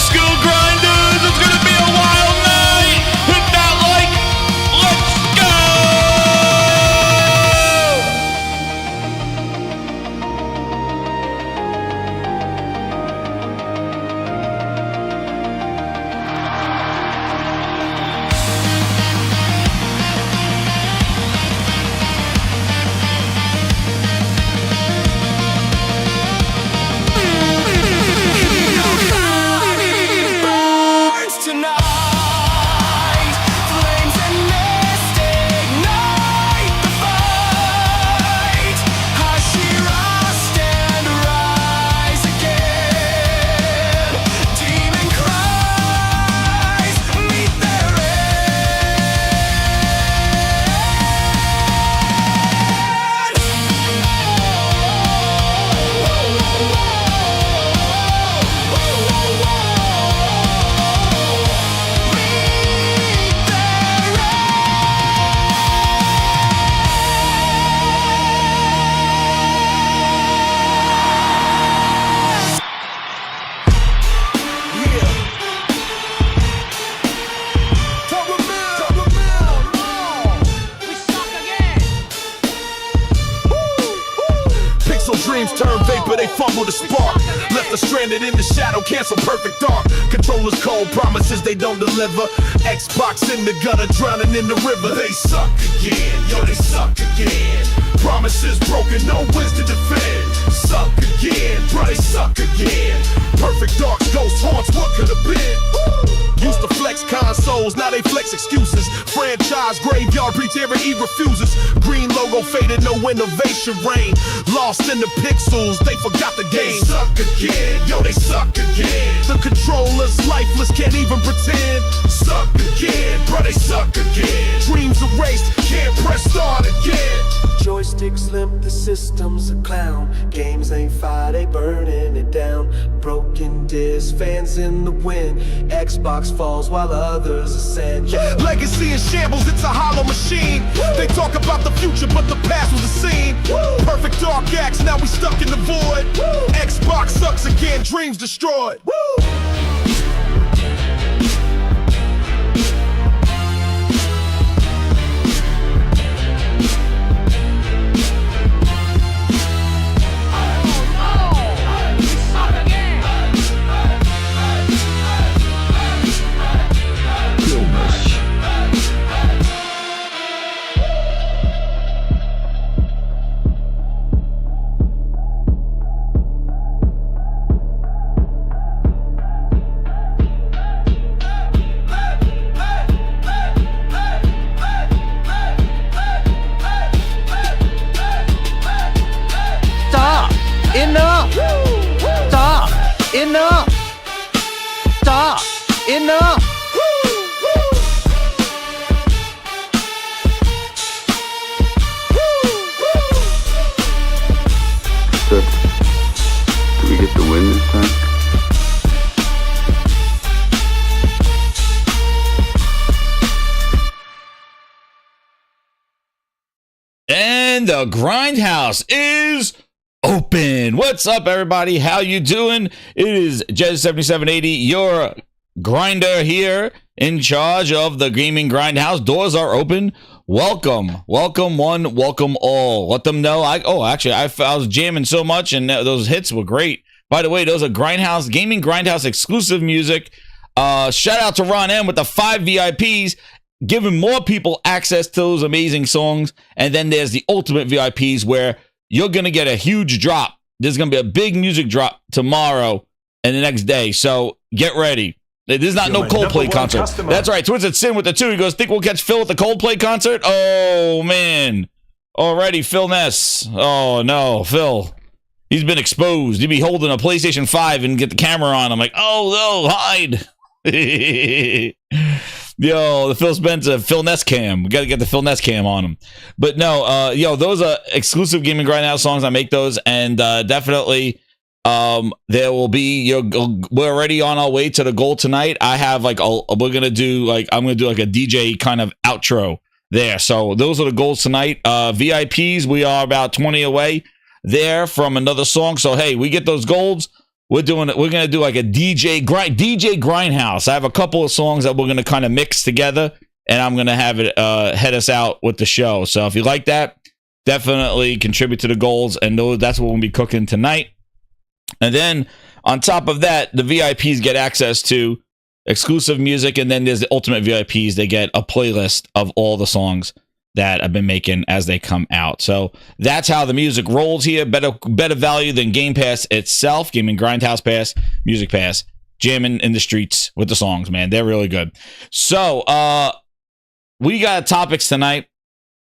school grinders. It's gonna be a wild night. Hit that like. Let's go. Dreams turn vapor, they fumble the spark. Left us stranded in the shadow, cancel perfect dark. Controllers cold, promises they don't deliver. Xbox in the gutter, drowning in the river. They suck again, yo, they suck again. Promises broken, no wins to defend. Suck again, bro, they suck again. Perfect dark, ghost haunts, what could have been? Used to flex consoles, now they flex excuses. Franchise graveyard, breach every E refuses. Green logo faded, no innovation reign. Lost in the pixels, they forgot the game. They suck again, yo, they suck again. The controllers lifeless, can't even pretend. Suck again, bro, they suck again. Dreams erased, can't press start again. Joysticks limp, the system's a clown. Games ain't fire, they burning it down. Broken disc, fans in the wind. Xbox falls while others ascend. Legacy in shambles, it's a hollow machine. They talk about the future, but the past was a scene. Perfect dark acts, now we stuck in the void. Xbox sucks again, dreams destroyed. Enough! Stop! Enough! Stop! Enough! Good. Do we get the win this time? And the Grindhouse is open. What's up, everybody? How you doing? It is GG215, your grinder here in charge of the gaming Grindhouse. Doors are open. Welcome, welcome one, welcome all. Let them know. I was jamming so much, and those hits were great. By the way, those are Grindhouse gaming Grindhouse exclusive music. Shout out to Ron M with the 5 VIPs, giving more people access to those amazing songs. And then there's the ultimate VIPs where you're going to get a huge drop. There's going to be a big music drop tomorrow and the next day. So get ready. This is not no Coldplay concert. Customer. That's right. Twisted Sin with the 2. He goes, think we'll catch Phil at the Coldplay concert? Oh, man. Already, PHILNESS. Oh, no. Phil. He's been exposed. He'd be holding a PlayStation 5 and get the camera on. I'm like, oh, no, hide. Yo, the Phil Spencer PHILNESS cam. We got to get the PHILNESS cam on him. But no, those are exclusive Gaming Grindhouse songs. I make those, and definitely there will be. We're already on our way to the goal tonight. I have I'm gonna do like a DJ kind of outro there. So those are the goals tonight. VIPs, we are about 20 away there from another song. So hey, we get those golds. we're gonna do like a DJ Grindhouse. I have a couple of songs that we're gonna kind of mix together, and I'm gonna have it head us out with the show. So if you like that, definitely contribute to the goals, and that's what we'll be cooking tonight. And then on top of that, the VIPs get access to exclusive music, and then there's the ultimate VIPs. They get a playlist of all the songs that I've been making as they come out. So that's how the music rolls here. Better value than Game Pass itself. Gaming Grindhouse Pass, Music Pass, jamming in the streets with the songs, man. They're really good. So we got topics tonight.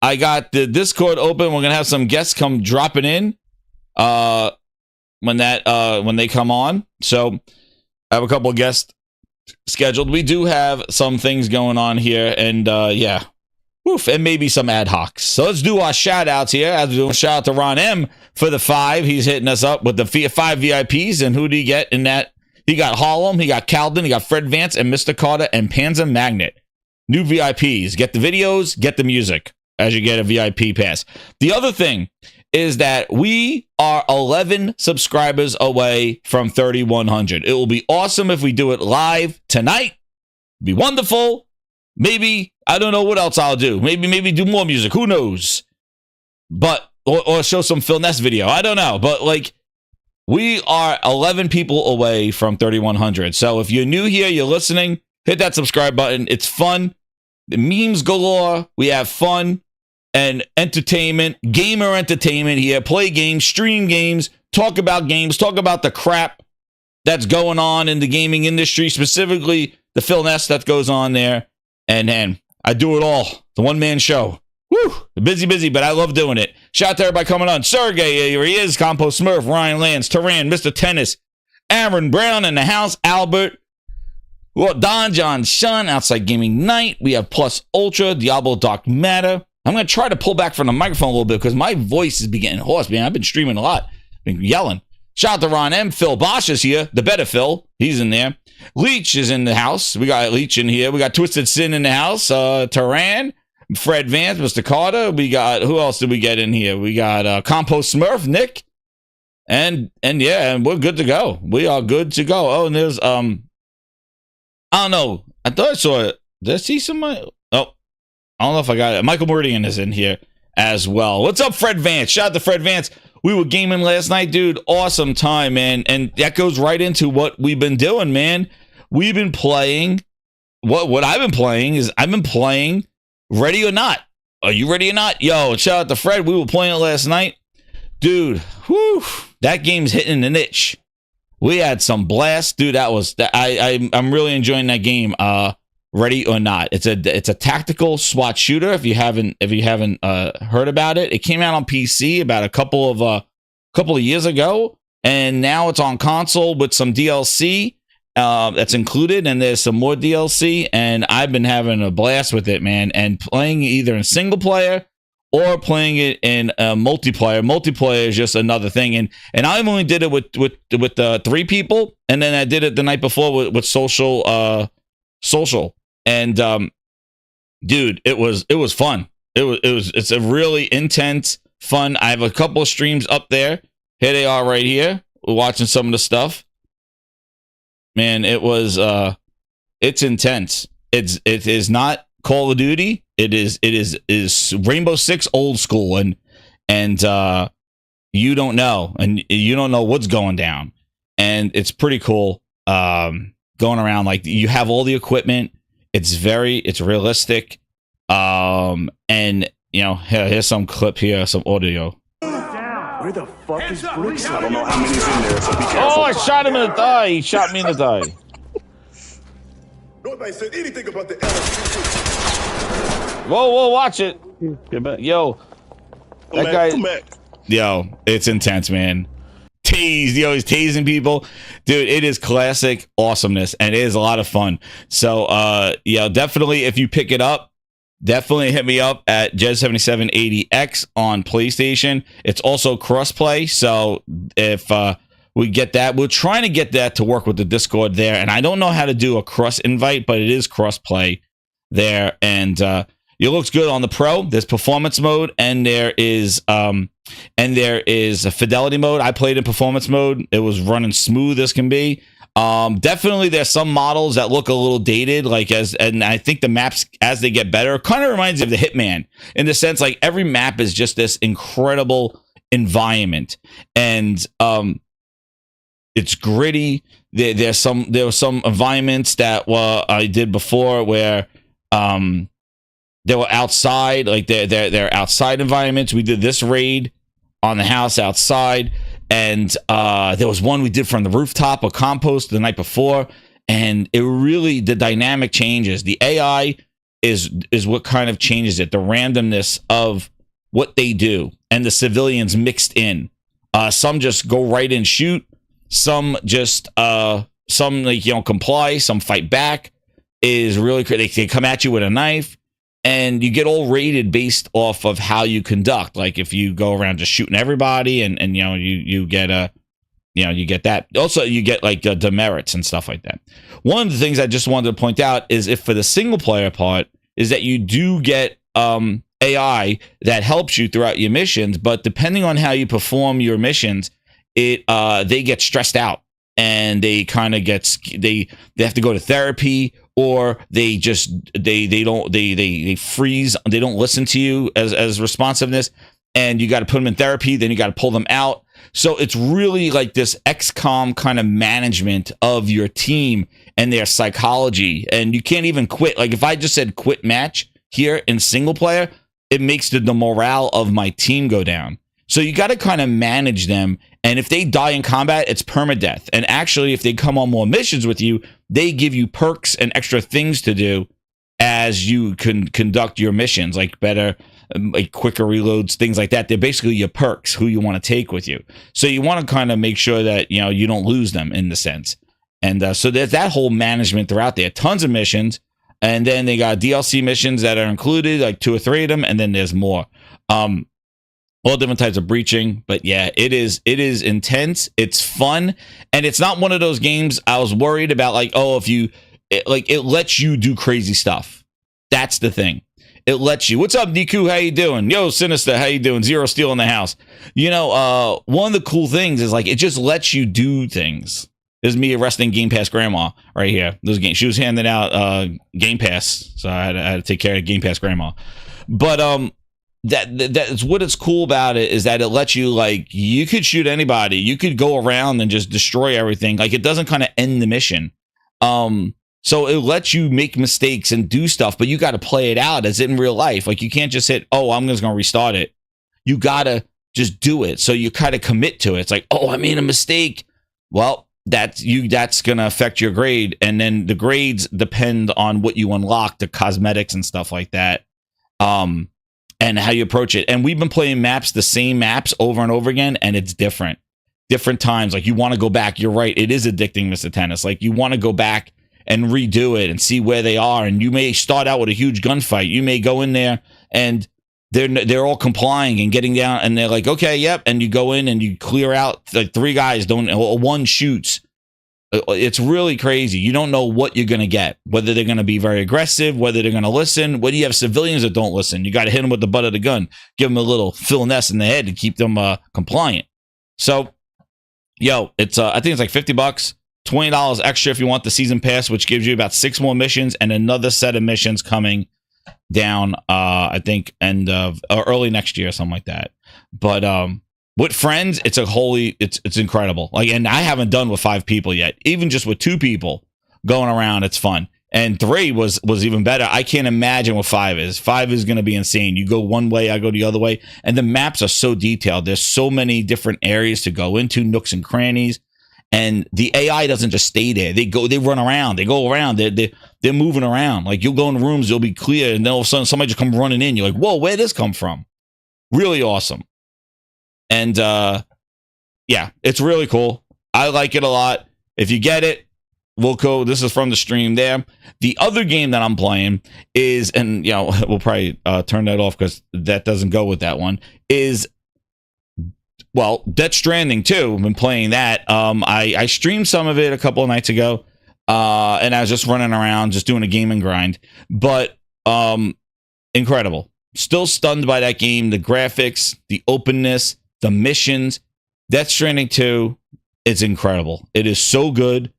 I got the Discord open. We're gonna have some guests come dropping in when they come on. So I have a couple of guests scheduled. We do have some things going on here, and yeah. Oof, and maybe some ad hocs. So let's do our shout outs here. As we do a shout out to Ron M for the 5. He's hitting us up with the 5 VIPs. And who did he get in that? He got Harlem, he got Calden, he got Fred Vance, and Mr. Carter, and Panzer Magnet. New VIPs. Get the videos, get the music as you get a VIP pass. The other thing is that we are 11 subscribers away from 3,100. It will be awesome if we do it live tonight. It'd be wonderful. Maybe, I don't know what else I'll do. Maybe do more music. Who knows? But, or show some PHILNESS video. I don't know. But, like, we are 11 people away from 3,100. So if you're new here, you're listening, hit that subscribe button. It's fun. The memes galore. We have fun and entertainment, gamer entertainment here. Play games, stream games, talk about the crap that's going on in the gaming industry, specifically the PHILNESS that goes on there. And I do it all. The one-man show. Woo! Busy, but I love doing it. Shout out to everybody coming on. Sergey, here he is. Compost Smurf, Ryan Lance, Taran, Mr. Tennis, Aaron Brown in the house, Albert, Don John Shun, Outside Gaming Night. We have Plus Ultra, Diablo Dark Matter. I'm going to try to pull back from the microphone a little bit because my voice is getting hoarse, man. I've been streaming a lot. Been yelling. Shout out to Ron M. Phil Bosch is here. The better Phil. He's in there. Leech is in the house. We got Leech in here. We got Twisted Sin in the house. Taran, Fred Vance, Mr. Carter. We got, who else did we get in here? We got Compost Smurf, Nick. And yeah, and we're good to go. We are good to go. Oh, and there's, I don't know. I thought I saw it. Did I see somebody? Oh, I don't know if I got it. Michael Meridian is in here as well. What's up, Fred Vance? Shout out to Fred Vance. We were gaming last night, dude. Awesome time, man. And that goes right into what we've been doing, man. We've been playing. What I've been playing is I've been playing Ready or Not. Are you ready or not? Yo, shout out to Fred. We were playing it last night. Dude, whew, that game's hitting the niche. We had some blast. Dude, I'm really enjoying that game. Ready or Not. It's a tactical SWAT shooter. If you haven't heard about it, it came out on PC about a couple of years ago, and now it's on console with some DLC that's included, and there's some more DLC. And I've been having a blast with it, man. And playing either in single player or playing it in multiplayer. Multiplayer is just another thing. And I only did it with 3 people, and then I did it the night before with social. And dude, it was fun. It's a really intense fun. I have a couple of streams up there. Here they are right here. We're watching some of the stuff. Man, it's intense. It is not Call of Duty. It is Rainbow Six old school, and you don't know what's going down, and it's pretty cool. Going around, like, you have all the equipment. It's realistic. And you know, here's some clip here, some audio. Where the fuck is Brooks? I don't know how many's in there, so be careful. Oh, I shot him in the thigh. He shot me in the thigh. Nobody said anything about the LSPD. Whoa, watch it. Yo, that guy. Yo, it's intense, man. He's tasing people, dude. It is classic awesomeness, and it is a lot of fun. So yeah, definitely, if you pick it up, definitely hit me up at Jez7780X on PlayStation. It's also crossplay, so if we get that, we're trying to get that to work with the Discord there, and I don't know how to do a cross invite, but it is crossplay there. And It looks good on the Pro. There's performance mode, and there is a fidelity mode. I played in performance mode. It was running smooth as can be. Definitely there's some models that look a little dated, and I think the maps as they get better kind of reminds you of the Hitman in the sense like every map is just this incredible environment, and it's gritty. There were some environments that I did before where they were outside, like they're outside environments. We did this raid on the house outside, and there was one we did from the rooftop of compost the night before, and it really, the dynamic changes. The AI is what kind of changes it, the randomness of what they do, and the civilians mixed in. Some just go right and shoot, some just comply, some fight back. Is really they come at you with a knife, and you get all rated based off of how you conduct. Like if you go around just shooting everybody, and you get that. Also, you get like demerits and stuff like that. One of the things I just wanted to point out is if for the single player part is that you do get AI that helps you throughout your missions, but depending on how you perform your missions, they get stressed out, and they kind of they have to go to therapy, or they freeze. They don't listen to you as responsiveness, and you got to put them in therapy. Then you got to pull them out. So it's really like this XCOM kind of management of your team and their psychology, and you can't even quit. Like if I just said quit match here in single player, it makes the morale of my team go down. So you got to kind of manage them. And if they die in combat, it's permadeath. And actually, if they come on more missions with you, they give you perks and extra things to do as you can conduct your missions, like better, like quicker reloads, things like that. They're basically your perks, who you want to take with you. So you want to kind of make sure that, you don't lose them in the sense. And so there's that whole management throughout there. Tons of missions. And then they got DLC missions that are included, like 2 or 3 of them. And then there's more. All different types of breaching, but yeah, it is intense. It's fun, and it's not one of those games I was worried about. Like, oh, it lets you do crazy stuff. That's the thing. It lets you. What's up, Niku? How you doing? Yo, Sinister, how you doing? Zero Steel in the house. One of the cool things is like it just lets you do things. There's me arresting Game Pass grandma right here. Those games. She was handing out Game Pass, so I had to take care of Game Pass grandma. But that's what it's cool about it, is that it lets you, like, you could shoot anybody, you could go around and just destroy everything. Like, it doesn't kind of end the mission. So it lets you make mistakes and do stuff, but you got to play it out as in real life. Like, you can't just hit, oh, I'm just gonna restart it. You gotta just do it. So you kind of commit to it. It's like, oh, I made a mistake. Well, that's gonna affect your grade, and then the grades depend on what you unlock, the cosmetics and stuff like that. And how you approach it. And we've been playing the same maps over and over again, and it's different times. Like, you want to go back. You're right. It is addicting, Mr. Tennis. Like, you want to go back and redo it and see where they are. And you may start out with a huge gunfight. You may go in there and they're all complying and getting down, and they're like, okay, yep. And you go in and you clear out, like, 3 guys one shoots. It's really crazy. You don't know what you're going to get, whether they're going to be very aggressive, whether they're going to listen. Whether you have civilians that don't listen, you got to hit them with the butt of the gun, give them a little PHILNESS in the head to keep them compliant. So, it's I think it's like $50, $20 extra if you want the season pass, which gives you about 6 more missions and another set of missions coming down, I think, end of early next year, something like that. But with friends, it's incredible. Like, and I haven't done with 5 people yet. Even just with 2 people going around, it's fun. And 3 was even better. I can't imagine what 5 is. 5 is going to be insane. You go one way, I go the other way, and the maps are so detailed. There's so many different areas to go into, nooks and crannies, and the AI doesn't just stay there. They run around. They go around. They're moving around. Like, you'll go in rooms, you'll be clear, and then all of a sudden somebody just come running in. You're like, whoa, where'd this come from? Really awesome. And it's really cool. I like it a lot. If you get it, we'll go. This is from the stream there. The other game that I'm playing is, and we'll probably turn that off because that doesn't go with that one, is, well, Death Stranding 2. I've been playing that. I streamed some of it a couple of nights ago, and I was just running around, just doing a gaming grind. But incredible. Still stunned by that game. The graphics, the openness, the missions. Death Stranding 2, it's incredible. It is so good.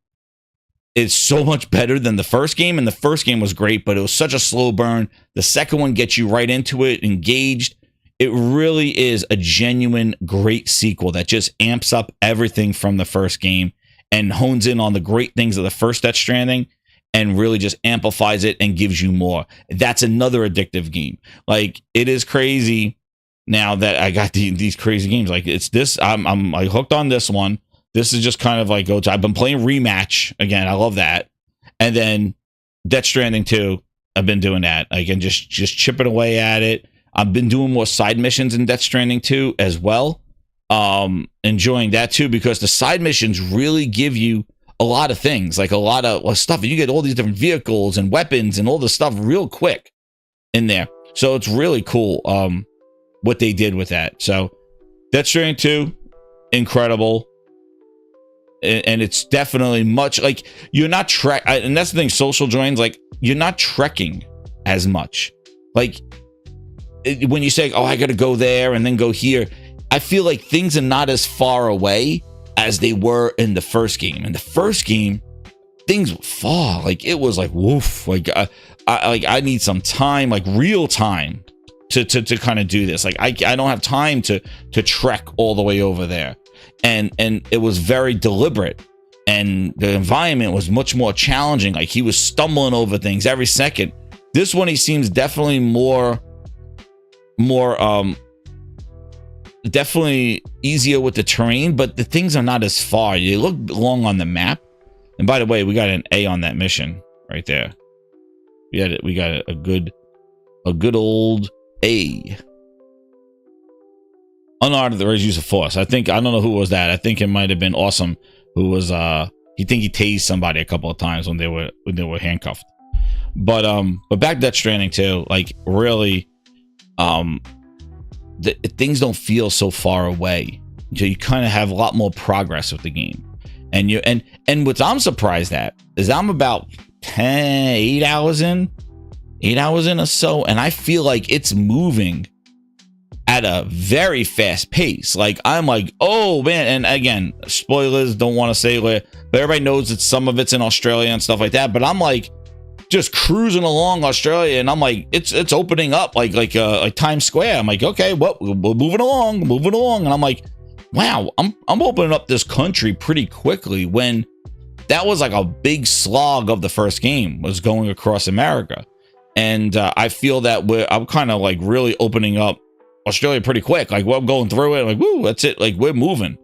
It's so much better than the first game, and the first game was great, but it was such a slow burn. The second one gets you right into it, engaged. It really is a genuine great sequel that just amps up everything from the first game and hones in on the great things of the first Death Stranding and really just amplifies it and gives you more. That's another addictive game. Like, it is crazy now that I got these crazy games. Like, it's this, I'm like hooked on this one. This is just kind of like go to. I've been playing Rematch again. I love that. And then Death Stranding 2, I've been doing that. I can just chipping away at it. I've been doing more side missions in Death Stranding 2 as well. Enjoying that too, because the side missions really give you a lot of things, like a lot of stuff. You get all these different vehicles and weapons and all this stuff real quick in there. So it's really cool what they did with that. So Death Stranding 2, incredible. And it's definitely much like you're not and that's the thing, social joins, like you're not trekking as much. Like when you say, oh, I gotta go there and then go here, I feel like things are not as far away as they were in the first game. In the first game, things were far. Like it was like woof. Like I need some time, like real time to kind of do this. Like I don't have time to trek all the way over there. And it was very deliberate, and the environment was much more challenging. Like he was stumbling over things every second. This one, he seems definitely more definitely easier with the terrain, but the things are not as far. You look long on the map. And by the way, we got an A on that mission right there. We got a good old A. Unauthorized use of force. I don't know who was that. I think it might have been Awesome, who was he tased somebody a couple of times when they were handcuffed. But back to Death Stranding 2, like really things don't feel so far away. So you kind of have a lot more progress with the game. And what I'm surprised at is I'm about 8 hours in or so, and I feel like it's moving at a very fast pace. Like I'm like, oh man. And again, spoilers, don't want to say it, but everybody knows that some of it's in Australia and stuff like that. But I'm like just cruising along Australia, and I'm like, it's opening up like Times Square. I'm like, okay, well, we're moving along. And I'm like, wow, I'm opening up this country pretty quickly, when that was like a big slog of the first game was going across America. And I feel that I'm kind of like really opening up Australia pretty quick. Like we're going through it, like, woo, that's it. Like we're moving.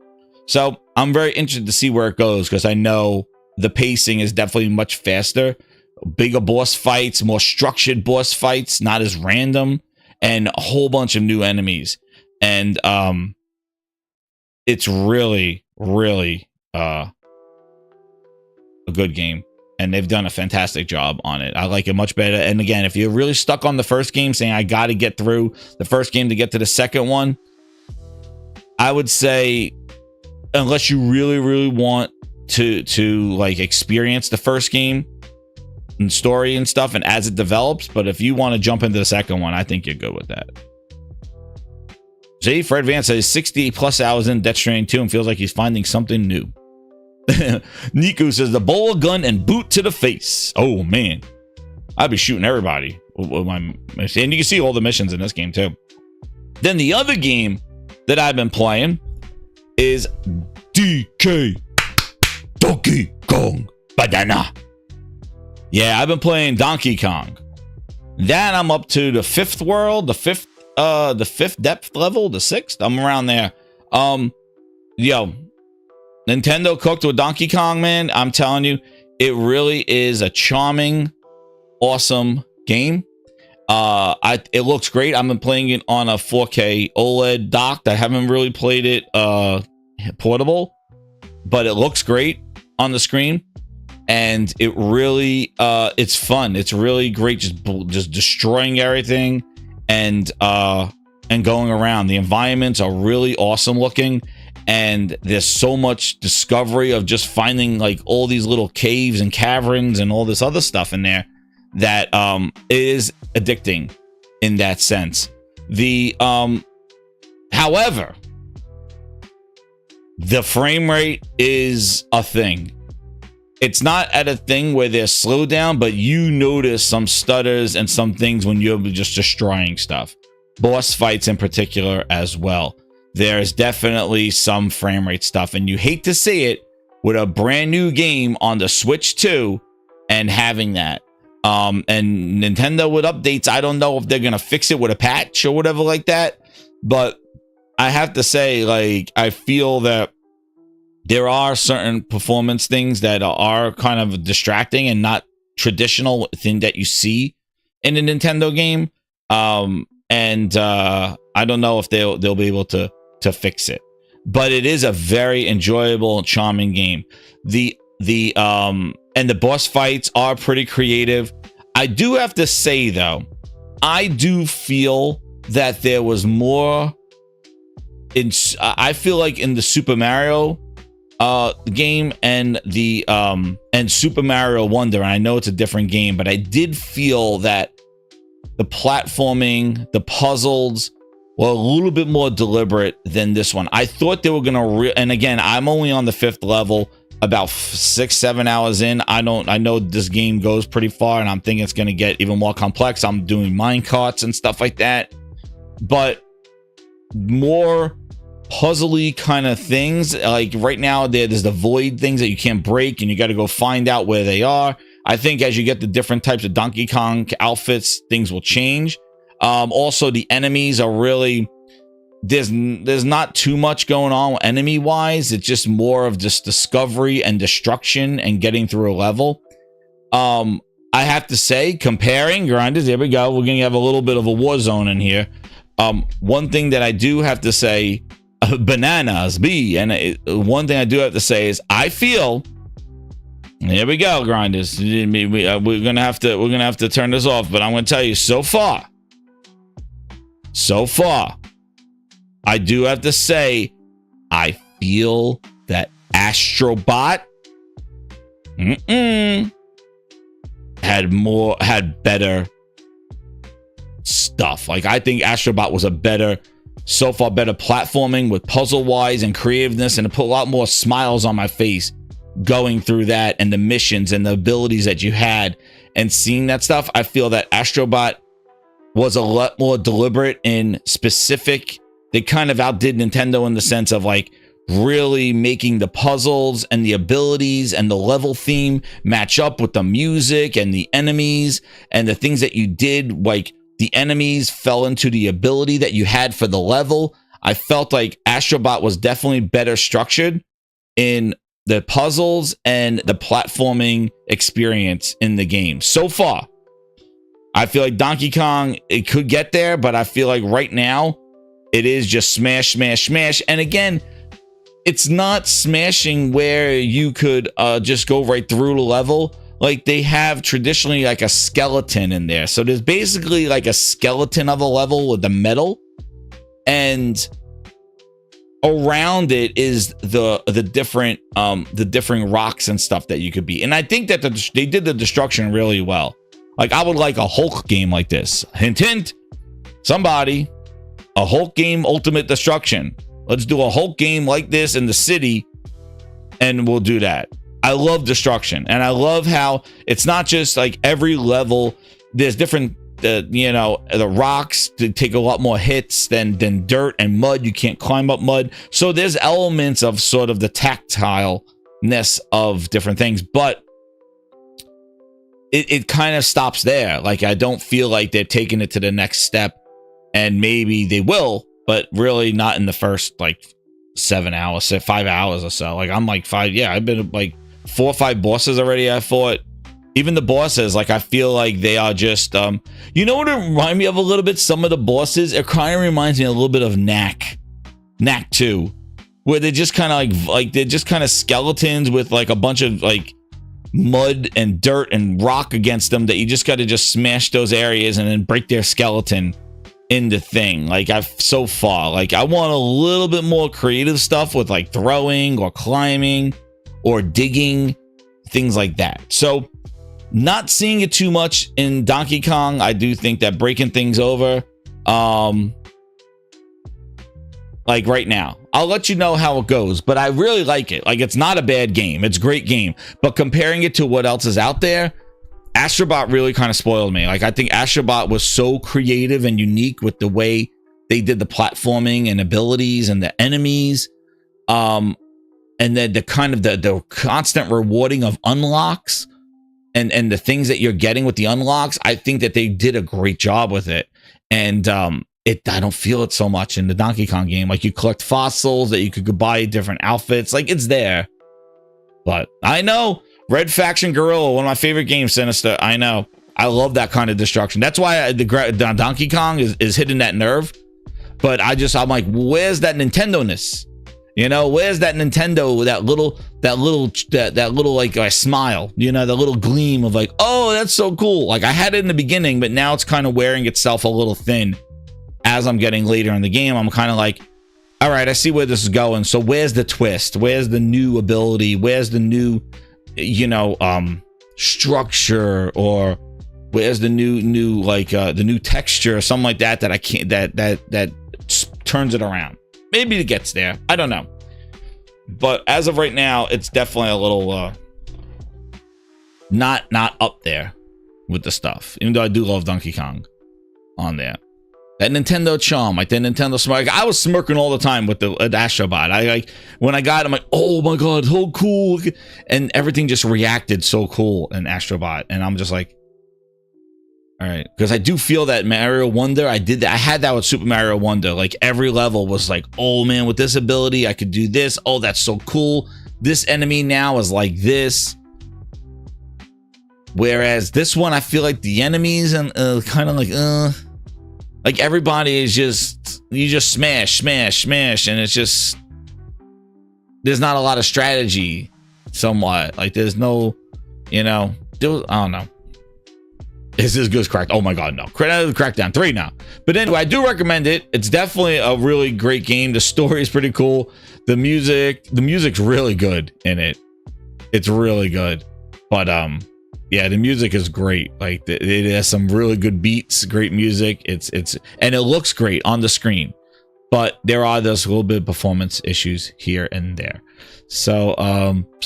So I'm very interested to see where it goes, because I know the pacing is definitely much faster, bigger boss fights, more structured boss fights, not as random, and a whole bunch of new enemies. And it's really, really a good game. And they've done a fantastic job on it. I like it much better. And again, if you're really stuck on the first game, saying I got to get through the first game to get to the second one, I would say, unless you really, really want to like experience the first game and story and stuff, and as it develops, but if you want to jump into the second one, I think you're good with that. Fred Vance says 60 plus hours in Death Stranding 2 and feels like he's finding something new. Niku says the bowler gun and boot to the face. Oh man, I'd be shooting everybody with my, and you can see all the missions in this game too. Then the other game that I've been playing is DK Donkey Kong Banana. Yeah, I've been playing Donkey Kong. Then I'm up to the fifth world, the fifth depth level, the sixth. I'm around there. Yo, Nintendo cooked with Donkey Kong, man. I'm telling you, it really is a charming, awesome game. It looks great. I've been playing it on a 4K OLED dock. I haven't really played it portable, but it looks great on the screen, and it really it's fun. It's really great, just destroying everything and going around. The environments are really awesome looking. And there's so much discovery of just finding like all these little caves and caverns and all this other stuff in there that is addicting in that sense. However, the frame rate is a thing. It's not at a thing where there's slowdown, but you notice some stutters and some things when you're just destroying stuff. Boss fights in particular as well. There's definitely some frame rate stuff, and you hate to see it with a brand new game on the Switch 2 and having that. And Nintendo with updates, I don't know if they're gonna fix it with a patch or whatever like that, but I have to say, like, I feel that there are certain performance things that are kind of distracting and not traditional thing that you see in a Nintendo game. And I don't know if they'll be able to fix it, but it is a very enjoyable and charming game. And the boss fights are pretty creative. I do have to say though, I do feel that there was more I feel like in the Super Mario game and the and Super Mario Wonder, and I know it's a different game, but I did feel that the platforming, the puzzles were a little bit more deliberate than this one. I thought they were gonna and again, I'm only on the 5th level, about 6-7 hours in. I know this game goes pretty far, and I'm thinking it's gonna get even more complex. I'm doing mine carts and stuff like that, but more puzzly kind of things. Like right now there's the void things that you can't break, and you got to go find out where they are. I think as you get the different types of Donkey Kong outfits, things will change. Also, the enemies are really, there's not too much going on enemy wise. It's just more of just discovery and destruction and getting through a level. I have to say, comparing grinders, there we go, we're gonna have a little bit of a war zone in here. One thing that I do have to say, bananas one thing I do have to say is I feel, here we go, grinders, we're gonna have to turn this off, but I'm gonna tell you, so far I do have to say I feel that Astrobot had better stuff. Like, I think Astrobot was so far better platforming with puzzle wise and creativeness, and it put a lot more smiles on my face going through that, and the missions and the abilities that you had and seeing that stuff. I feel that Astrobot was a lot more deliberate and specific. They kind of outdid Nintendo in the sense of like really making the puzzles and the abilities and the level theme match up with the music and the enemies and the things that you did. Like, the enemies fell into the ability that you had for the level. I felt like Astrobot was definitely better structured in the puzzles and the platforming experience in the game so far. I feel like Donkey Kong, it could get there, but I feel like right now it is just smash, smash, smash. And again, it's not smashing where you could just go right through the level. Like, they have traditionally like a skeleton in there. So there's basically like a skeleton of a level with the metal, and around it is the different rocks and stuff that you could be. And I think that they did the destruction really well. Like, I would like a Hulk game like this. Hint, hint, somebody, a Hulk game, Ultimate Destruction. Let's do a Hulk game like this in the city, and we'll do that. I love destruction, and I love how it's not just like every level. There's different, the rocks to take a lot more hits than dirt and mud. You can't climb up mud. So there's elements of sort of the tactileness of different things, but it kind of stops there. Like, I don't feel like they're taking it to the next step, and maybe they will, but really not in the first like 7 hours, 5 hours or so. Like, I'm like I've been like 4 or 5 bosses already. I fought. Even the bosses, like, I feel like they are just you know what it reminds me of a little bit? Some of the bosses, it kind of reminds me a little bit of Knack 2, where they're just kind of like they're just kind of skeletons with like a bunch of like mud and dirt and rock against them that you just got to just smash those areas and then break their skeleton in the thing. Like, I want a little bit more creative stuff with like throwing or climbing or digging, things like that. So Not seeing it too much in Donkey Kong. I do think that breaking things over, like right now, I'll let you know how it goes, but I really like it. Like, it's not a bad game. It's a great game, but comparing it to what else is out there, Astrobot really kind of spoiled me. Like, I think Astrobot was so creative and unique with the way they did the platforming and abilities and the enemies. And then the kind of the constant rewarding of unlocks and the things that you're getting with the unlocks. I think that they did a great job with it. And I don't feel it so much in the Donkey Kong game. Like, you collect fossils that you could buy different outfits. Like, it's there. But I know Red Faction Gorilla, one of my favorite games, Sinister. I know. I love that kind of destruction. That's why the Donkey Kong is hitting that nerve. But I'm like, where's that Nintendo-ness? You know, where's that Nintendo, that little like smile, you know, the little gleam of like, oh, that's so cool. Like, I had it in the beginning, but now it's kind of wearing itself a little thin as I'm getting later in the game. I'm kind of like, all right, I see where this is going. So where's the twist? Where's the new ability? Where's the new, you know, structure, or where's the new like the new texture or something like that I can't, that turns it around. Maybe it gets there. I don't know. But as of right now, it's definitely a little not up there with the stuff. Even though I do love Donkey Kong on there. That Nintendo charm, like that Nintendo smile. Like, I was smirking all the time with the Astrobot. I like, when I got it, I'm like, oh my god, so cool. And everything just reacted so cool in Astrobot. And I'm just like, all right, because I do feel that Mario Wonder, I had that with Super Mario Wonder. Like, every level was like, oh man, with this ability I could do this. Oh, that's so cool. This enemy now is like this. Whereas this one, I feel like the enemies and kind of like everybody is just, you just smash, and it's just, there's not a lot of strategy somewhat. Like, there's no, you know, I don't know. Is this good cracked? Oh my god, no. Crackdown 3 now. But anyway, I do recommend it. It's definitely a really great game. The story is pretty cool. The music's really good in it. It's really good. But yeah, the music is great. Like, it has some really good beats, great music. It's and it looks great on the screen. But there are those little bit of performance issues here and there. So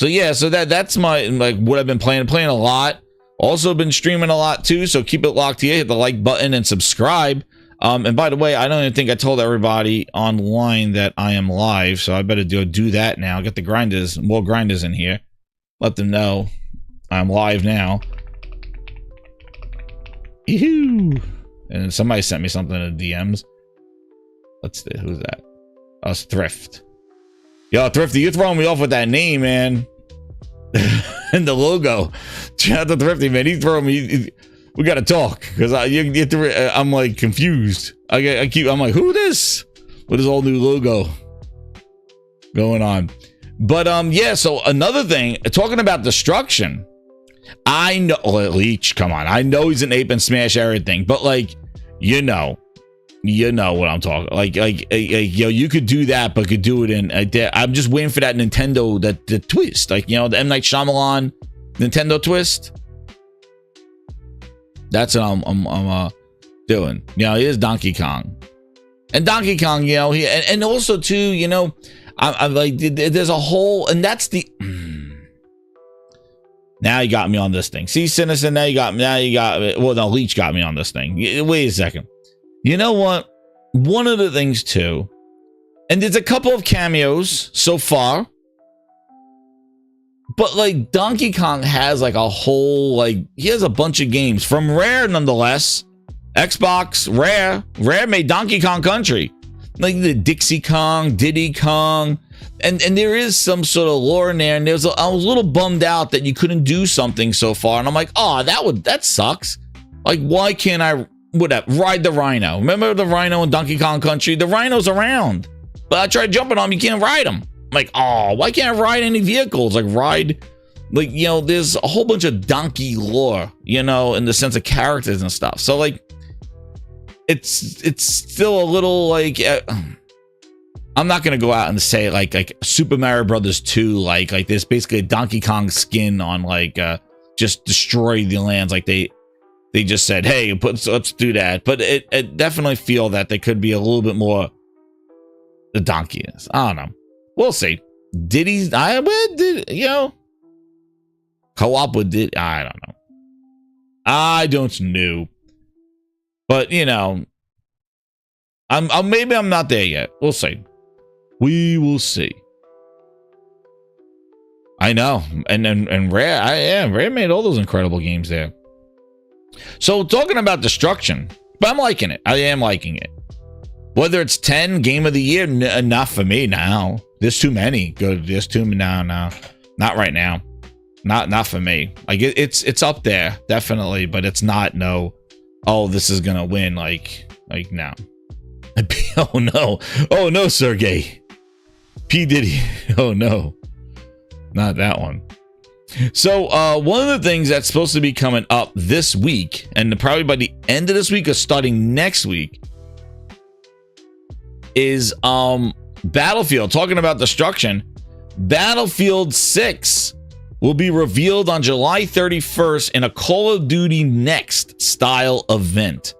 yeah, so that's my, like, what I've been playing a lot. Also been streaming a lot too, so keep it locked here. Hit the like button and subscribe. And by the way, I don't even think I told everybody online that I am live, so I better do that now. Get the more grinders in here. Let them know I'm live now. Eehoo! And somebody sent me something in the DMs. Let's see, who's that? Oh, it's Thrift. Yo, Thrifty, you're throwing me off with that name, man. And the logo. Shout out to Thrifty, man. He's throwing me. We gotta talk, because I'm like confused. I'm like, who this? With his all new logo going on. But yeah. So another thing, talking about destruction. I know, Leech. Come on, I know he's an ape and smash everything, but like, you know what I'm talking. Like yo, you could do that, but could do it in. I'm just waiting for that Nintendo, the twist, like, you know, the M. Night Shyamalan Nintendo twist. That's what I'm doing. You know, it is Donkey Kong, and Donkey Kong, you know, and also too, you know, I'm like, there's a whole, and that's the. Now you got me on this thing. See, Sinister. Now you got me. Well, no, Leech got me on this thing. Wait a second. You know what? One of the things too, and there's a couple of cameos so far, but like Donkey Kong has like a whole, like, he has a bunch of games from Rare, nonetheless. Xbox, Rare made Donkey Kong Country, like the Dixie Kong, Diddy Kong, and there is some sort of lore in there. And I was a little bummed out that you couldn't do something so far, and I'm like, oh, that sucks. Like, why can't I? Ride the Rhino. Remember the Rhino in Donkey Kong Country? The Rhino's around, but I tried jumping on him. You can't ride him. I'm like, oh, why can't I ride any vehicles? Like, like, you know, there's a whole bunch of donkey lore, you know, in the sense of characters and stuff. So like, it's still a little like, I'm not gonna go out and say like Super Mario Brothers 2, like there's basically a Donkey Kong skin on like just destroy the lands like they just said, hey, let's do that. But it definitely feel that they could be a little bit more the donkeys. I don't know. We'll see. Did he? Co-op with it? I don't know. I don't know. But maybe I'm not there yet. We'll see. We will see. I know, and Rare, Rare made all those incredible games there. So talking about destruction, but I'm liking it. I am liking it. Whether it's 10 game of the year, enough for me now. There's too many. Good. There's too many now. Not right now. Not for me. Like it's up there definitely, but it's not. No. Oh, this is gonna win. Like no. Oh no, Sergey. P Diddy. Oh no. Not that one. So one of the things that's supposed to be coming up this week, and probably by the end of this week or starting next week, is Battlefield. Talking about destruction, Battlefield 6 will be revealed on July 31st in a Call of Duty Next style event.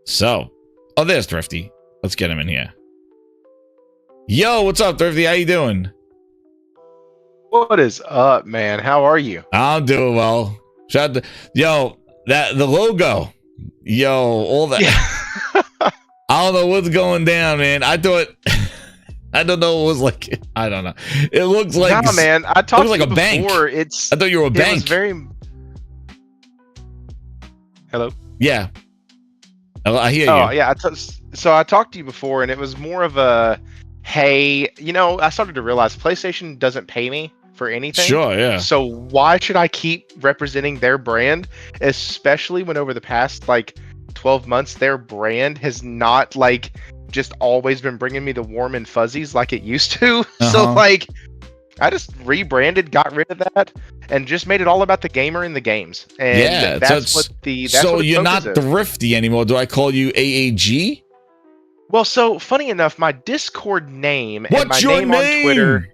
So, there's Thrifty. Let's get him in here. Yo, what's up, Thrifty? How you doing? What is up, man? How are you? I'm doing well. Shout out to, the logo. All that. Yeah. I don't know what's going down, man. I don't know. It was like, I don't know. It looks like, nah, man. I talked to like you a bank. Before. I thought you were a bank. It was very. Hello. Yeah. I hear you. Oh yeah. So I talked to you before, and it was more of a, hey, I started to realize PlayStation doesn't pay me for anything. Sure, yeah. So why should I keep representing their brand, especially when over the past 12 months their brand has not just always been bringing me the warm and fuzzies like it used to. So I just rebranded, got rid of that, and just made it all about the gamer and the games. And that's what you're not Thrifty anymore. Do I call you AAG? Well, so funny enough, my Discord name What's and my your name on Twitter.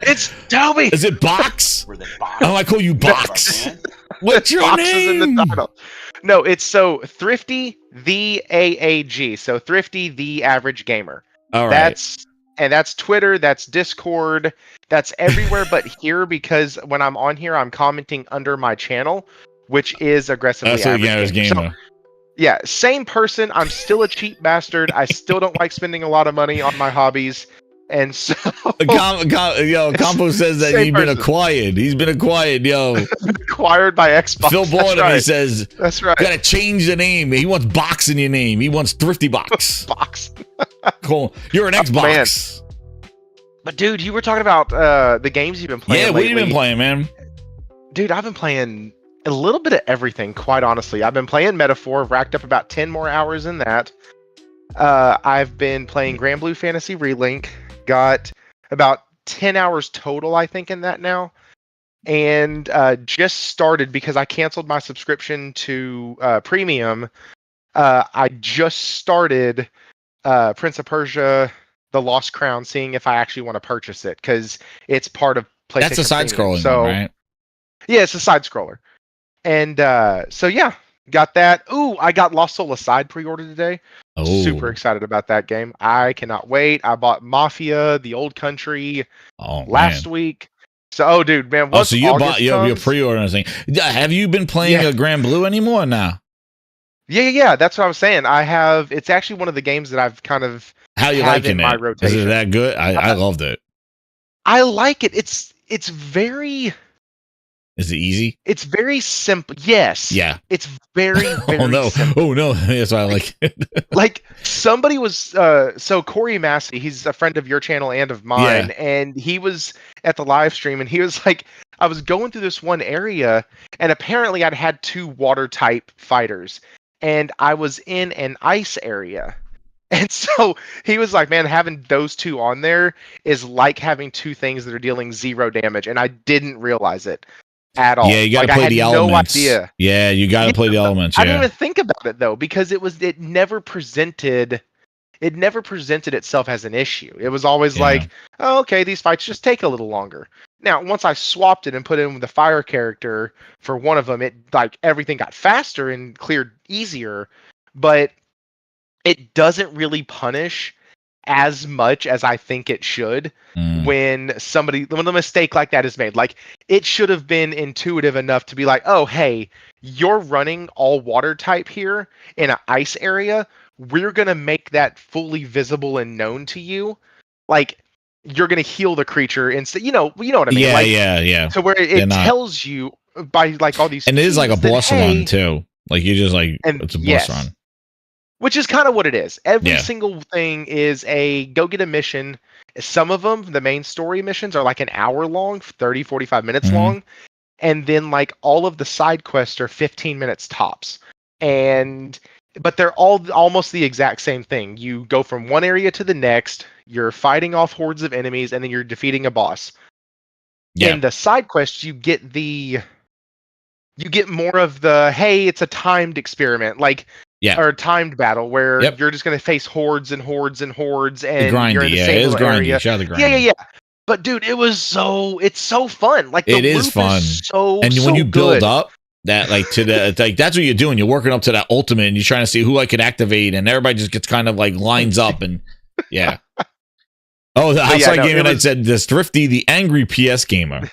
It's Toby. Is it Box? Oh, I call you Box. What's your Box name? Is in the title. No, it's so Thrifty the AAG. So Thrifty the Average Gamer. All right. That's Twitter. That's Discord. That's everywhere but here, because when I'm on here, I'm commenting under my channel, which is aggressively Average Gamer. So, yeah, same person. I'm still a cheap bastard. I still don't like spending a lot of money on my hobbies. And so... Compo says that he's been acquired. He's been acquired, Acquired by Xbox. Phil bought him. He says, that's right. You gotta change the name. He wants Box in your name. He wants Thrifty Box. Box. Cool. You're an Xbox. But dude, you were talking about the games you've been playing lately. What have you been playing, man? Dude, I've been playing a little bit of everything, quite honestly. I've been playing Metaphor, racked up about 10 more hours in that. I've been playing Grand Blue Fantasy Relink, got about 10 hours total, I think, in that now. And just started, because I canceled my subscription to Premium, I just started Prince of Persia, The Lost Crown, seeing if I actually want to purchase it, because it's part of PlayStation. That's a side-scrolling one, right? Yeah, it's a side-scroller. And so yeah, got that. Ooh, I got Lost Soul Aside pre-ordered today. Oh. Super excited about that game. I cannot wait. I bought Mafia, The Old Country last week. So, dude, man. So you bought your pre-order and thing. Have you been playing a Grand Blue anymore now? Yeah. That's what I was saying. I have. It's actually one of the games that I've kind of. How you liking it? My rotation. Is it that good? I loved it. I like it. It's very. Is it easy? It's very simple. Yes. Yeah. It's very, very simple. Oh, no. That's why I like it. Somebody was... so Corey Massey, he's a friend of your channel and of mine, and he was at the live stream, and he was like, I was going through this one area, and apparently I'd had 2 water-type fighters, and I was in an ice area. And so he was like, man, having those 2 on there is like having 2 things that are dealing 0 damage, and I didn't realize it at all. Yeah, you got to play the elements. No idea. Yeah, you got to play the elements. I didn't even think about it though, because it never presented itself as an issue. It was always like, oh, okay, these fights just take a little longer. Now, once I swapped it and put in the fire character for one of them, it like everything got faster and cleared easier, but it doesn't really punish as much as I think it should when a mistake like that is made. Like, it should have been intuitive enough to be like, oh, hey, you're running all water type here in an ice area. We're going to make that fully visible and known to you. Like, you're going to heal the creature instead. You know what I mean? Yeah, like, yeah. So where it tells you by like all these, and it is like a boss run too. Like, you just like, and it's a boss run. Which is kind of what it is. Every single thing is a go get a mission. Some of them, the main story missions, are like an hour long, 30, 45 minutes long. And then like all of the side quests are 15 minutes tops. But they're all almost the exact same thing. You go from one area to the next, you're fighting off hordes of enemies, and then you're defeating a boss. Yeah. In the side quests, you get more of the, hey, it's a timed experiment. Like, or a timed battle where you're just going to face hordes and hordes and hordes, and you're in the same area. Yeah. But dude, it's so fun. Like, it is fun. And when you build up that, like, to the like, that's what you're doing. You're working up to that ultimate, and you're trying to see who I can activate, and everybody just gets kind of like lines up, and Oh, the outside gamer that said this Thrifty, the angry PS gamer.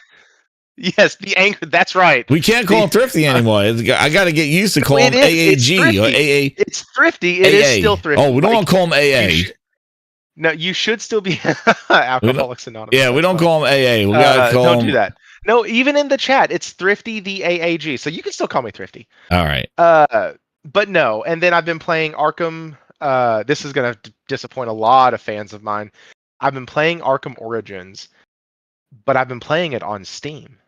Yes, the anger. That's right. We can't call him Thrifty anymore. I got to get used to calling him AAG or AA. It's Thrifty. It is still Thrifty. Oh, we don't want to call him AA. No, you should still be Alcoholics Anonymous. Yeah, we don't call him AA. We gotta call don't do that. No, even in the chat, it's Thrifty the AAG. So you can still call me Thrifty. All right. But no. And then I've been playing Arkham. This is gonna disappoint a lot of fans of mine. I've been playing Arkham Origins, but I've been playing it on Steam.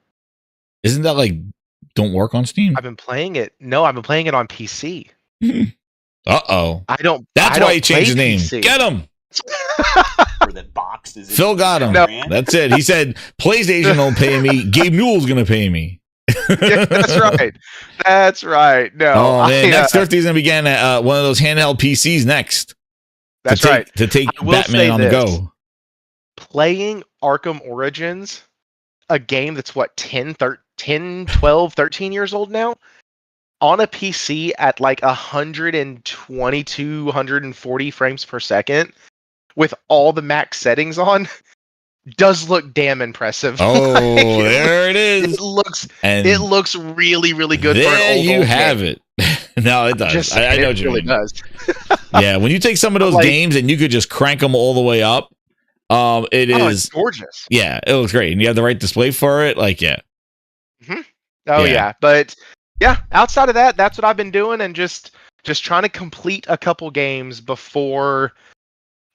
Isn't that like don't work on Steam? I've been playing it. No, I've been playing it on PC. Uh-oh. That's why he changed his name. PC. Get him. That box is Phil got him. No. That's it. He said PlayStation don't pay me. Gabe Newell's gonna pay me. Yeah, that's right. That's right. No. Oh man, next Thrifty's gonna be getting one of those handheld PCs next. That's right. To take Batman on the go. Playing Arkham Origins, a game that's 10, 12, 13 years old now, on a PC at like 122, 140 frames per second with all the max settings on does look damn impressive. Oh, there it is. It looks really, really good for an old you have game. It. No, it does. I know what you mean. Does. Yeah, when you take some of those games and you could just crank them all the way up, it's gorgeous. Yeah, it looks great. And you have the right display for it. Like, yeah. Mm-hmm. Oh, yeah. But yeah, outside of that, that's what I've been doing, and just trying to complete a couple games before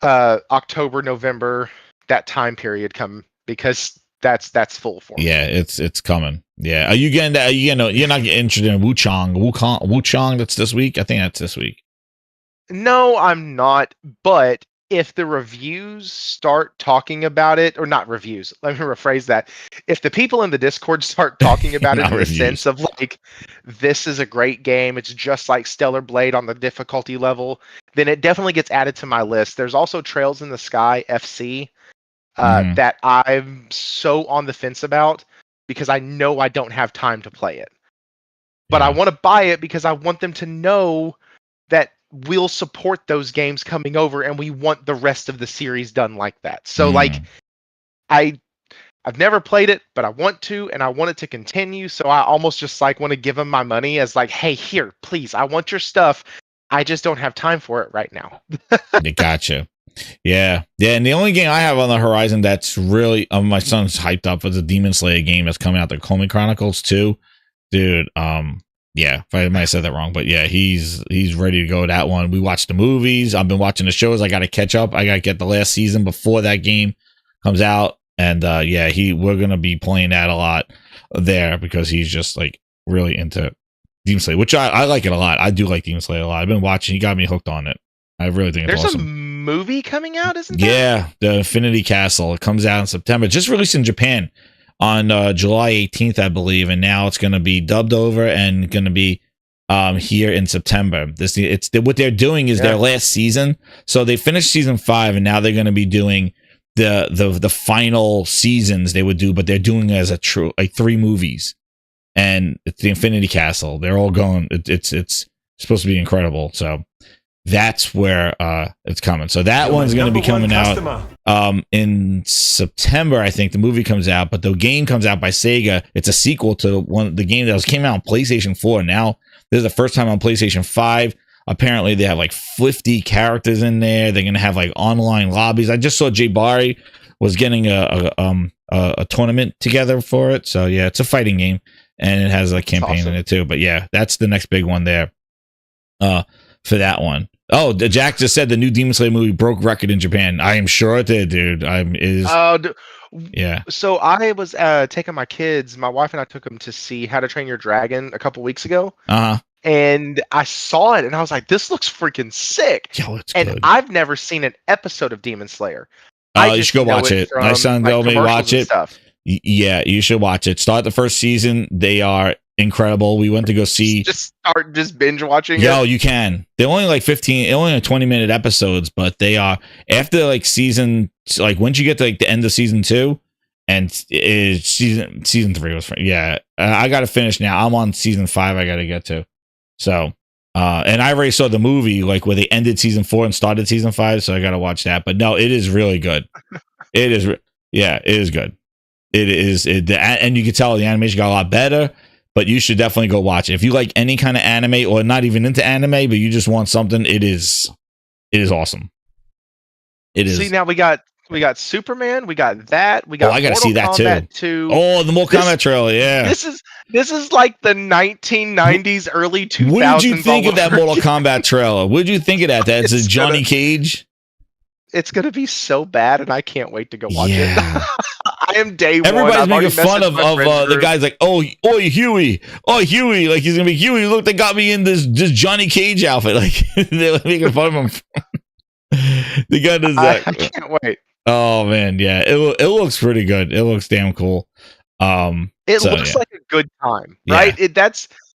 October, November, that time period come, because that's full for me. Yeah, it's coming. Yeah. Are you getting that? You're not interested in Wuchang that's this week? I think that's this week. No, I'm not. But if the reviews start talking about it, or not reviews, let me rephrase that. If the people in the Discord start talking about it in the sense of like, this is a great game, it's just like Stellar Blade on the difficulty level, then it definitely gets added to my list. There's also Trails in the Sky FC that I'm so on the fence about, because I know I don't have time to play it. But I want to buy it because I want them to know that we'll support those games coming over, and we want the rest of the series done like that. So like, I've never played it, but I want to, and I want it to continue. So I almost just like want to give them my money as like, hey, here, please, I want your stuff. I just don't have time for it right now. Gotcha. Yeah. And the only game I have on the horizon that's really my son's hyped up is a Demon Slayer game that's coming out, the Coleman Chronicles 2. Dude, yeah, I might have said that wrong, but yeah, he's ready to go with that one. We watched the movies. I've been watching the shows. I got to catch up. I got to get the last season before that game comes out. And we're going to be playing that a lot there, because he's just like really into Demon Slayer, which I like it a lot. I do like Demon Slayer a lot. I've been watching. He got me hooked on it. I really think it's awesome. There's a movie coming out, isn't there? Yeah, the Infinity Castle. It comes out in September. Just released in Japan on July 18th, I believe, and now it's going to be dubbed over and going to be here in September. What they're doing is their last season. So they finished season 5, and now they're going to be doing the final seasons they would do, but they're doing it as a true like 3 movies, and it's the Infinity Castle. They're all going. It's supposed to be incredible. So that's where it's coming. So that one's going to be coming out in September. I think the movie comes out, but the game comes out by Sega. It's a sequel to the game that came out on PlayStation 4. Now this is the first time on PlayStation 5. Apparently they have like 50 characters in there. They're going to have like online lobbies. I just saw Jay Barry was getting a tournament together for it. So yeah, it's a fighting game and it has a campaign in it too. But yeah, that's the next big one there for that one. Oh, Jack just said the new Demon Slayer movie broke record in Japan. I am sure it did, dude. Yeah. So I was taking my kids, my wife and I took them to see How to Train Your Dragon a couple weeks ago. And I saw it and I was like, this looks freaking sick. Yo, it's and good. I've never seen an episode of Demon Slayer. You should go watch it. My son told me watch it. Yeah, you should watch it. Start the first season. They are incredible. We went to go see. Just binge watching it. You can. They're only like 20-minute episodes, but they are after like season, like once you get to like the end of season 2 and season 3 was yeah. I got to finish now. I'm on season 5. I got to get to. So, and I already saw the movie like where they ended season 4 and started season 5. So I got to watch that, but no, it is really good. It is. Yeah, it is good. It is. And you can tell the animation got a lot better. But you should definitely go watch it. If you like any kind of anime or not even into anime, but you just want something, it is awesome. It is. See, now we got Superman, we got that, we got I gotta Mortal see that Kombat too. 2. Oh, the Mortal Kombat trailer, yeah. This is like the 1990s, early 2000s. What did you think of that Mortal Kombat trailer? What did you think of that? That's a Johnny Cage. It's gonna be so bad, and I can't wait to go watch it. I am day one. Everybody's making fun of the guys like, oh, Huey, like he's gonna be Huey. Look, they got me in this Johnny Cage outfit. Like they're making fun of him. They got this. I can't wait. Oh man, yeah, it looks pretty good. It looks damn cool. It looks like a good time, right? Yeah.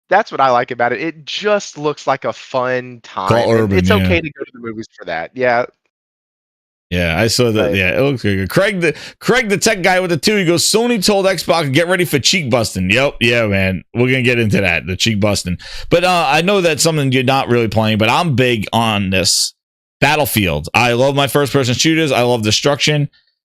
That's what I like about it. It just looks like a fun time. Urban, it's okay to go to the movies for that. Yeah. Yeah, I saw that. Yeah, it looks good. Craig, the tech guy with the 2, he goes, Sony told Xbox, get ready for cheek busting. Yep, yeah, man. We're going to get into that, the cheek busting. But I know that's something you're not really playing, but I'm big on this. Battlefield. I love my first-person shooters. I love destruction.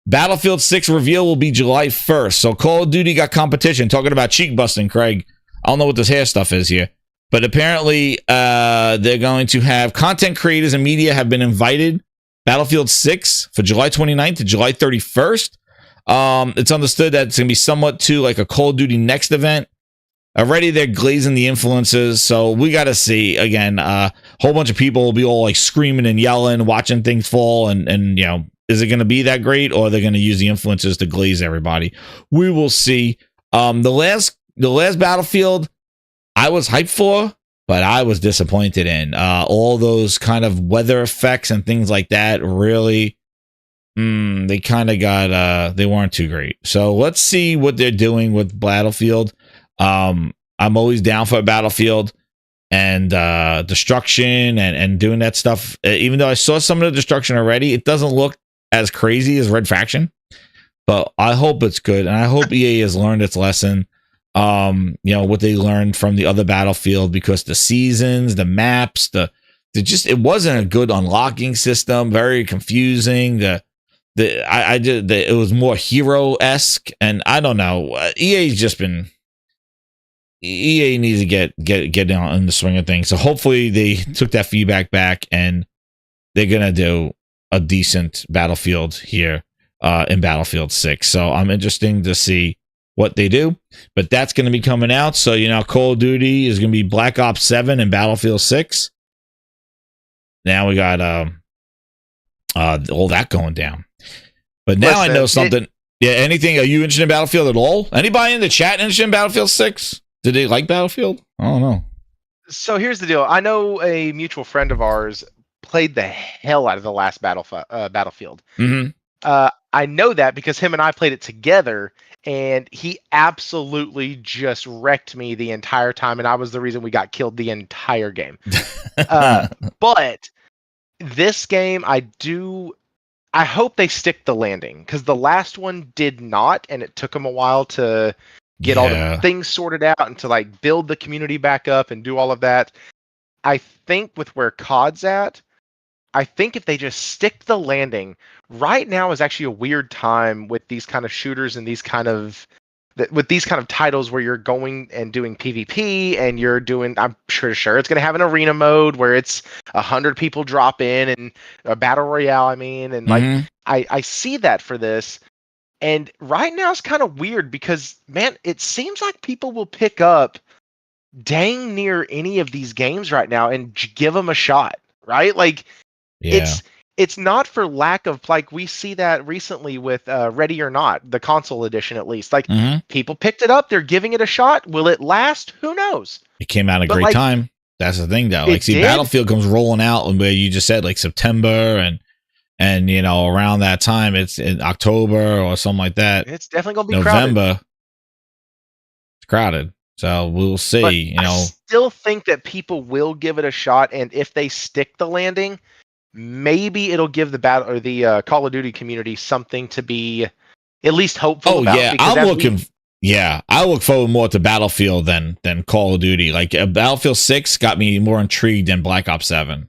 Battlefield 6 reveal will be July 1st. So Call of Duty got competition. Talking about cheek busting, Craig. I don't know what this hair stuff is here. But apparently, they're going to have content creators and media have been invited. Battlefield 6 for July 29th to July 31st. It's understood that it's going to be somewhat to like a Call of Duty Next event. Already they're glazing the influences, so we got to see. Again, a whole bunch of people will be all like screaming and yelling, watching things fall, and you know, is it going to be that great, or are they going to use the influencers to glaze everybody? We will see. The last Battlefield I was hyped for, but I was disappointed in. All those kind of weather effects and things like that really, they kind of got, they weren't too great. So let's see what they're doing with Battlefield. I'm always down for Battlefield and destruction and doing that stuff. Even though I saw some of the destruction already, it doesn't look as crazy as Red Faction. But I hope it's good, and I hope EA has learned its lesson. You know, what they learned from the other Battlefield, because the seasons, the maps, it wasn't a good unlocking system, very confusing. It was more hero-esque, and I don't know. EA needs to get down in the swing of things. So hopefully they took that feedback back and they're gonna do a decent Battlefield here in Battlefield 6. So I'm interested to see what they do, but that's going to be coming out. So, you know, Call of Duty is going to be Black Ops 7 and Battlefield 6. Now we got all that going down. But now I know something. Anything? Are you interested in Battlefield at all? Anybody in the chat interested in Battlefield 6? Did they like Battlefield? I don't know. So here's the deal. I know a mutual friend of ours played the hell out of the last Battlefield. Mm-hmm. I know that because him and I played it together, and he absolutely just wrecked me the entire time, and I was the reason we got killed the entire game. But this game, I hope they stick the landing, because the last one did not, and it took them a while to get all the things sorted out and to like build the community back up and do all of that. I think with where COD's at, I think if they just stick the landing, right now is actually a weird time with these kind of shooters and these kind of titles where you're going and doing PvP and you're doing, I'm sure it's going to have an arena mode where it's 100 people drop in and a battle royale. I mean, and like I see that for this. And right now it's kind of weird because, man, it seems like people will pick up dang near any of these games right now and give them a shot, right? Like, it's not for lack of, like, we see that recently with Ready or Not, the console edition at least. Like, people picked it up, they're giving it a shot. Will it last? Who knows? It came out a great time. That's the thing, though. Like, see, Battlefield comes rolling out, and where you just said like September and you know, around that time, it's in October or something like that. It's definitely gonna be November. crowded. It's crowded. So we'll see. But you know, I still think that people will give it a shot, and if they stick the landing, maybe it'll give the battle or the Call of Duty community something to be at least hopeful about. I look forward more to Battlefield than Call of Duty. Like Battlefield 6 got me more intrigued than Black Ops 7.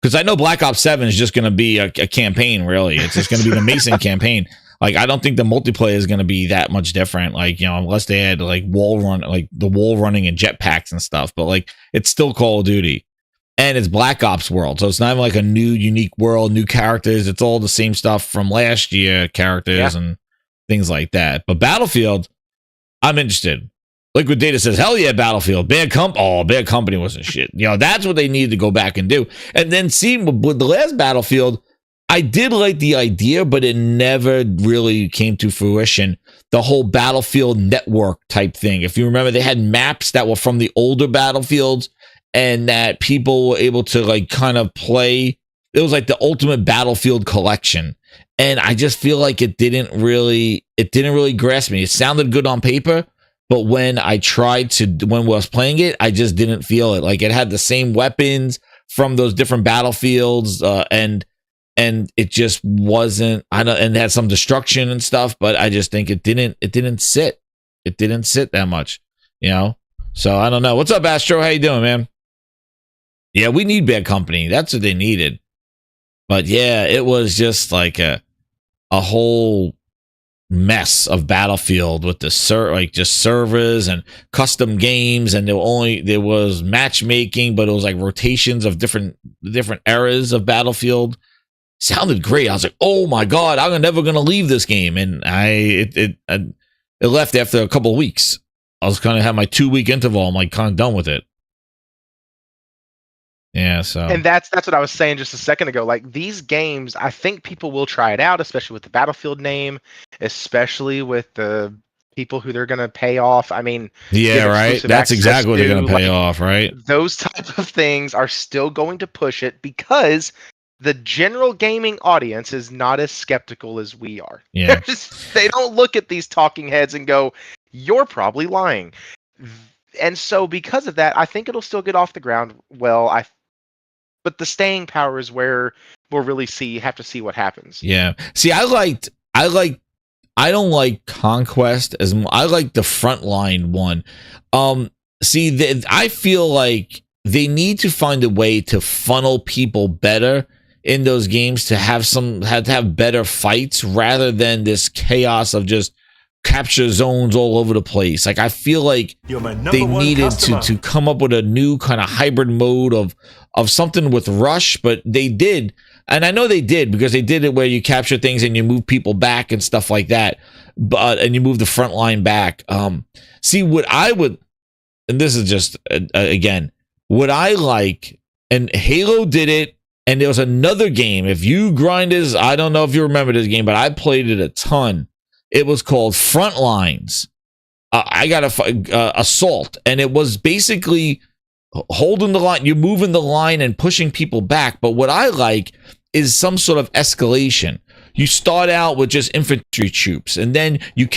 Because I know Black Ops 7 is just going to be a campaign, really. It's just going to be the Mason campaign. Like, I don't think the multiplayer is going to be that much different. Like, you know, unless they had like wall running and jetpacks and stuff. But like, it's still Call of Duty. And it's Black Ops world. So it's not even like a new, unique world, new characters. It's all the same stuff from last year, characters and things like that. But Battlefield, I'm interested. Liquid Data says, hell yeah, Battlefield. Bad Company wasn't shit. You know, that's what they needed to go back and do. And then see, with the last Battlefield, I did like the idea, but it never really came to fruition. The whole Battlefield network type thing. If you remember, they had maps that were from the older Battlefields and that people were able to like kind of play. It was like the ultimate Battlefield collection. And I just feel like it didn't really grasp me. It sounded good on paper, but when I was playing it, I just didn't feel it. Like it had the same weapons from those different Battlefields, and it just wasn't. And it had some destruction and stuff, but I just think it didn't sit. It didn't sit that much, you know. So I don't know. What's up, Astro? How you doing, man? Yeah, we need Bad Company. That's what they needed. But yeah, it was just like a whole mess of Battlefield with the just servers and custom games, and there was matchmaking, but it was like rotations of different eras of Battlefield. Sounded great. I was like, oh my god, I'm never gonna leave this game, and it left after a couple of weeks. I was kind of had my 2-week interval. I'm like kind of done with it. Yeah, so and that's what I was saying just a second ago. Like these games, I think people will try it out, especially with the Battlefield name, especially with the people who they're going to pay off. I mean, yeah, right. That's exactly what they're going to pay off, right? Those type of things are still going to push it because the general gaming audience is not as skeptical as we are. Yeah, they don't look at these talking heads and go, "You're probably lying." And so, because of that, I think it'll still get off the ground well. But the staying power is where we'll really have to see what happens. Yeah. See, I don't like Conquest as much. I like the Frontline one. I feel like they need to find a way to funnel people better in those games to have better fights rather than this chaos of just capture zones all over the place. Like I feel like they needed to come up with a new kind of hybrid mode of something with Rush, but they did, and I know they did because they did it where you capture things and you move people back and stuff like that, and you move the front line back. See what I would, and this is just again what I like, and Halo did it, and there was another game. If you grinders, I don't know if you remember this game, but I played it a ton. It was called Frontlines. I got Assault, and it was basically holding the line. You're moving the line and pushing people back. But what I like is some sort of escalation. You start out with just infantry troops, and then you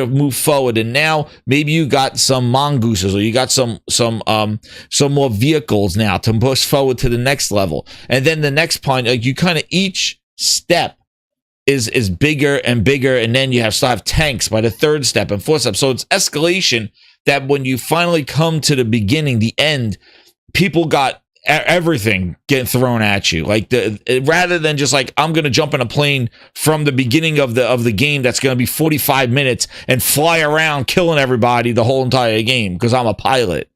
move forward, and now maybe you got some mongooses, or you got some more vehicles now to push forward to the next level. And then the next point, like you kind of each step is bigger and bigger, and then you still have tanks by the third step and fourth step. So it's escalation that when you finally come to the beginning, the end, people got everything getting thrown at you. Like rather than just like, I'm gonna jump in a plane from the beginning of the game that's gonna be 45 minutes and fly around killing everybody the whole entire game because I'm a pilot.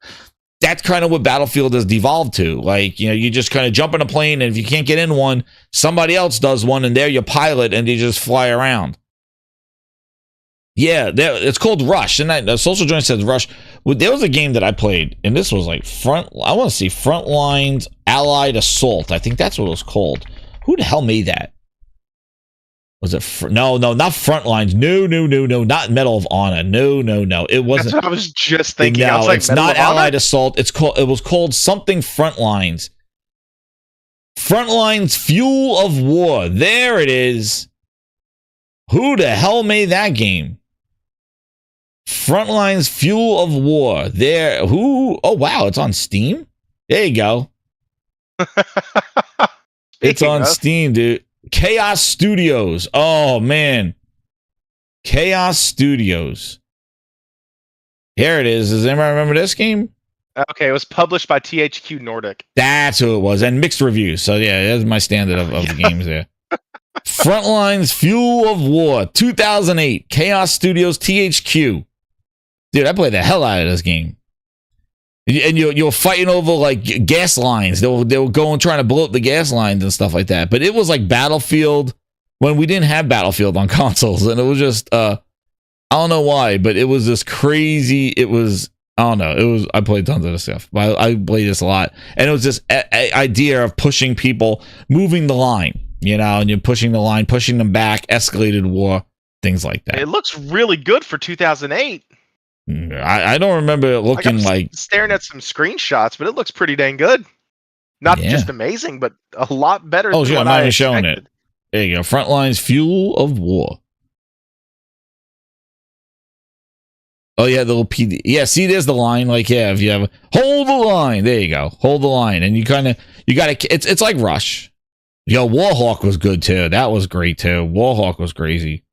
That's kind of what Battlefield has devolved to. Like, you know, you just kind of jump in a plane, and if you can't get in one, somebody else does one, and they're your pilot, and you just fly around. Yeah, it's called Rush. And Social Joint says Rush. Well, there was a game that I played, and this was like I want to see Frontlines Allied Assault. I think that's what it was called. Who the hell made that? Was it? No, not Frontlines. No, not Medal of Honor. No. It wasn't. That's what I was just thinking. No, I was like, it's not Allied Assault. It was called something Frontlines. Frontlines Fuel of War. There it is. Who the hell made that game? Frontlines Fuel of War. There. Who? Oh, wow. It's on Steam? There you go. It's on Steam, dude. Chaos Studios. Oh, man. Chaos Studios. Here it is. Does anybody remember this game? Okay, it was published by THQ Nordic. That's who it was. And mixed reviews. So, yeah, that's my standard of the games there. Frontlines Fuel of War 2008. Chaos Studios THQ. Dude, I played the hell out of this game. And you're fighting over like gas lines. They were going trying to blow up the gas lines and stuff like that. But it was like Battlefield when we didn't have Battlefield on consoles, and it was just I don't know why, but it was this crazy. It was I don't know. It was I played tons of this stuff. I played this a lot, and it was this idea of pushing people, moving the line, you know, and you're pushing the line, pushing them back, escalated war, things like that. It looks really good for 2008. I don't remember it looking like staring at some screenshots, but it looks pretty dang good. Not just amazing, but a lot better. Oh, yeah, I'm not even showing it. There you go. Frontlines Fuel of War. Oh yeah, the little PD. Yeah, see, there's the line. Like, yeah, if you have hold the line, there you go. Hold the line, and you gotta. It's like Rush. Yo, Warhawk was good too. That was great too. Warhawk was crazy.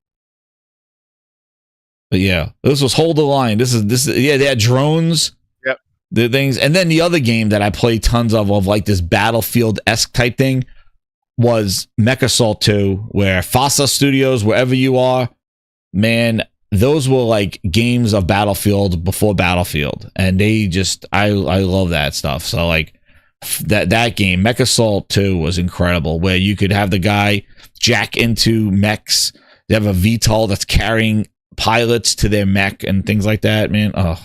But yeah, this was Hold the Line. This is yeah, they had drones. Yep. The things. And then the other game that I played tons of like this Battlefield-esque type thing was Mech Assault 2, where FASA Studios, wherever you are, man, those were like games of Battlefield before Battlefield. And they just I love that stuff. So like that game, Mech Assault 2 was incredible, where you could have the guy jack into mechs. They have a VTOL that's carrying pilots to their mech and things like that, man. Oh,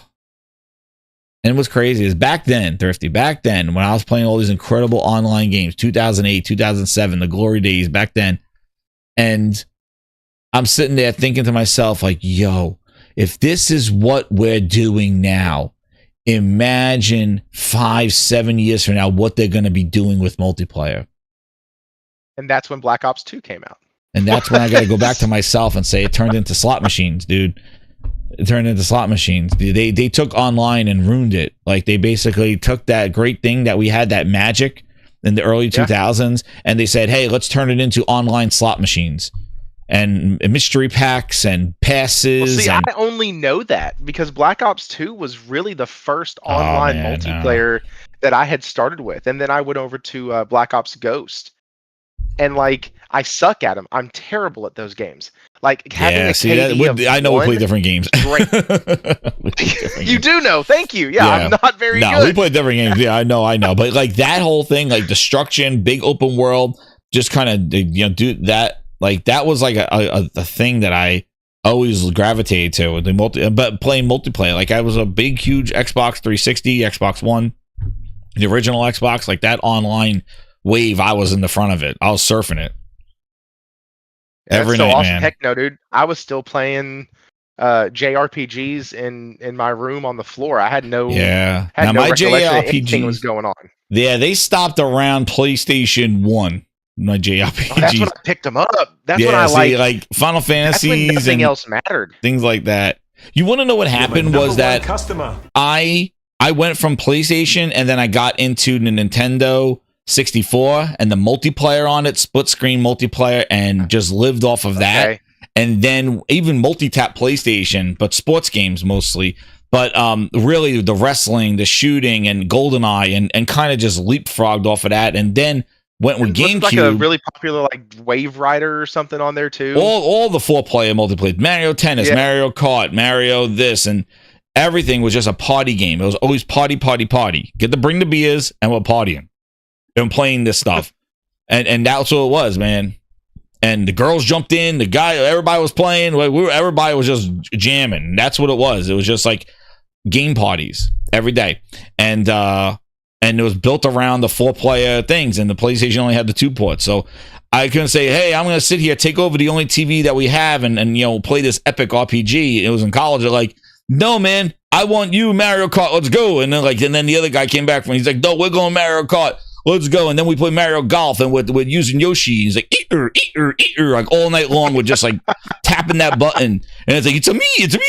and what's crazy is back then, Thrifty, back then when I was playing all these incredible online games, 2008, 2007, the glory days back then, and I'm sitting there thinking to myself like, yo, if this is what we're doing now, imagine 5-7 years from now what they're going to be doing with multiplayer. And that's when Black Ops 2 came out. And that's when I got to go back to myself and say it turned into slot machines, dude. It turned into slot machines. They took online and ruined it. Like, they basically took that great thing that we had, that magic in the early 2000s, and they said, hey, let's turn it into online slot machines and mystery packs and passes. Well, see, I only know that because Black Ops 2 was really the first online multiplayer that I had started with. And then I went over to Black Ops Ghost. And like, I suck at them. I'm terrible at those games. Like having a KD I know we play different games. Great. You do know. Thank you. Yeah, I'm not very good. No, we play different games. Yeah, I know. But like that whole thing, like destruction, big open world, just kind of do that. Like that was like a thing that I always gravitated to. But playing multiplayer, like I was a big, huge Xbox 360, Xbox One, the original Xbox, like that online wave. I was in the front of it. I was surfing it. Every night, awesome. Man. Heck no, dude. I was still playing JRPGs in my room on the floor. I had no now no my JRPG was going on. Yeah, they stopped around PlayStation 1. My JRPGs. Oh, that's when I picked them up. That's when I like Final Fantasies and nothing else mattered. Things like that. You want to know what happened was that I went from PlayStation and then I got into the Nintendo 64 and the multiplayer on it, split screen multiplayer, and just lived off of that. Okay. And then even multi-tap PlayStation, but sports games mostly. But really the wrestling, the shooting, and GoldenEye, and kind of just leapfrogged off of that. And then went with GameCube. Like a really popular like Wave Rider or something on there too. All the 4-player multiplayer, Mario Tennis, Mario Kart, Mario this, and everything was just a party game. It was always party. Get to bring the beers, and we're partying and playing this stuff. and that's what it was, man. And the girls jumped in, everybody was playing. Everybody was just jamming. That's what it was. It was just like game parties every day. And it was built around the 4-player things, and the PlayStation only had the 2 ports. So I couldn't say, hey, I'm going to sit here, take over the only TV that we have, and play this epic RPG. It was in college. They're like, no, man, I want you, Mario Kart. Let's go. And then the other guy came back from. He's like, no, we're going Mario Kart. Let's go. And then we play Mario Golf, and with using Yoshi. He's like, eater, like all night long with just like tapping that button. And it's like, it's me.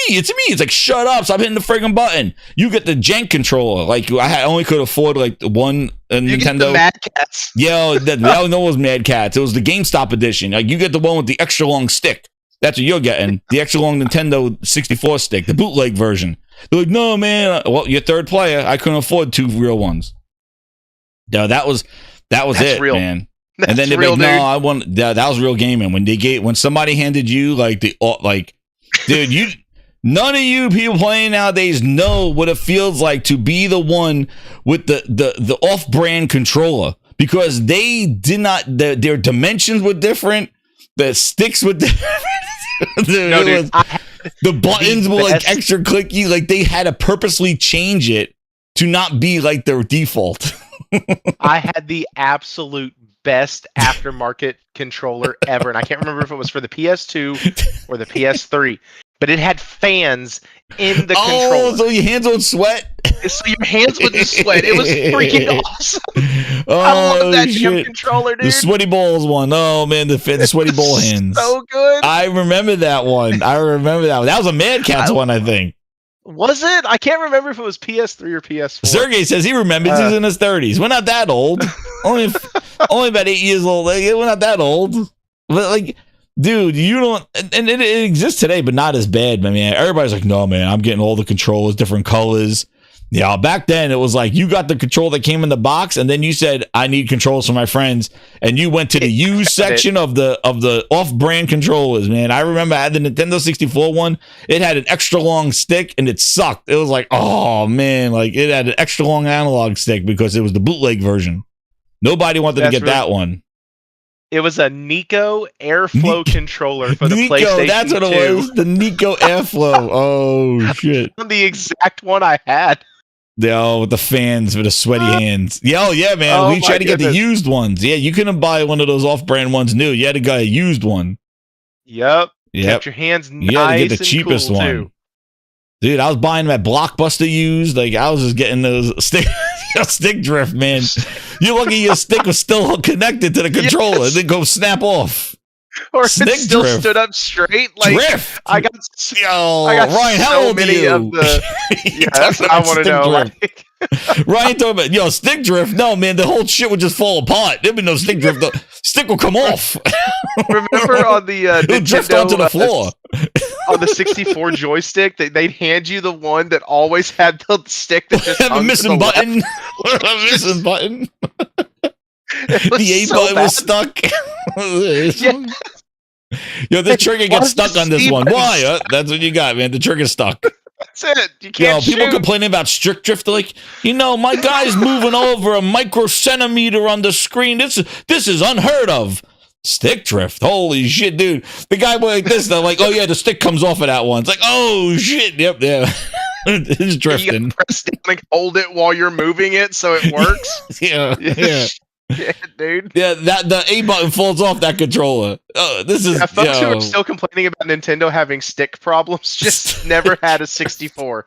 It's like, shut up, stop hitting the friggin' button. You get the jank controller. Like I only could afford like one Nintendo. Get the Mad Cats. Yeah, I don't know it was Mad Cats. It was the GameStop edition. Like you get the one with the extra long stick. That's what you're getting. The extra long Nintendo 64 stick, the bootleg version. They're like, no, man. Well, you're third player. I couldn't afford 2 real ones. No, that was it, real. man. That's and then they're real, like, no, dude. I want that was real gaming. When somebody handed you dude, none of you people playing nowadays know what it feels like to be the one with the off-brand controller, because they did not. Their dimensions were different. The sticks were different. The buttons were like extra clicky. Like they had to purposely change it to not be like their default. I had the absolute best aftermarket controller ever, and I can't remember if it was for the PS2 or the PS3, but it had fans in the controller. So your hands would sweat? So your hands wouldn't sweat. It was freaking awesome. Oh, I love that damn shit. controller, dude. The sweaty balls one. Oh, man, the sweaty ball hands. So good. I remember that one. That was a Mad Cats one, I think. Was it? I can't remember if it was PS3 or PS4. Sergey says he remembers he's in his 30s. We're not that old. only about 8 years old. Like, we're not that old. But like, dude, you don't. And it exists today, but not as bad. I mean, everybody's like, no, man, I'm getting all the controllers, different colors. Yeah, back then it was like you got the control that came in the box, and then you said, I need controls for my friends, and you went to the used section of the off-brand controllers, man. I remember I had the Nintendo 64 one. It had an extra long stick, and it sucked. It was like, oh, man, like it had an extra long analog stick because it was the bootleg version. Nobody wanted to get that one. It was a Nico Airflow controller for the Nico, PlayStation that's what 2. it was. The Nico Airflow. Oh, shit. The exact one I had. With the fans with the sweaty hands. Yeah, man. Oh, we tried to get the goodness. used ones. Yeah, you couldn't buy one of those off-brand ones new. You had to get a used one. Yep. Yep. Kept your hands nice You had to get the and cheapest cool, one. too. Dude, I was buying them at Blockbuster used. Like, I was just getting those stick drift, man. You're lucky your stick was still connected to the controller. It didn't go snap off. Or Stick it still drift. stood up straight. Like Drift. I got Ryan, how so old are many you? of the. Yeah, that's what Talking I about want to stick know. drift. Like, Ryan talking about, stick drift. No, man, the whole shit would just fall apart. There'd be no stick drift. The stick will come off. remember on the It'll drift Nintendo, onto the floor. on the 64 joystick, they'd hand you the one that always had the stick that just Have a hung to missing the button. A missing button. It was The A so button bad. was stuck. Yeah. Yo, the trigger gets Why stuck the on this C one. button Why? That's what you got, man. The trigger's stuck. That's it. You Yo, can't people shoot. complaining about strict drift. They're like, my guy's moving over a microcentimeter on the screen. This is unheard of. Stick drift. Holy shit, dude. The guy went like this. They're like, oh, yeah, the stick comes off of that one. It's like, oh, shit. Yep, yeah. It's drifting. You gotta press down and hold it while you're moving it so it works. Yeah, yeah. Yeah, dude. Yeah, the A button falls off that controller. This is Folks who are still complaining about Nintendo having stick problems just never had a 64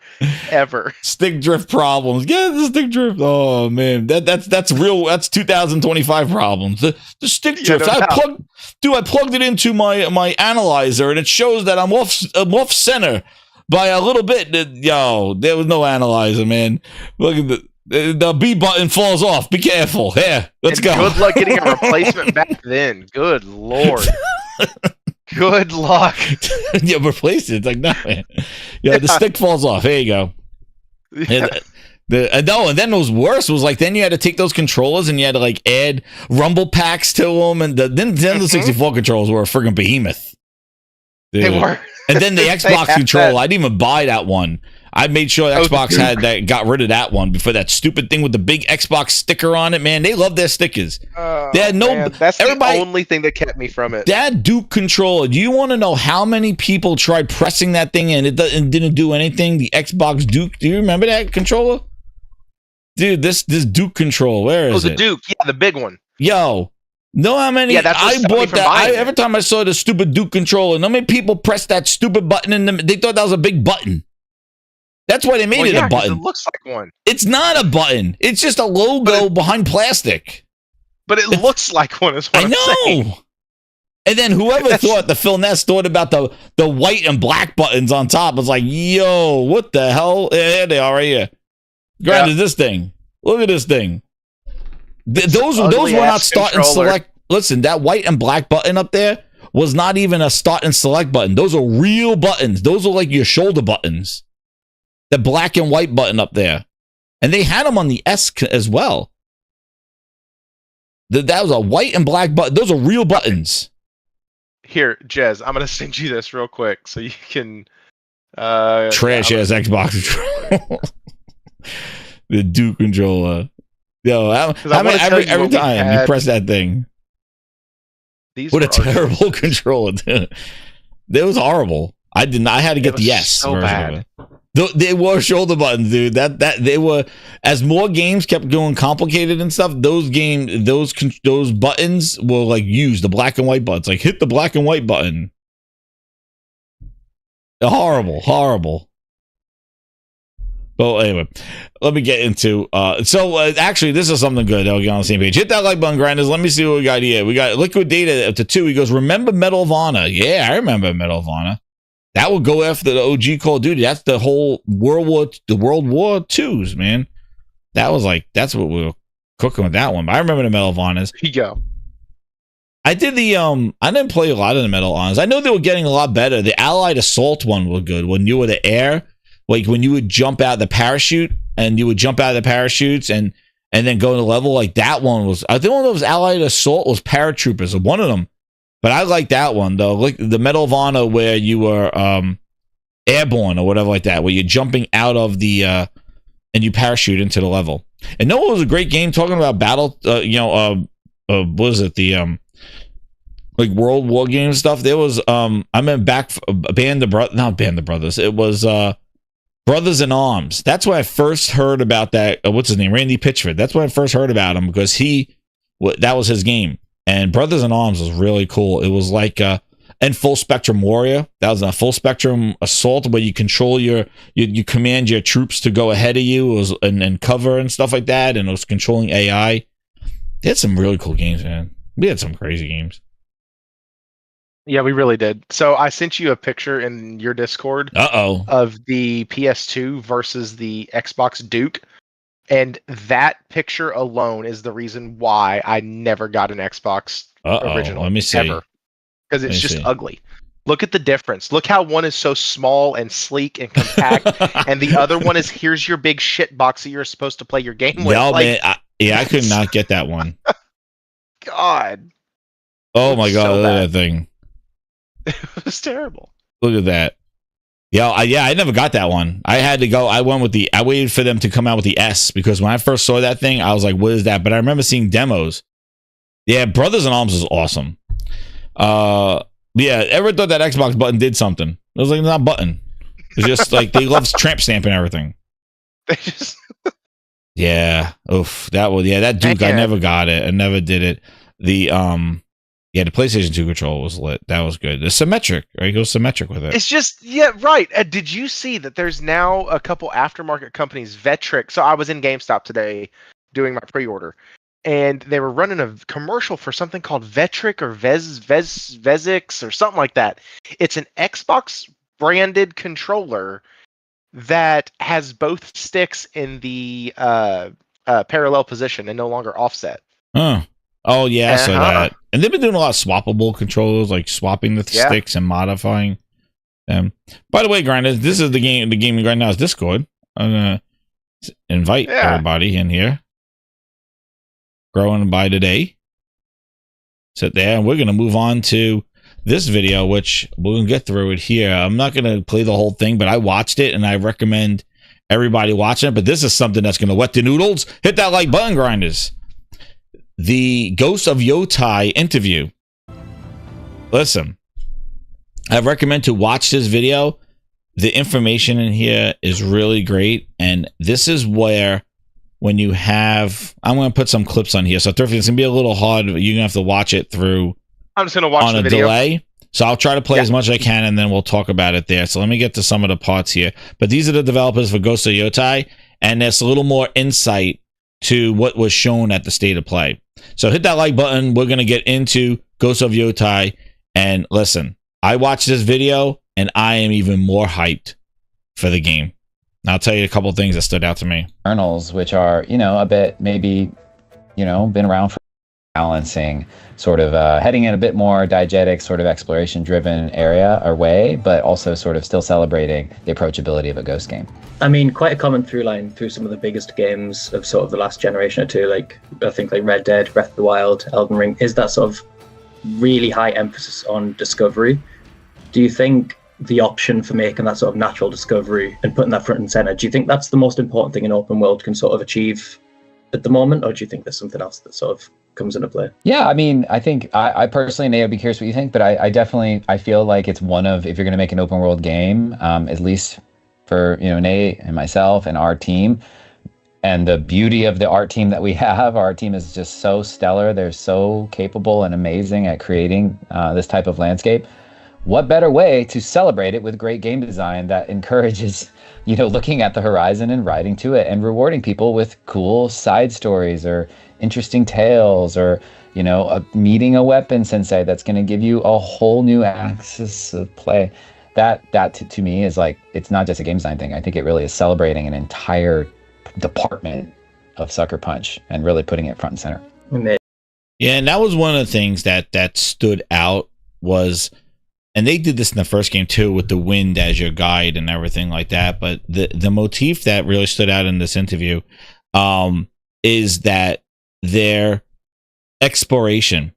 ever. stick drift problems. Yeah, the stick drift. Oh man, that's real. That's 2025 problems. The stick drift. no I doubt. plugged it into my analyzer, and it shows that I'm off center by a little bit. There was no analyzer, man. Look at The B button falls off. Be careful. Yeah, let's go. Good luck getting a replacement back then. Good lord. Good luck. You replace it. It's like, no, man. Yeah, the stick falls off. There you go. Yeah. And then what was worse was like, then you had to take those controllers and you had to like add rumble packs to them. And the Nintendo 64 controllers were a friggin' behemoth. Dude. They were. And then the They Xbox had controller, that. I didn't even buy that one. I made sure Oh, Xbox the had that, got rid of that one before that stupid thing with the big Xbox sticker on it. Man, they love their stickers. They had no. Man, that's everybody, the only thing that kept me from it. that Duke controller. Do you want to know how many people tried pressing that thing and it didn't do anything? The Xbox Duke. Do you remember that controller? Dude, this Duke controller. Where is the it? Duke. Yeah, the big one. Yo. Know how many? Yeah, that's what I stopped me bought from that. buying it. Every time I saw the stupid Duke controller, how many people pressed that stupid button in them? They thought that was a big button. That's why they made it a 'cause button. It looks like one. It's not a button. It's just a logo behind plastic. But it looks like one is what I I'm know. saying. And then whoever thought the PHILNESS thought about the white and black buttons on top was like, yo, what the hell? Yeah, there they are right here. Granted, this thing. Look at this thing. Those were not start and select. Listen, that white and black button up there was not even a start and select button. Those are real buttons. Those are like your shoulder buttons. The black and white button up there. And they had them on the S as well. That was a white and black button. Those are real buttons. Here, Jez, I'm gonna send you this real quick so you can Trash ass Xbox controller. The Duke controller. Yo, every time you press that thing. What a terrible controller. That was horrible. I had to get the S. So bad. They were shoulder buttons, dude. That they were, as more games kept going complicated and stuff. Those buttons were like used, the black and white buttons. Like hit the black and white button. Horrible. Well, anyway, let me get into. Actually, this is something good. I'll get on the same page. Hit that like button, grinders. Let me see what we got here. We got Liquid Data up to 2. He goes, remember Medal of Honor? Yeah, I remember Medal of Honor. That would go after the OG Call of Duty. That's the whole World War IIs, man. That's what we were cooking with that one. But I remember the Medal of Honors. Here you go. I did I didn't play a lot of the Medal of Honors. I know they were getting a lot better. The Allied Assault one was good. When you were the air, like when you would jump out the parachute and you would jump out of the parachutes and then go to level, like that one was, I think one of those Allied Assault was paratroopers, one of them. But I like that one though, like the Medal of Honor where you were airborne or whatever like that, where you're jumping out of the and you parachute into the level. And no, it was a great game talking about battle. What was it? The like World War game stuff. There was I meant back Band of Brothers. It was Brothers in Arms. That's where I first heard about that. What's his name? Randy Pitchford. That's when I first heard about him because that was his game. And Brothers in Arms was really cool. It was like and Full Spectrum Warrior. That was a full spectrum assault where you control you command your troops to go ahead of you. It was and cover and stuff like that. And it was controlling AI. They had some really cool games, man. We had some crazy games. Yeah, we really did. So I sent you a picture in your Discord of the PS2 versus the Xbox Duke. And that picture alone is the reason why I never got an Xbox original. Let me see. Ever. Because it's just ugly. Look at the difference. Look how one is so small and sleek and compact, and the other one is, here's your big shit box that you're supposed to play your game with. No, man, I could not get that one. God. Oh my God, look at that thing. It was terrible. Look at that. I never got that one. I had to go. I waited for them to come out with the S because when I first saw that thing, I was like, what is that? But I remember seeing demos. Yeah, Brothers in Arms is awesome. Ever thought that Xbox button did something? It was like not a button. It's just like they love tramp stamping everything. They just Yeah. Oof. That Duke, I never got it. I never did it. The PlayStation 2 controller was lit. That was good. It's symmetric, right? It goes symmetric with it. It's just, right. Did you see that there's now a couple aftermarket companies, Vectric? So I was in GameStop today doing my pre-order, and they were running a commercial for something called Vectric or Vezix or something like that. It's an Xbox branded controller that has both sticks in the parallel position and no longer offset. Huh. Oh yeah, I saw Uh-huh. that. And they've been doing a lot of swappable controllers, like swapping the Yeah. sticks and modifying them. By the way, Grinders, this is the Gaming Grindhouse Discord. I'm gonna invite everybody in here. Growing by today. Sit there, and we're gonna move on to this video, which we're gonna get through it here. I'm not gonna play the whole thing, but I watched it and I recommend everybody watching it. But this is something that's gonna wet the noodles. Hit that like button, Grinders. The Ghost of Yotei interview. Listen, I recommend to watch this video. The information in here is really great, and this is where when you have, I'm going to put some clips on here. So Thrify, it's going to be a little hard. You're going to have to watch it through. I'm just going to watch on the a video. delay. So I'll try to play as much as I can, and then we'll talk about it there. So let me get to some of the parts here. But these are the developers for Ghost of Yotei, and there's a little more insight to what was shown at the state of play. So hit that like button. We're going to get into Ghost of Yotei. And listen, I watched this video, and I am even more hyped for the game. And I'll tell you a couple of things that stood out to me. Journals, which are, a bit maybe, been around for balancing, sort of heading in a bit more diegetic, sort of exploration-driven area or way, but also sort of still celebrating the approachability of a Ghost game. I mean, quite a common through line through some of the biggest games of sort of the last generation or two, like I think like Red Dead, Breath of the Wild, Elden Ring, is that sort of really high emphasis on discovery. Do you think the option for making that sort of natural discovery and putting that front and center, do you think that's the most important thing an open world can sort of achieve at the moment, or do you think there's something else that sort of comes into play? Yeah, I mean, I think I personally, Nate, I'd be curious what you think, but I definitely, I feel like it's one of, if you're going to make an open world game, at least for, Nate and myself and our team, and the beauty of the art team that we have, our team is just so stellar. They're so capable and amazing at creating this type of landscape. What better way to celebrate it with great game design that encourages, looking at the horizon and riding to it and rewarding people with cool side stories or interesting tales or, meeting a weapon sensei that's going to give you a whole new axis of play. That to me is like, it's not just a game design thing. I think it really is celebrating an entire department of Sucker Punch and really putting it front and center. Yeah, and that was one of the things that stood out was, and they did this in the first game too with the wind as your guide and everything like that. But the motif that really stood out in this interview is that their exploration.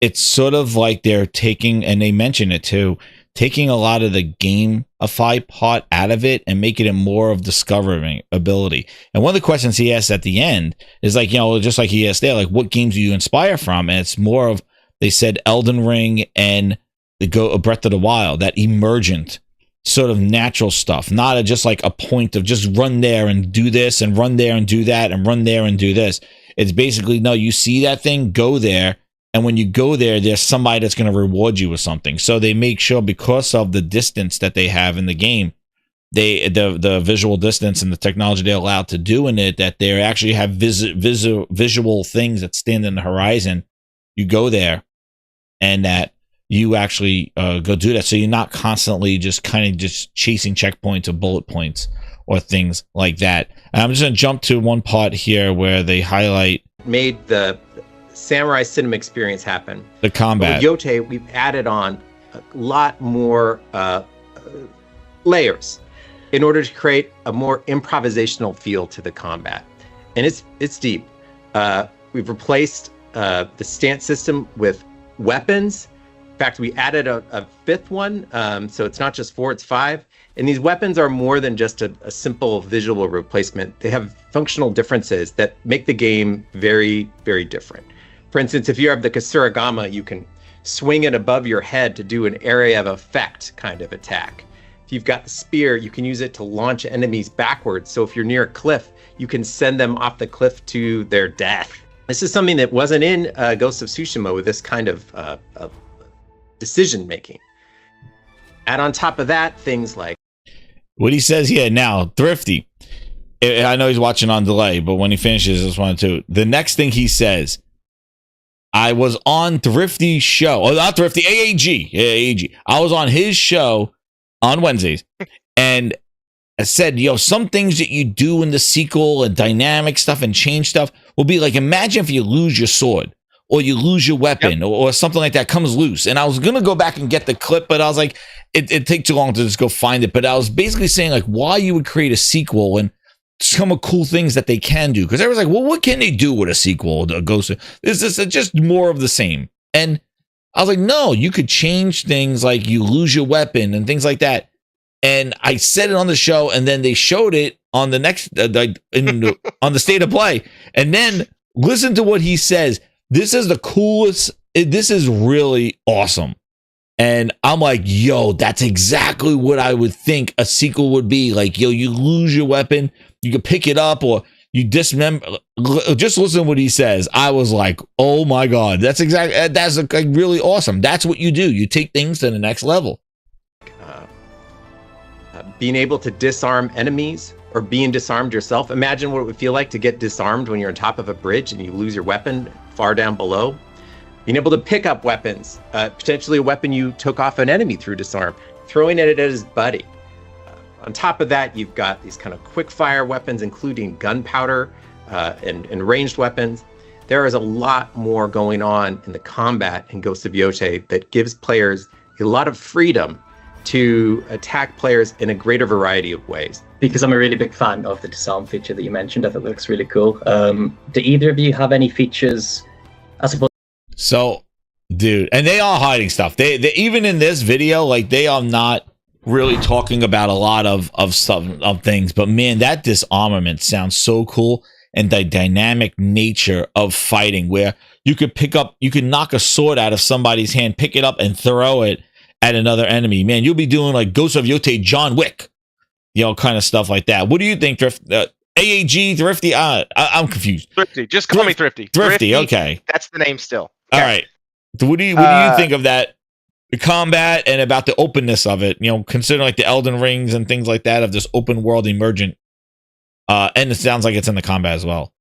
It's sort of like they're taking, and they mention it too, taking a lot of the gamify part out of it and making it more of discovering ability. And one of the questions he asked at the end is like, just like he asked there, like, what games do you inspire from? And it's more of, they said Elden Ring and the Breath of the Wild, that emergent sort of natural stuff, not just like a point of just run there and do this and run there and do that and run there and do this. It's basically, no, you see that thing, go there. And when you go there, there's somebody that's going to reward you with something. So they make sure, because of the distance that they have in the game, the visual distance and the technology they're allowed to do in it, that they actually have visual things that stand in the horizon. You go there, and that you actually go do that. So you're not constantly just kind of just chasing checkpoints or bullet points or things like that. And I'm just going to jump to one part here where they highlight made the Samurai Cinema experience happen. The combat. With Yotei, we've added on a lot more layers in order to create a more improvisational feel to the combat. And it's deep. We've replaced the stance system with weapons. In fact, we added a fifth one, so it's not just 4, it's 5. And these weapons are more than just a simple visual replacement. They have functional differences that make the game very, very different. For instance, if you have the Kasuragama, you can swing it above your head to do an area of effect kind of attack. If you've got the spear, you can use it to launch enemies backwards. So if you're near a cliff, you can send them off the cliff to their death. This is something that wasn't in Ghost of Tsushima with this kind of decision making. Add on top of that, things like what he says here now, Thrifty. I know he's watching on delay, but when he finishes this one too, the next thing he says, I was on Thrifty's show. Oh, not Thrifty, AAG. I was on his show on Wednesdays, and I said, some things that you do in the sequel and dynamic stuff and change stuff will be like, imagine if you lose your sword or you lose your weapon or something like that comes loose. And I was going to go back and get the clip, but I was like, it'd take too long to just go find it. But I was basically saying like why you would create a sequel and some of cool things that they can do. Because everyone's like, well, what can they do with a sequel? This is just more of the same. And I was like, no, you could change things like you lose your weapon and things like that. And I said it on the show, and then they showed it on the next on the State of Play. And then listen to what he says. This is the coolest. This is really awesome. And I'm like, yo, that's exactly what I would think a sequel would be. Like, you lose your weapon, you can pick it up, or you dismember. Just listen to what he says. I was like, oh my God, that's like really awesome. That's what you do. You take things to the next level. Being able to disarm enemies or being disarmed yourself. Imagine what it would feel like to get disarmed when you're on top of a bridge and you lose your weapon far down below. Being able to pick up weapons, potentially a weapon you took off an enemy through disarm, throwing it at his buddy. On top of that, you've got these kind of quick fire weapons, including gunpowder and ranged weapons. There is a lot more going on in the combat in Ghost of Yotei that gives players a lot of freedom to attack players in a greater variety of ways. Because I'm a really big fan of the disarm feature that you mentioned. I think it looks really cool. Do either of you have any features, I suppose? So, dude, and they are hiding stuff. They even in this video, like they are not really talking about a lot of things. But man, that disarmament sounds so cool, and the dynamic nature of fighting, where you could knock a sword out of somebody's hand, pick it up, and throw it at another enemy. Man, you'll be doing like Ghost of Yotei, John Wick, kind of stuff like that. What do you think, AAG, Thrifty? I'm confused. Thrifty, just call me Thrifty. Thrifty, okay. That's the name still. All right. So what do you think of that? The combat and about the openness of it, considering like the Elden Rings and things like that of this open world emergent. And it sounds like it's in the combat as well.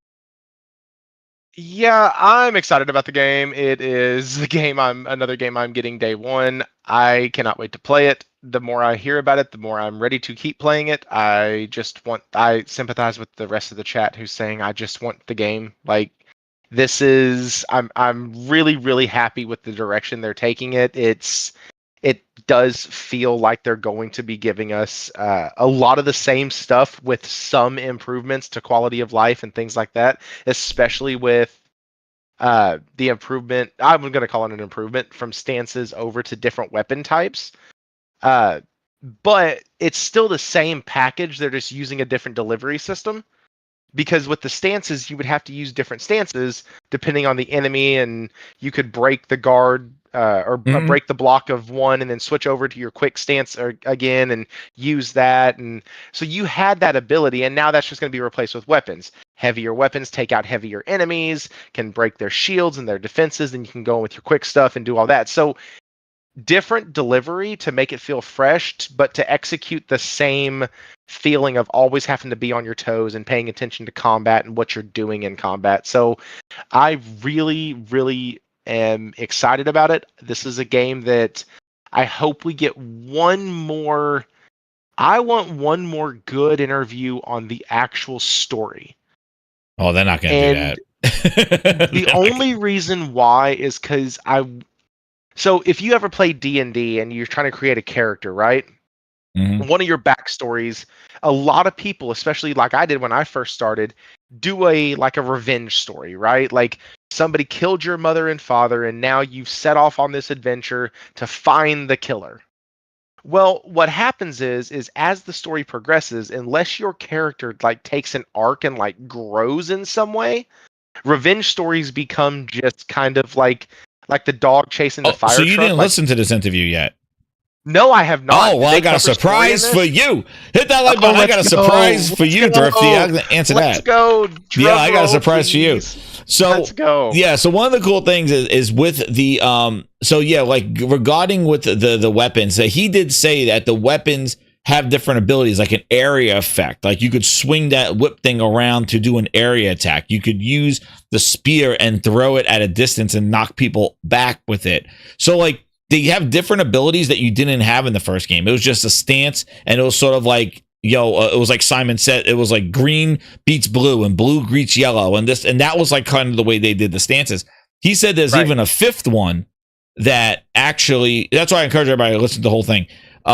Yeah, I'm excited about the game. It is another game I'm getting day one. I cannot wait to play it. The more I hear about it, the more I'm ready to keep playing it. I sympathize with the rest of the chat who's saying I just want the game. Like, I'm really, really happy with the direction they're taking it. It does feel like they're going to be giving us a lot of the same stuff with some improvements to quality of life and things like that, especially with the improvement. I'm going to call it an improvement from stances over to different weapon types. But it's still the same package. They're just using a different delivery system. Because with the stances, you would have to use different stances depending on the enemy, and you could break the guard break the block of one and then switch over to your quick stance again and use that. And so you had that ability, and now that's just going to be replaced with weapons. Heavier weapons take out heavier enemies, can break their shields and their defenses, and you can go in with your quick stuff and do all that. So different delivery to make it feel fresh, but to execute the same feeling of always having to be on your toes and paying attention to combat and what you're doing in combat. So I really, really am excited about it. This is a game that I hope we get one more. I want one more good interview on the actual story. Oh, they're not going to do that. The only reason why is because so if you ever play D&D and you're trying to create a character, right? Mm-hmm. One of your backstories, a lot of people, especially like I did when I first started, do a revenge story, right? Like somebody killed your mother and father, and now you've set off on this adventure to find the killer. Well, what happens is as the story progresses, unless your character takes an arc and grows in some way, revenge stories become just kind of like the dog chasing the fire truck. So you didn't listen to this interview yet? No, I have not. Oh, well, I got a surprise for you. Hit that like button. I got a surprise for you, Thrifty. I'm going to answer that. Let's go. Yeah, I got a surprise for you. So let's go. Yeah, so one of the cool things is with the regarding with the weapons, he did say that the weapons have different abilities, like an area effect. Like you could swing that whip thing around to do an area attack. You could use the spear and throw it at a distance and knock people back with it. So they have different abilities that you didn't have in the first game. It was just a stance, and it was sort of like it was like Simon said, it was like green beats blue and blue beats yellow, and that was like kind of the way they did the stances. He said there's even a fifth one that actually, that's why I encourage everybody to listen to the whole thing.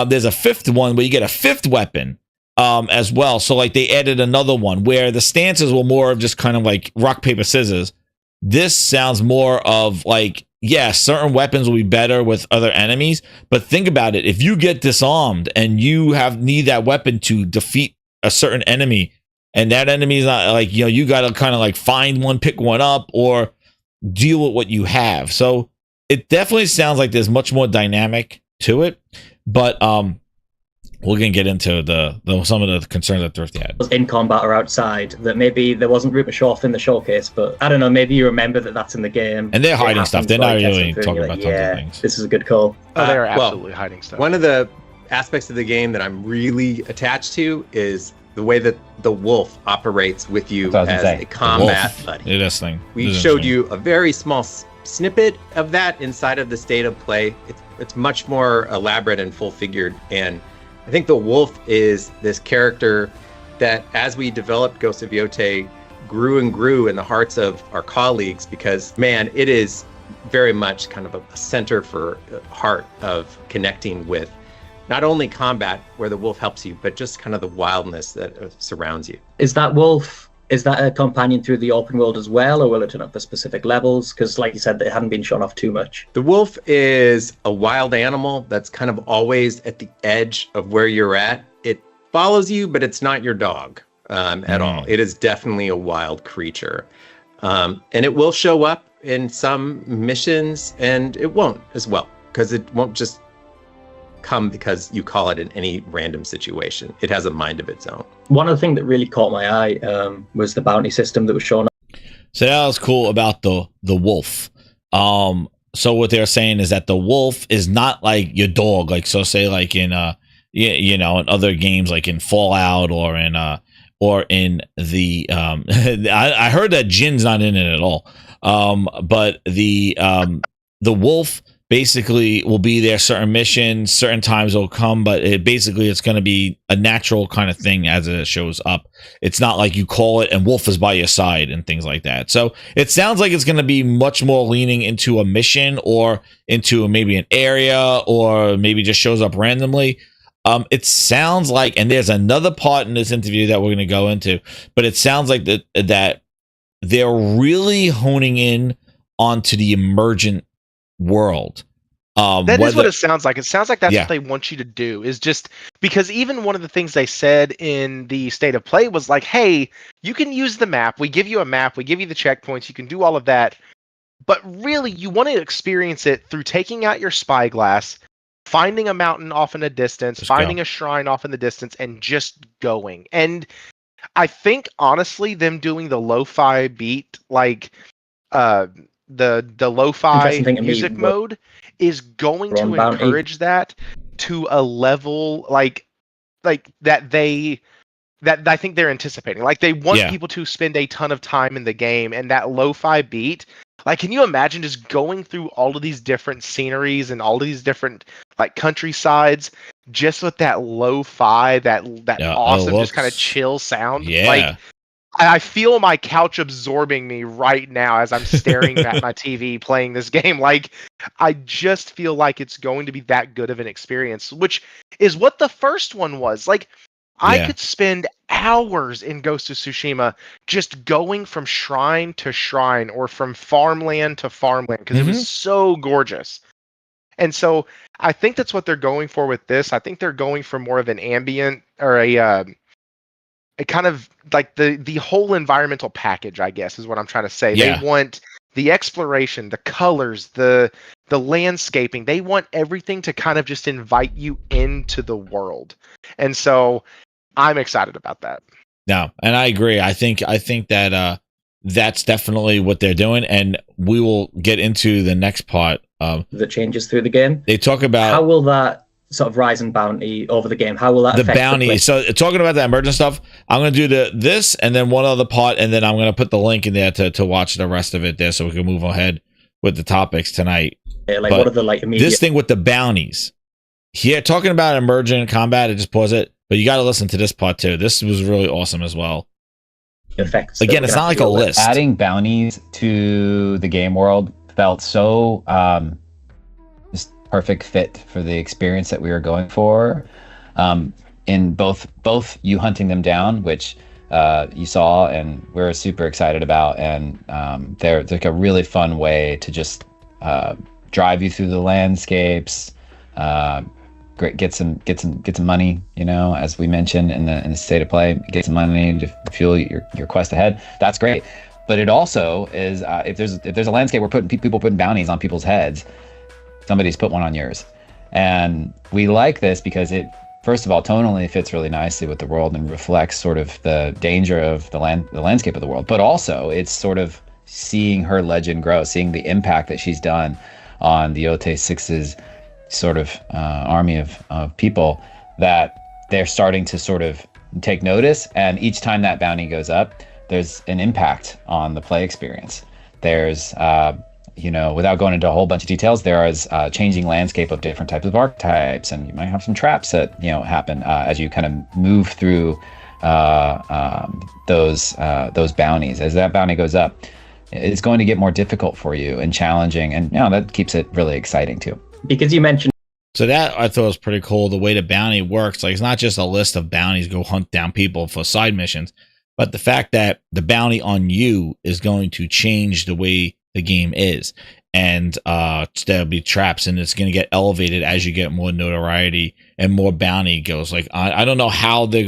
There's a fifth one where you get a fifth weapon as well. So like they added another one where the stances were more of just kind of like rock, paper, scissors. This sounds more of like, yeah, certain weapons will be better with other enemies, but think about it. If you get disarmed and you need that weapon to defeat a certain enemy, and that enemy is not like, you got to kind of like find one, pick one up, or deal with what you have. So it definitely sounds like there's much more dynamic to it, but we're gonna get into some of the concerns that Thrifty had in combat or outside, that maybe there wasn't room to show off in the showcase, but I don't know, maybe you remember that's in the game and they're hiding stuff. They're not really talking about tons of things. This is a good call. They're absolutely hiding stuff. One of the aspects of the game that I'm really attached to is the way that the wolf operates with you as a combat buddy. We showed you a very small snippet of that inside of the state of play. It's much more elaborate and full figured, and I think the wolf is this character that, as we developed Ghost of Yotei, grew and grew in the hearts of our colleagues, because, man, it is very much kind of a center for heart of connecting with not only combat, where the wolf helps you, but just kind of the wildness that surrounds you. Is that wolf, is that a companion through the open world as well, or will it turn up for specific levels? Because like you said, it hadn't been shown off too much. The wolf is a wild animal that's kind of always at the edge of where you're at. It follows you, but it's not your dog at all. It is definitely a wild creature. And it will show up in some missions, and it won't as well, because it won't just come because you call it in any random situation. It has a mind of its own. One of the things that really caught my eye was the bounty system that was shown up. So that was cool about the wolf. So what they're saying is that the wolf is not like your dog, like, so say like in in other games, like in Fallout or in the I heard that Jin's not in it at all. But the wolf basically will be there, certain missions, certain times will come, but it's going to be a natural kind of thing as it shows up. It's not like you call it and wolf is by your side and things like that. So it sounds like it's going to be much more leaning into a mission or into maybe an area, or maybe just shows up randomly. It sounds like, and there's another part in this interview that we're going to go into, but it sounds like that they're really honing in onto the emergent world. That is what it sounds like. It sounds like that's what they want you to do, is just because even one of the things they said in the state of play was like, hey, you can use the map. We give you a map. We give you the checkpoints. You can do all of that. But really, you want to experience it through taking out your spyglass, finding a mountain off in the distance, finding a shrine off in the distance, and just going. And I think, honestly, them doing the lo-fi beat, like the lo-fi music mode, is going to encourage that to a level like that I think they're anticipating. Like, they want people to spend a ton of time in the game, and that lo-fi beat, like, can you imagine just going through all of these different sceneries and all of these different like countrysides just with that lo-fi, that awesome just kind of chill sound? Like, I feel my couch absorbing me right now as I'm staring at my TV playing this game. Like, I just feel like it's going to be that good of an experience, which is what the first one was. Like, I could spend hours in Ghost of Tsushima just going from shrine to shrine or from farmland to farmland because it was so gorgeous. And so I think that's what they're going for with this. I think they're going for more of an ambient, or a kind of like the whole environmental package, I guess, is what I'm trying to say. They want the exploration, the colors, the landscaping. They want everything to kind of just invite you into the world. And so I'm excited about that. No, and I agree. I think that that's definitely what they're doing, and we will get into the next part. The changes through the game. They talk about how will that sort of rise in bounty over the game? How will that affect bounty? So talking about that emergent stuff, I'm going to do this and then one other part, and then I'm going to put the link in there to watch the rest of it there, so we can move ahead with the topics tonight. Yeah, like, what are the like immediate... This thing with the bounties here, talking about emergent combat, I just pause it. but you got to listen to this part too. This was really awesome as well. Effects. Again, it's not like a list. Adding bounties to the game world felt so just perfect fit for the experience that we were going for. In both you hunting them down, which you saw and we're super excited about, and they're like a really fun way to just drive you through the landscapes. Get some money, you know, as we mentioned in the state of play, get some money to fuel your quest ahead. That's great, but it also is if there's a landscape where people putting bounties on people's heads, somebody's put one on yours, and we like this because it, first of all, tonally fits really nicely with the world and reflects sort of the danger of the landscape of the world, but also it's sort of seeing her legend grow, seeing the impact that she's done on the Yotei 6's sort of army of people, that they're starting to sort of take notice, and each time that bounty goes up, there's an impact on the play experience. There's without going into a whole bunch of details, there is a changing landscape of different types of archetypes, and you might have some traps that happen as you kind of move through those bounties. As that bounty goes up, it's going to get more difficult for you and challenging, and that keeps it really exciting too. Because you mentioned, so that I thought was pretty cool, the way the bounty works. Like, it's not just a list of bounties, go hunt down people for side missions, but the fact that the bounty on you is going to change the way the game is, and there'll be traps, and it's going to get elevated as you get more notoriety and more bounty goes. Like, I don't know how they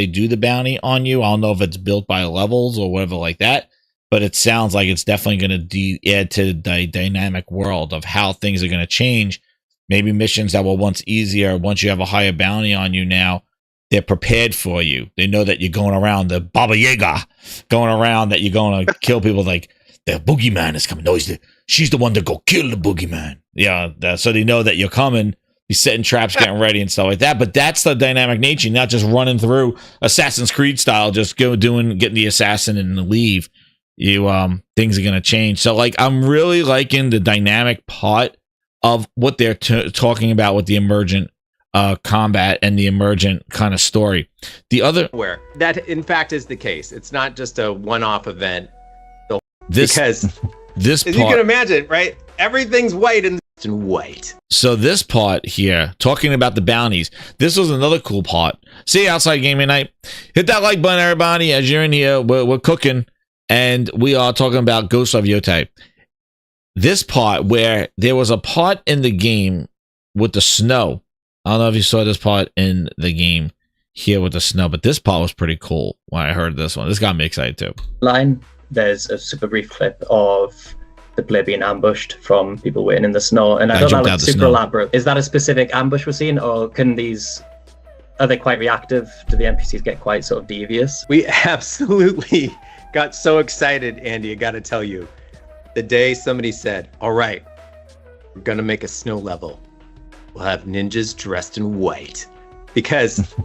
do the bounty on you. I don't know if it's built by levels or whatever like that, but it sounds like it's definitely going to add to the dynamic world of how things are going to change. Maybe missions that were once easier, once you have a higher bounty on you now, they're prepared for you. They know that you're going around the Baba Yaga, going around that you're going to kill people. Like, the boogeyman is coming. No, she's the one to go kill the boogeyman. Yeah, so they know that you're coming. You're setting traps, getting ready and stuff like that. But that's the dynamic nature, not just running through Assassin's Creed style, just getting the assassin and leave. Things are going to change. So, like, I'm really liking the dynamic part of what they're talking about with the emergent combat and the emergent kind of story. The other, where that in fact is the case. It's not just a one-off event. Because this as part, you can imagine, right? Everything's white and white. So this part here, talking about the bounties, this was another cool part. See you outside gaming night. Hit that like button, everybody. As you're in here, we're cooking, and we are talking about Ghost of Yotei. This part where there was a part in the game with the snow. I don't know if you saw this part in the game here with the snow, but this part was pretty cool when I heard this one. This got me excited too. There's a super brief clip of the player being ambushed from people waiting in the snow, and I thought that looked super elaborate. Is that a specific ambush we're seeing, or are they quite reactive? Do the NPCs get quite sort of devious? We absolutely got so excited, Andy, I gotta tell you. The day somebody said, all right, we're gonna make a snow level. We'll have ninjas dressed in white. Because,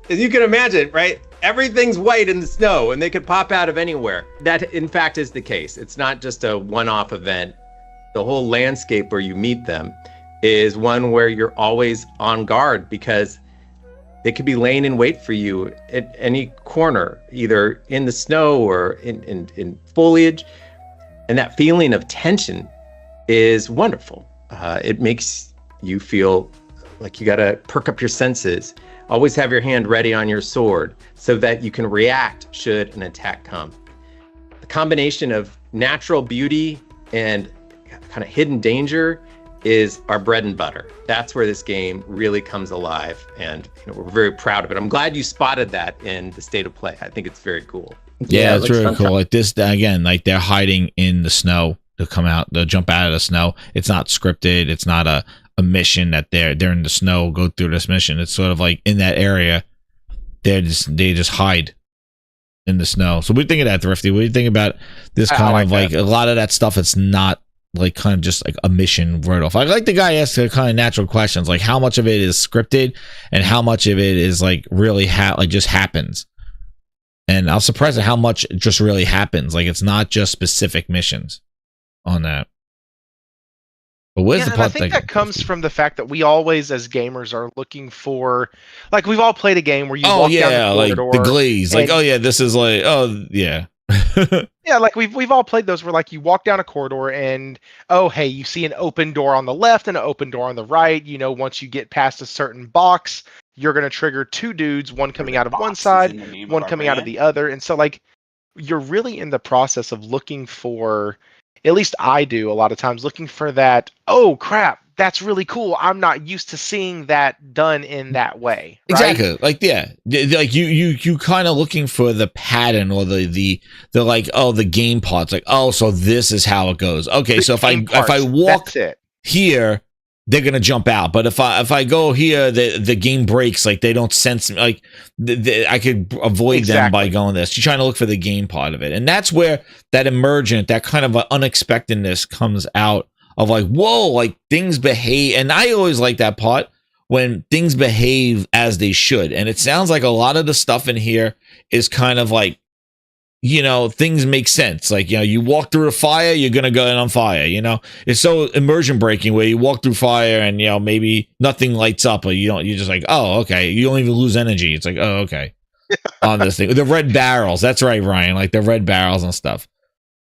as you can imagine, right? Everything's white in the snow and they could pop out of anywhere. That, in fact, is the case. It's not just a one-off event. The whole landscape where you meet them is one where you're always on guard, because they could be laying in wait for you at any corner, either in the snow or in foliage. And that feeling of tension is wonderful. It makes you feel like you gotta perk up your senses. Always have your hand ready on your sword so that you can react should an attack come. The combination of natural beauty and kind of hidden danger is our bread and butter. That's where this game really comes alive, and we're very proud of it. I'm glad you spotted that in the state of play. I think it's very cool. Yeah, it's really cool. Like this, again, like they're hiding in the snow. They'll jump out of the snow. It's not scripted. It's not a mission that they're in the snow, go through this mission. It's sort of like in that area, they just hide in the snow. So what do you think of that, Thrifty? What do you think about this kind of like a lot of that stuff? It's not like kind of just like a mission right off. I like the guy asked the kind of natural questions, like how much of it is scripted and how much of it is like really just happens. And I was surprised at how much just really happens. Like it's not just specific missions on that. But where's the and I part think that comes from the fact that we always, as gamers, are looking for, like, we've all played a game where you walk down the like corridor, the glaze, like, oh yeah, this is like, oh yeah. Yeah, like we've all played those where, like, you walk down a corridor and, oh hey, you see an open door on the left and an open door on the right. You know, once you get past a certain box, you're gonna trigger two dudes, one coming out of one side, one coming out of the other, and so, like, you're really in the process of looking for, at least I do a lot of times, looking for that, oh crap, that's really cool. I'm not used to seeing that done in that way. Right? Exactly. Like, yeah. Like you kind of looking for the pattern or the like, oh, the game parts. Like, oh, so this is how it goes. Okay, The so if I game parts, walk that's it. here, they're gonna jump out. But if I go here, the game breaks. Like, they don't sense me. Like, I could avoid them by going this. You're trying to look for the game part of it, and that's where that emergent, that kind of unexpectedness comes out. Of like, whoa, like things behave. And I always like that part when things behave as they should. And it sounds like a lot of the stuff in here is kind of like, you know, things make sense. Like, you know, you walk through a fire, you're going to go in on fire. You know, it's so immersion breaking where you walk through fire and, you know, maybe nothing lights up or you're just like, oh, okay. You don't even lose energy. It's like, oh, okay. On this thing. The red barrels. That's right, Ryan. Like the red barrels and stuff.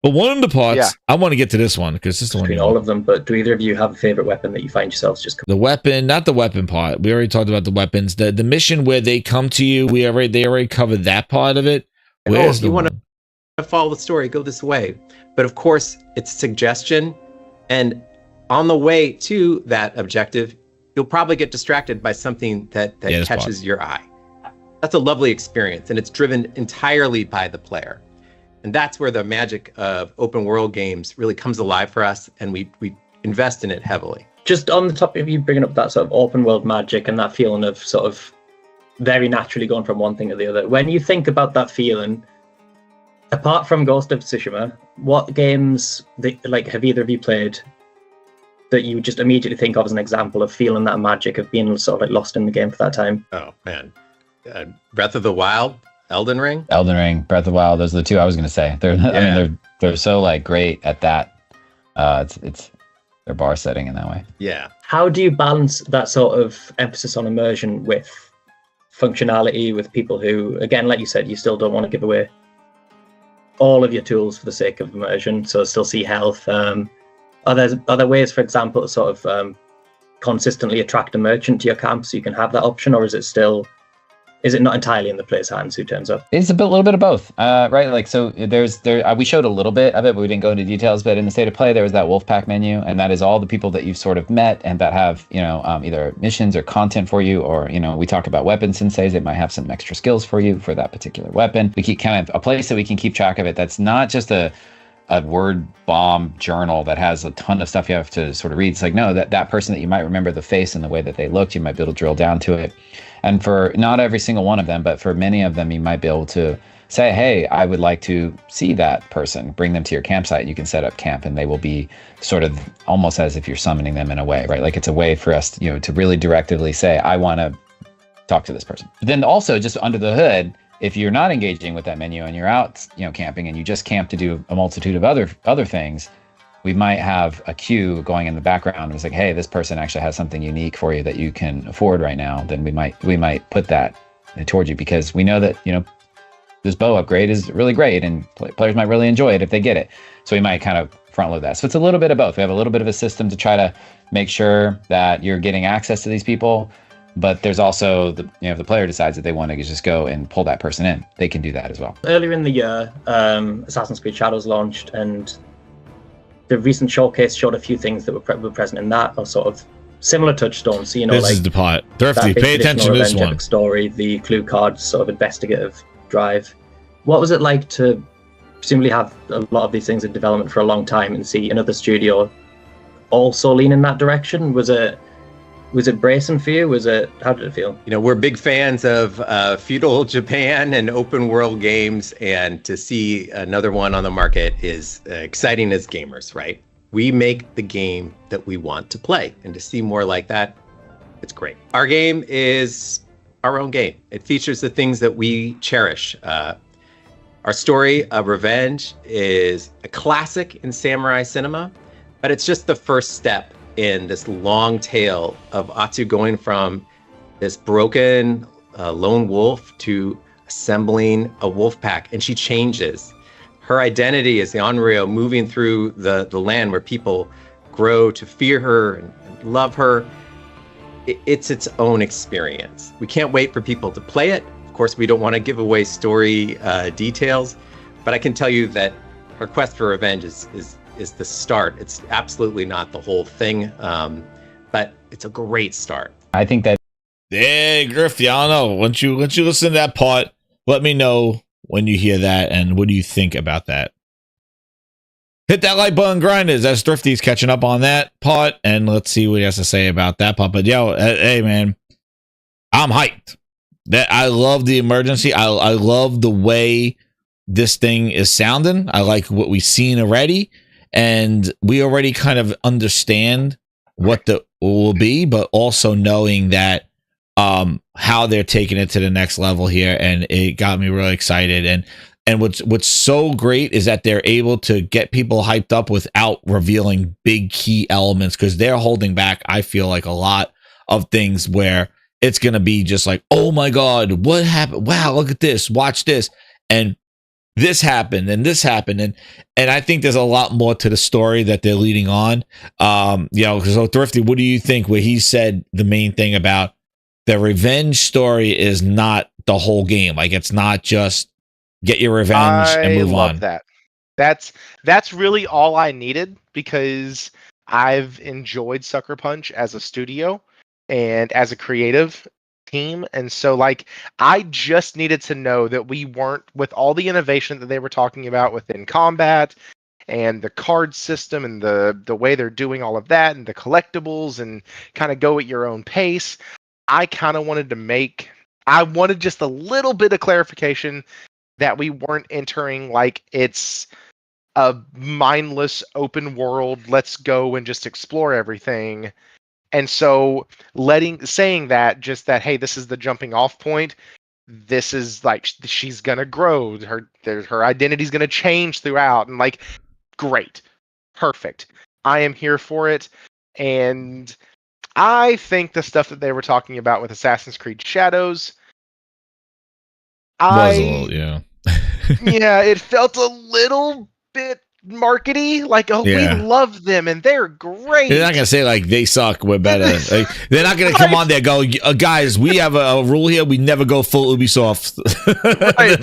But one of the parts, I want to get to this one because this is the one. Between all of them, but do either of you have a favorite weapon that you find yourselves just? The weapon, not the weapon part. We already talked about the weapons. The mission where they come to you, they already covered that part of it. Where's you want to follow the story? Go this way. But of course, it's suggestion, and on the way to that objective, you'll probably get distracted by something that catches your eye. That's a lovely experience, and it's driven entirely by the player. And that's where the magic of open world games really comes alive for us, and we invest in it heavily. Just on the topic of you bringing up that sort of open world magic and that feeling of sort of very naturally going from one thing to the other, when you think about that feeling, apart from Ghost of Tsushima, what games have either of you played that you just immediately think of as an example of feeling that magic of being sort of like lost in the game for that time? Oh man, Breath of the Wild. Elden Ring, Breath of the Wild. Those are the two I was going to say. I mean, they're so like great at that. It's their bar setting in that way. Yeah. How do you balance that sort of emphasis on immersion with functionality, with people who, again, like you said, you still don't want to give away all of your tools for the sake of immersion, so still see health. Are there ways, for example, to sort of consistently attract a merchant to your camp so you can have that option, or is it not entirely in the player's hands who turns up? It's a little bit of both, right? Like, so we showed a little bit of it, but we didn't go into details. But in the state of play, there was that Wolfpack menu, and that is all the people that you've sort of met and that have, you know, either missions or content for you, or, you know, we talk about weapon senseis. They might have some extra skills for you for that particular weapon. We keep kind of a place that we can keep track of it. That's not just a word bomb journal that has a ton of stuff you have to sort of read. It's like, no, that person that you might remember the face and the way that they looked, you might be able to drill down to it. And for not every single one of them, but for many of them, you might be able to say, hey, I would like to see that person, bring them to your campsite. You can set up camp and they will be sort of almost as if you're summoning them in a way, right? Like, it's a way for us, you know, to really directly say, I want to talk to this person. But then also, just under the hood, if you're not engaging with that menu and you're out, you know, camping, and you just camp to do a multitude of other things, we might have a queue going in the background. It's like, hey, this person actually has something unique for you that you can afford right now. Then we might put that towards you, because we know that, you know, this bow upgrade is really great and players might really enjoy it if they get it. So we might kind of front load that. So it's a little bit of both. We have a little bit of a system to try to make sure that you're getting access to these people, but there's also if the player decides that they want to just go and pull that person in, they can do that as well. Earlier in the year, Assassin's Creed Shadows launched, and the recent showcase showed a few things that were present in that, or sort of similar touchstones. So, you know, this is the part. Thrifty, pay attention to this one. Story, the clue cards, sort of investigative drive. What was it like to presumably have a lot of these things in development for a long time and see another studio also lean in that direction? Was it bracing for you? How did it feel? You know, we're big fans of feudal Japan and open world games, and to see another one on the market is exciting as gamers, right? We make the game that we want to play, and to see more like that, it's great. Our game is our own game. It features the things that we cherish. Our story of revenge is a classic in samurai cinema, but it's just the first step in this long tale of Atsu going from this broken lone wolf to assembling a wolf pack, and she changes. Her identity is the Onryo moving through the land where people grow to fear her and love her. It's its own experience. We can't wait for people to play it. Of course, we don't want to give away story details, but I can tell you that her quest for revenge is the start. It's absolutely not the whole thing, but it's a great start. I think that. Yeah, Griff, I don't know. Once you listen to that part, let me know when you hear that and what do you think about that. Hit that like button, grinders, as Thrifty's catching up on that part, and let's see what he has to say about that part. But yo, hey man, I'm hyped. That I love the emergency. I love the way this thing is sounding. I like what we've seen already, and we already kind of understand what the will be, but also knowing that how they're taking it to the next level here, and it got me really excited. And what's so great is that they're able to get people hyped up without revealing big key elements, because they're holding back, I feel like, a lot of things where it's going to be just like, oh my God, what happened? Wow, look at this, watch this. And this happened and this happened. And I think there's a lot more to the story that they're leading on. So Thrifty, what do you think where he said the main thing about the revenge story is not the whole game? Like, it's not just get your revenge and move on. I love that. That's really all I needed, because I've enjoyed Sucker Punch as a studio and as a creative team, and so like I just needed to know that we weren't, with all the innovation that they were talking about within combat and the card system and the way they're doing all of that and the collectibles and kind of go at your own pace. I kind of wanted just a little bit of clarification that we weren't entering like it's a mindless open world, let's go and just explore everything. And so saying that, just that, hey, this is the jumping off point. This is like, she's going to grow. Her identity's going to change throughout. And like, great. Perfect. I am here for it. And I think the stuff that they were talking about with Assassin's Creed Shadows, yeah, it felt a little bit markety, like, we love them and they're great. They're not gonna say like they suck, we're better. Like, they're not gonna come on there and go, guys, we have a rule here, we never go full Ubisoft. Right.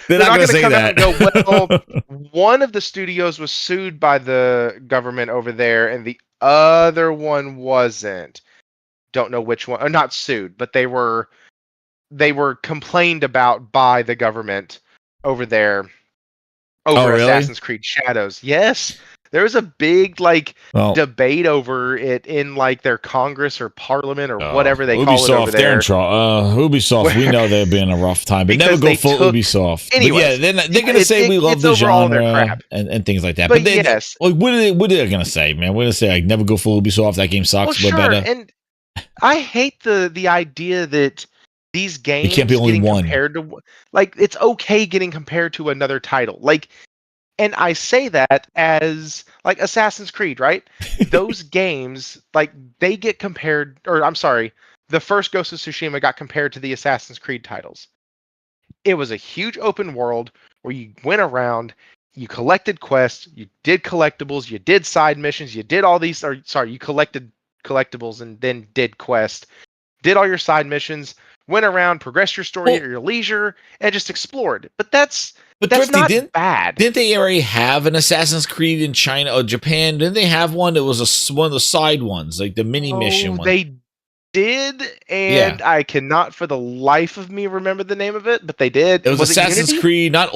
They're not gonna say come that. out and go, well, one of the studios was sued by the government over there and the other one wasn't. Don't know which one, or not sued, but they were complained about by the government over there over Assassin's Creed Shadows. Yes, there was a big debate over it in like their Congress or Parliament or whatever they call it over there. Ubisoft, we know they're being a rough time, but never go full Ubisoft. Anyways, but they're gonna say we love the genre and things like that. But yes, what are they gonna say, man? What are they say? Like, never go full Ubisoft. That game sucks. Well, we're sure. better. And I hate the idea that these games can't be only one. compared to, like, it's okay getting compared to another title. Like, and I say that as like Assassin's Creed, right? Those games, like, they get compared, or I'm sorry, the first Ghost of Tsushima got compared to the Assassin's Creed titles. It was a huge open world where you went around, you collected quests, you did collectibles, you did side missions, you did all these, you collected collectibles and then did quests, did all your side missions, went around, progressed your story at your leisure, and just explored. But that's not bad. Didn't they already have an Assassin's Creed in China or Japan? Didn't they have one that was one of the side ones, like the mini mission one? They did, and I cannot for the life of me remember the name of it, but they did. It was Assassin's Creed, what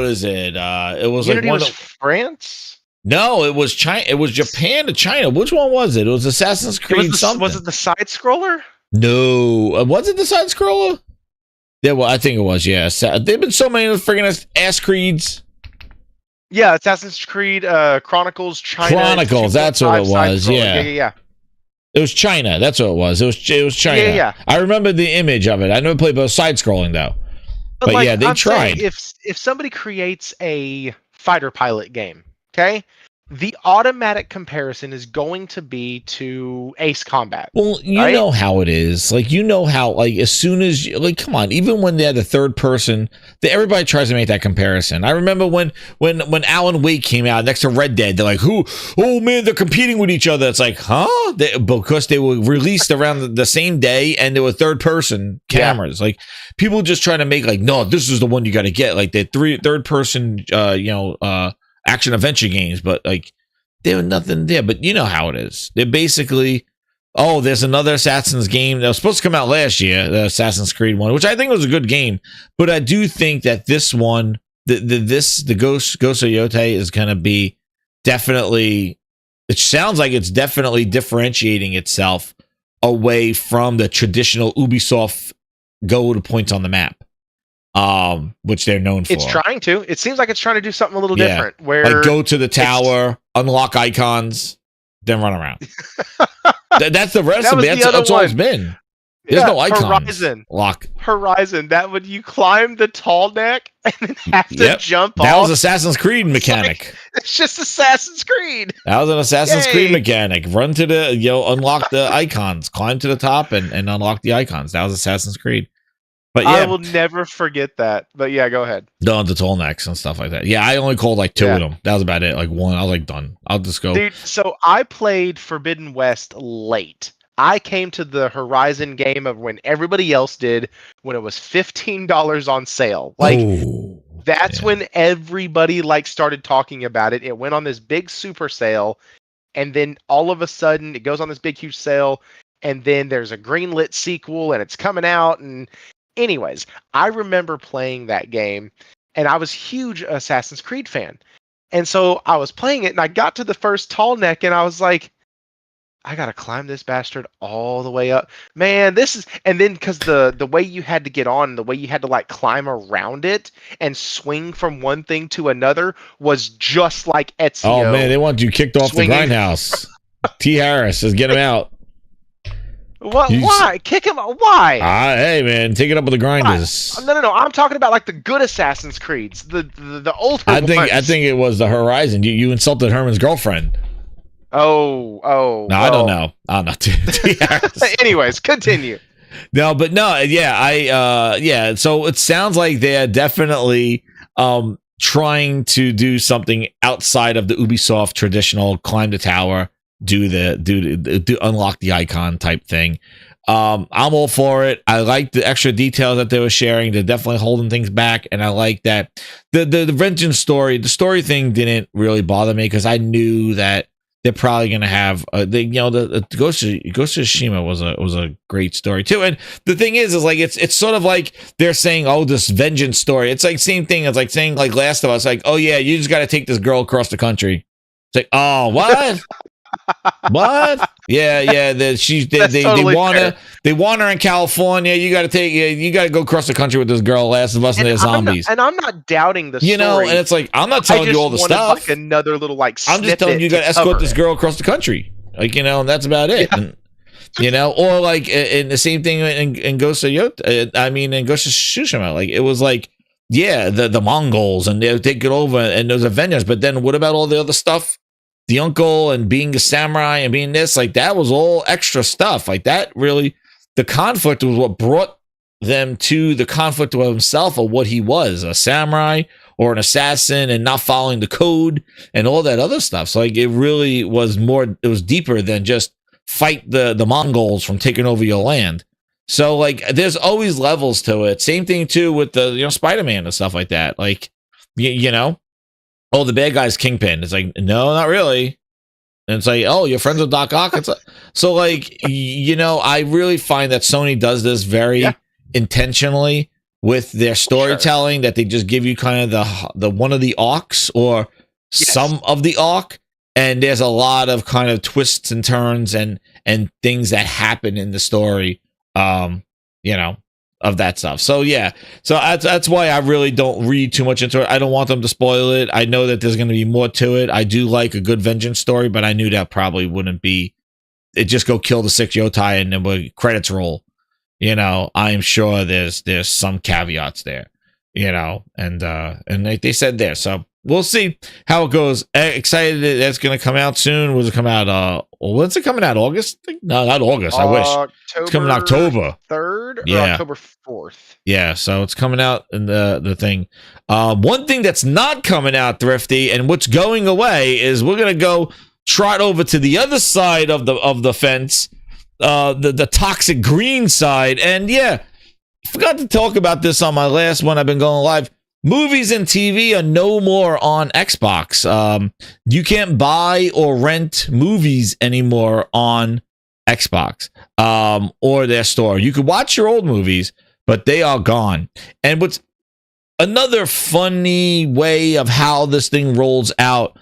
is it? It was Unity like was France? No, it was China. It was Japan to China. Which one was it? It was Assassin's Creed something. Was it the side scroller? No, was it the side scroller? Yeah, well, I think it was. Yeah, there've been so many friggin' ass creeds. Yeah, Assassin's Creed Chronicles China. Chronicles, that's what it was. Yeah. It was China. That's what it was. It was China. Yeah. I remember the image of it. I never played both side scrolling though. But like, they tried. If somebody creates a fighter pilot game, okay, the automatic comparison is going to be to Ace Combat. Well, you right? know how it is. Like, you know how, like, as soon as you, like, come on, even when they're the third person, everybody tries to make that comparison. I remember when Alan Wake came out next to Red Dead, they're like, oh man, they're competing with each other. It's like, huh? Because they were released around the same day and there were third person cameras. Like, people just trying to make, like, no, this is the one you got to get. Like, the third person, action adventure games, but like there was nothing there. But you know how it is. They're basically, oh, there's another Assassin's game that was supposed to come out last year, the Assassin's Creed one, which I think was a good game. But I do think that this one, the Ghost of Yotei is going to be definitely. It sounds like it's definitely differentiating itself away from the traditional Ubisoft go to points on the map. Which they're known for. It's trying to. It seems like it's trying to do something a little different. Where like go to the tower, unlock icons, then run around. That's the recipe. That's all it's been. There's no icons. Horizon. That when you climb the tall neck and then have to jump off. That was Assassin's Creed mechanic. It's just Assassin's Creed. That was an Assassin's Creed mechanic. Run to the unlock the icons, climb to the top, and unlock the icons. That was Assassin's Creed. But yeah, I will never forget that. But yeah, go ahead. The tall necks and stuff like that. Yeah, I only called like 2 of them. That was about it. Like 1, I was like done. I'll just go. Dude, so I played Forbidden West late. I came to the Horizon game of when everybody else did, when it was $15 on sale. Like that's when everybody like started talking about it. It went on this big super sale, and then all of a sudden it goes on this big huge sale, and then there's a greenlit sequel and it's coming out. And anyways, I remember playing that game, and I was a huge Assassin's Creed fan. And so I was playing it, and I got to the first tall neck, and I was like, I gotta climb this bastard all the way up. Man, this is... And then because the way you had to get on, the way you had to like climb around it and swing from one thing to another was just like Ezio. Oh man, they want you kicked off the Grindhouse. T. Harris, just get him out. What? Why? Kick him out? Why? Hey man, take it up with the grinders. No. I'm talking about like the good Assassin's Creeds, the older ones. I think it was the Horizon. You insulted Herman's girlfriend. Oh. No, I don't know. I'm not. Anyways, continue. No, but no, yeah. So it sounds like they're definitely trying to do something outside of the Ubisoft traditional climb the tower, do unlock the icon type thing. I'm all for it. I like the extra details that they were sharing. They're definitely holding things back, and I like that the vengeance story. The story thing didn't really bother me because I knew that they're probably going to have the Ghost of Tsushima was a great story too. And the thing is like it's sort of like they're saying, oh, this vengeance story. It's like same thing as like saying like Last of Us, like, oh yeah, you just got to take this girl across the country. It's like, oh, what? What? Yeah. They want her in California. You got to go across the country with this girl. Last of Us and their zombies. I'm not doubting the story. And it's like I'm not telling you all the stuff. Like another little like. I'm just telling you got to escort this girl across the country. Like and that's about it. Yeah. And, or like in the same thing in Ghost of Yotei. In Ghost of Tsushima, like it was like the Mongols and they take it over and there's Avengers. But then what about all the other stuff? The uncle and being a samurai and being this, like that was all extra stuff. Like that really, the conflict was what brought them to the conflict of himself of what he was, a samurai or an assassin and not following the code and all that other stuff. So like it really was more, it was deeper than just fight the Mongols from taking over your land. So like there's always levels to it. Same thing too with the Spider-Man and stuff like that. Like oh, the bad guy's Kingpin. It's like, no, not really. And it's like, oh, you're friends with Doc Ock? It's like, so like, I really find that Sony does this very intentionally with their storytelling, that they just give you kind of the one of the arcs or some of the arc. And there's a lot of kind of twists and turns and things that happen in the story, of that stuff. So yeah, so that's why I really don't read too much into it. I don't want them to spoil it. I know that there's going to be more to it. I do like a good vengeance story, but I knew that probably wouldn't be it. Just go kill the 6 Yotei and then when credits roll. I'm sure there's some caveats there. And like they said there. So we'll see how it goes. Excited that that's going to come out soon. Was it come out? When's it coming out? August? No, not August. I wish it's coming October 3rd or Yeah. October 4th. Yeah, so it's coming out in the thing. One thing that's not coming out, Thrifty, and what's going away is we're gonna go trot over to the other side of the fence, the toxic green side. And yeah, forgot to talk about this on my last one. I've been going live. Movies and TV are no more on Xbox. You can't buy or rent movies anymore on Xbox or their store. You could watch your old movies, but they are gone. And what's another funny way of how this thing rolls out,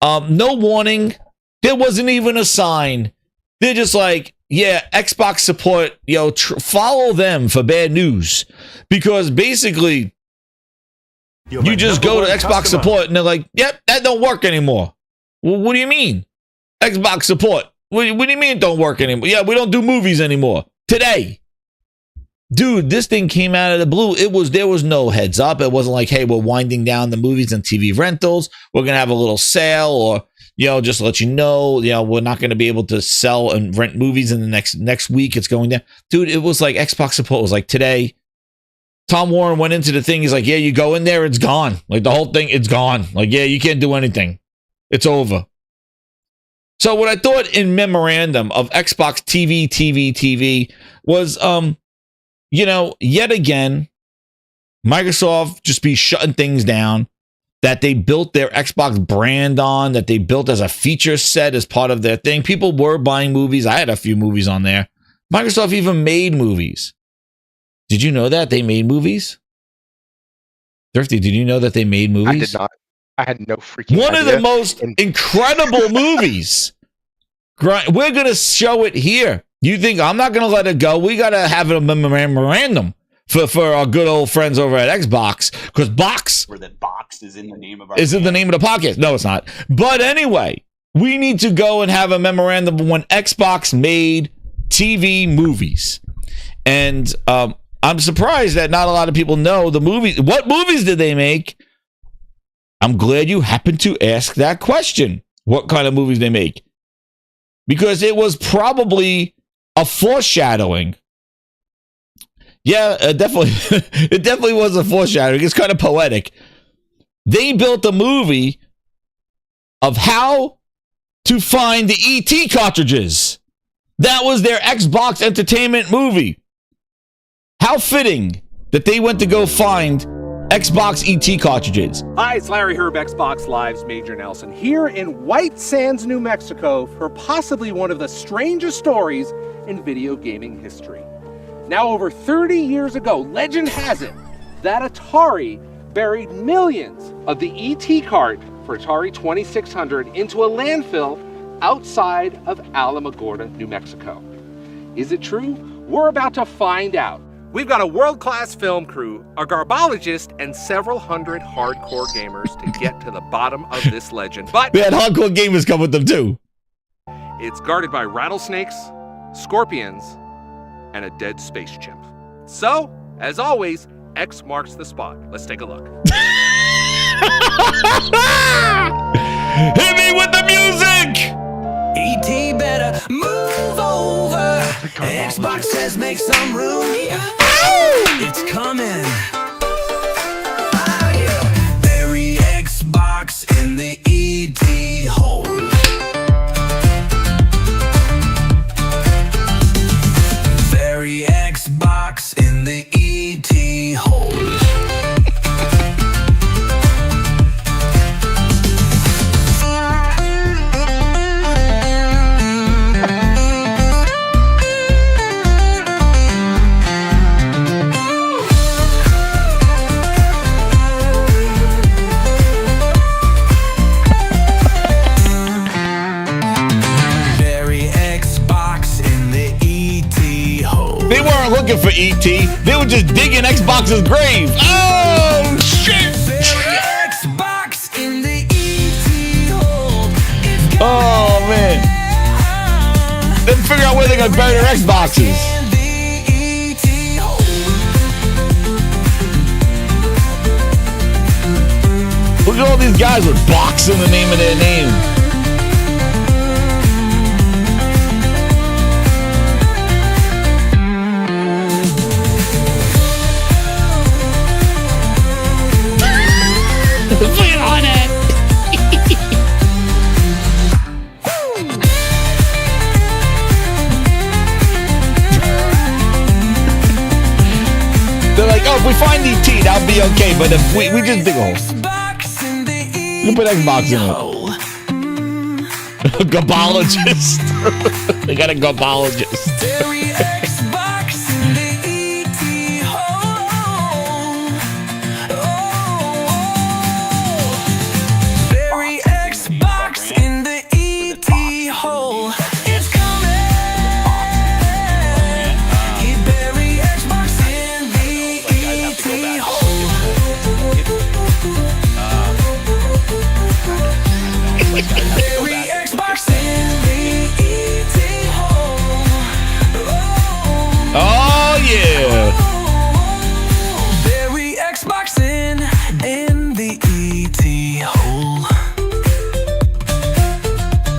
no warning. There wasn't even a sign. They're just like, yeah, Xbox support, follow them for bad news. Because basically, you just go to Xbox support and they're like, yep, that don't work anymore. Well, what do you mean? Xbox support. What do you mean it don't work anymore? Yeah, we don't do movies anymore. Today. Dude, this thing came out of the blue. There was no heads up. It wasn't like, hey, we're winding down the movies and TV rentals. We're going to have a little sale, or, just let you know, we're not going to be able to sell and rent movies in the next week. It's going down. Dude, it was like Xbox support was like today. Tom Warren went into the thing. He's like, yeah, you go in there, it's gone. Like the whole thing, it's gone. Like, yeah, you can't do anything. It's over. So what I thought in memorandum of Xbox TV was, yet again, Microsoft just be shutting things down that they built their Xbox brand on, that they built as a feature set as part of their thing. People were buying movies. I had a few movies on there. Microsoft even made movies. Did you know that they made movies? Thrifty, did you know that they made movies? I did not. I had no freaking One idea. of the most incredible movies. We're going to show it here. You think I'm not going to let it go? We got to have a memorandum for our good old friends over at Xbox, because box Where that box is in the name of our is in the name of the podcast. No, it's not. But anyway, we need to go and have a memorandum of when Xbox made TV movies. And I'm surprised that not a lot of people know the movies. What movies did they make? I'm glad you happened to ask that question. What kind of movies they make? Because it was probably a foreshadowing. Yeah, it definitely was a foreshadowing. It's kind of poetic. They built a movie of how to find the ET cartridges. That was their Xbox entertainment movie. How fitting that they went to go find Xbox ET cartridges. Hi, it's Larry Herb, Xbox Live's Major Nelson, here in White Sands, New Mexico, for possibly one of the strangest stories in video gaming history. Now, over 30 years ago, legend has it that Atari buried millions of the ET cart for Atari 2600 into a landfill outside of Alamogordo, New Mexico. Is it true? We're about to find out. We've got a world-class film crew, a garbologist, and several hundred hardcore gamers to get to the bottom of this legend. But we had hardcore gamers come with them too. It's guarded by rattlesnakes, scorpions, and a dead space chimp. So, as always, X marks the spot. Let's take a look. Hit me with the music! ET better move over. Xbox says make some room. It's coming. Bury Xbox in the ET hole. Bury Xbox in the ET hole. They weren't looking for ET. They were just digging Xbox's grave. Oh, shit. Xbox in the ET hole. Oh, man. Then figure out where they're going to bury their Xboxes. Look at all these guys with box in the name of their name. Feel on it. They're like, oh, if we find ET, that'll be okay. But if we just dig a hole. You put Xbox in it. Gobologist. They got a gobologist. Oh yeah! Bury Xbox in the ET hole.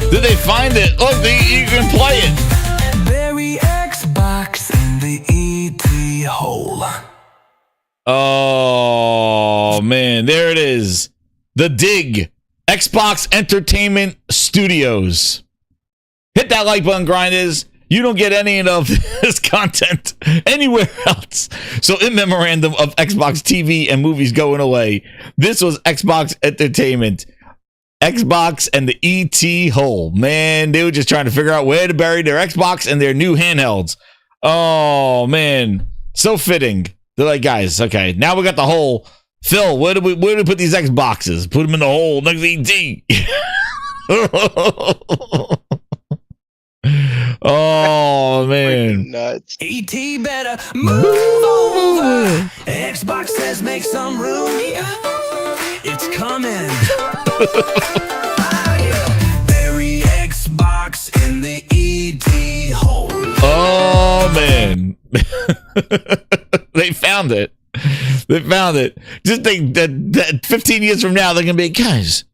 Did they find it? Look, you can play it. Bury Xbox in the ET hole. Oh man, there it is. The Dig, Xbox Entertainment Studios. Hit that like button, grinders. You don't get any of this content anywhere else. So in memorandum of Xbox TV and movies going away, this was Xbox Entertainment. Xbox and the ET hole. Man, they were just trying to figure out where to bury their Xbox and their new handhelds. Oh, man. So fitting. They're like, guys, okay, now we got the hole. Phil, where do we put these Xboxes? Put them in the hole next to ET. Oh man, nuts. ET better move over. Xbox says make some room. It's coming. Bury Xbox in the ET hole. Oh man. They found it. They found it. Just think that 15 years from now they're gonna be, guys,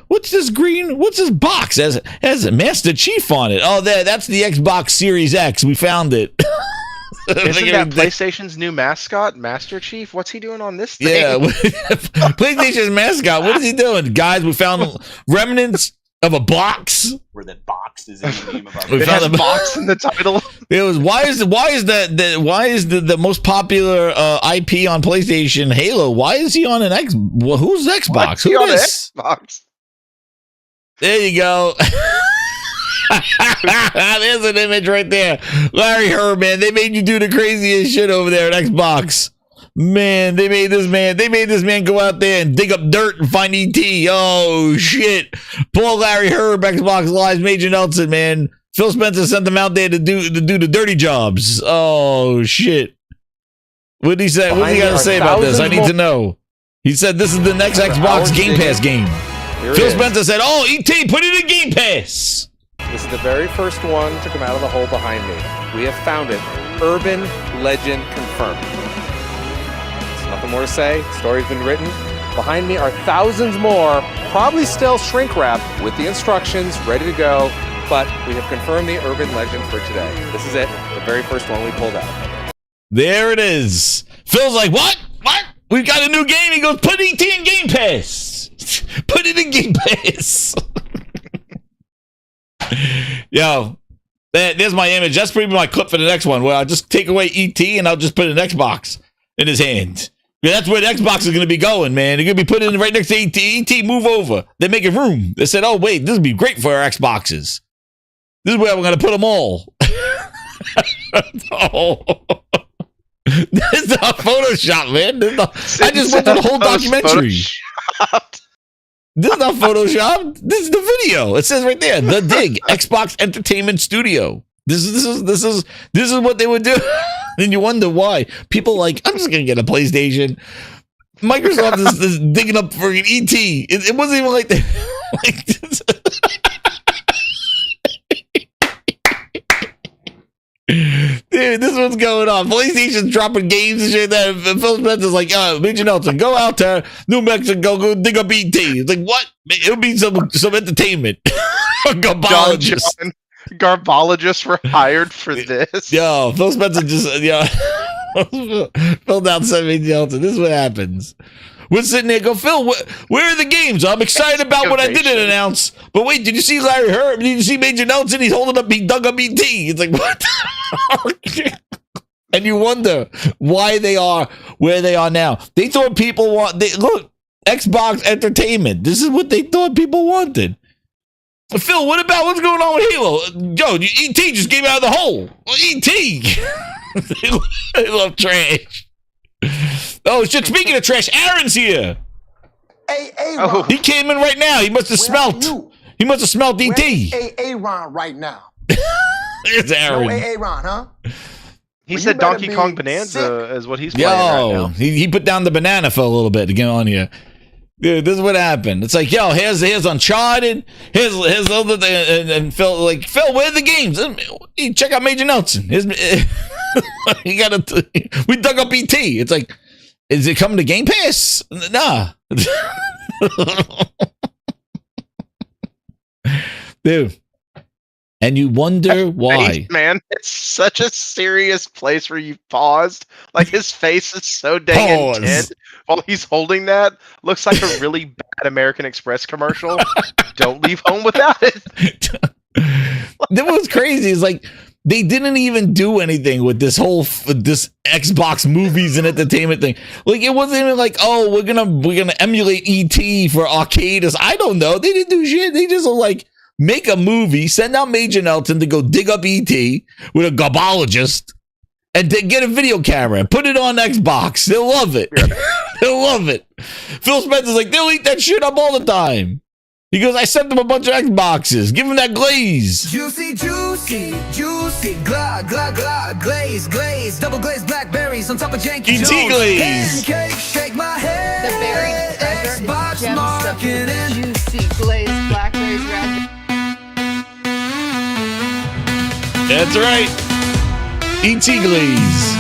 what's this green? What's this box? Has a Master Chief on it. Oh, that's the Xbox Series X. We found it. Isn't that PlayStation's new mascot, Master Chief? What's he doing on this thing? Yeah, PlayStation's mascot. What is he doing, guys? We found remnants of a box. Where that box is in the name of our. It has a box in the title. It was why is the most popular IP on PlayStation Halo? Why is he on an X? Well, who's Xbox? Who on is Xbox? There you go. There's an image right there. Larry Herb, man, they made you do the craziest shit over there at Xbox. Man, they made this man go out there and dig up dirt and find ET. Oh shit. Poor Larry Herb, Xbox Live's Major Nelson, man. Phil Spencer sent them out there to do the dirty jobs. Oh shit. What did he say? What did he got to say about this? I need to know. He said this is the next Xbox Game Pass game. Phil Spencer said, "Oh, ET, put it in Game Pass." This is the very first one to come out of the hole behind me. We have found it. Urban legend confirmed. There's nothing more to say. The story's been written. Behind me are thousands more, probably still shrink wrapped with the instructions ready to go, but we have confirmed the urban legend for today. This is it, the very first one we pulled out. There it is. Phil's like, what? What? We've got a new game. He goes, put ET in Game Pass. Put it in Game Pass. Yo, there's my image. That's pretty much my clip for the next one, where I'll just take away ET and I'll just put an Xbox in his hand. Yeah, that's where the Xbox is going to be going, man. They're going to be putting it right next to ET. ET, move over. They're making room. They said, oh, wait, this would be great for our Xboxes. This is where we're going to put them all. Oh. This is not Photoshop, man. I just went through the whole documentary. This is not Photoshop. This is the video. It says right there, The Dig, Xbox Entertainment Studio. This is what they would do. And you wonder why. People like, I'm just gonna get a PlayStation. Microsoft is digging up for an ET. It wasn't even like that. Like this. Dude, this is what's going on. PlayStation's dropping games and shit. That Phil Spencer's like, Major Nelson, go out to New Mexico, go dig up ET. It's like, what? It'll be some entertainment. Garbologists were hired for this. Yo, Phil Spencer just Phil down 7 Major Nelson. This is what happens. We're sitting there, go, Phil, where are the games? I'm excited about what I didn't announce. But wait, did you see Larry Herb? Did you see Major Nelson? He's holding up, he dug up ET. It's like, what? And you wonder why they are where they are now. They thought people look, Xbox entertainment. This is what they thought people wanted. Phil, what about what's going on with Halo? Yo, ET just came out of the hole. Well, ET. They love trash. Oh shit! Speaking of trash, Aaron's here. Hey, Ron. He came in right now. He must have smelt. He must have smelled ET. Hey, Ron, right now. It's Aaron. Hey, Ron, huh? He said Donkey Kong Bonanza is what he's playing right now. He put down the banana for a little bit to get on here. Dude, this is what happened. It's like, yo, here's Uncharted. Here's other thing, and Phil, like, Phil, where are the games? Check out Major Nelson. We dug up ET. It's like, is it coming to Game Pass? Nah. Dude. And you wonder why. Face, man, it's such a serious place where you paused. Like, his face is so dang intent while he's holding that. Looks like a really bad American Express commercial. Don't leave home without it. That was crazy. It's like, they didn't even do anything with this whole this Xbox movies and entertainment thing. Like, it wasn't even like, oh, we're gonna emulate ET for arcades. I don't know. They didn't do shit. They just like make a movie, send out Major Nelson to go dig up ET with a garbologist, and then get a video camera and put it on Xbox. They'll love it. Yeah. They'll love it. Phil Spencer's like, they'll eat that shit up all the time. He goes, I sent them a bunch of Xboxes. Give them that glaze. Juicy, glaze, double glazed blackberries on top of janky ET glaze. Pancake, shake my head. The buried treasure Xbox gem stuff with marketing. juicy glazed blackberries, raspberries. That's right. ET glaze.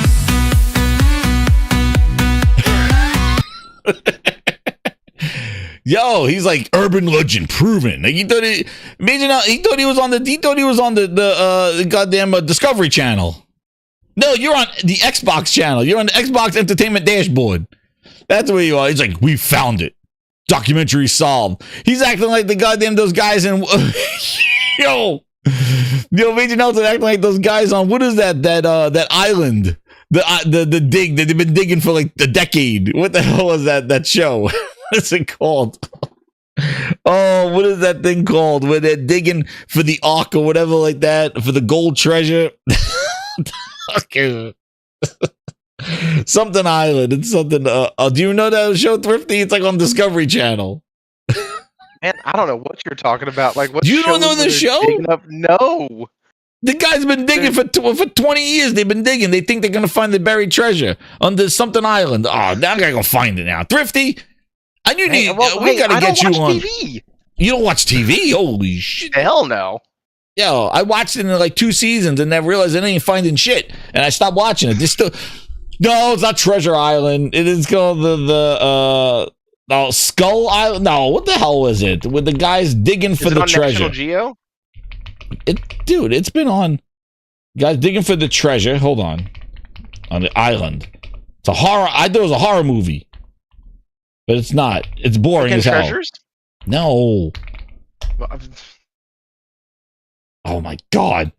Yo, he's like urban legend proven. Like, he thought he was on the goddamn Discovery Channel. No, you're on the Xbox channel. You're on the Xbox Entertainment Dashboard. That's where you are. He's like, we found it. Documentary solved. He's acting like the goddamn those guys in yo, Major Nelson acting like those guys on what is that island? The dig that they've been digging for like a decade. What the hell was that show? What's it called? Oh, what is that thing called? Where they're digging for the Ark or whatever like that, for the gold treasure. Okay. Something Island. It's something. Do you know that show, Thrifty? It's like on Discovery Channel. Man, I don't know what you're talking about. Like, what? You don't know the show? No. The guy's been digging for 20 years. They've been digging. They think they're gonna find the buried treasure on the something island. Oh, now I gotta go find it now. Thrifty, and you need. We gotta get you on. TV. You don't watch TV? Holy shit! Hell no. Yo, I watched it in like 2 seasons and then realized I ain't finding shit, and I stopped watching it. No, it's not Treasure Island. It is called the Skull Island. No, what the hell was it? With the guys digging for the treasure. National Geo? Dude, it's been on. Guys digging for the treasure. Hold on the island. It's a horror. I thought it was a horror movie, but it's not. It's boring as hell. Treasures? No. Oh my god!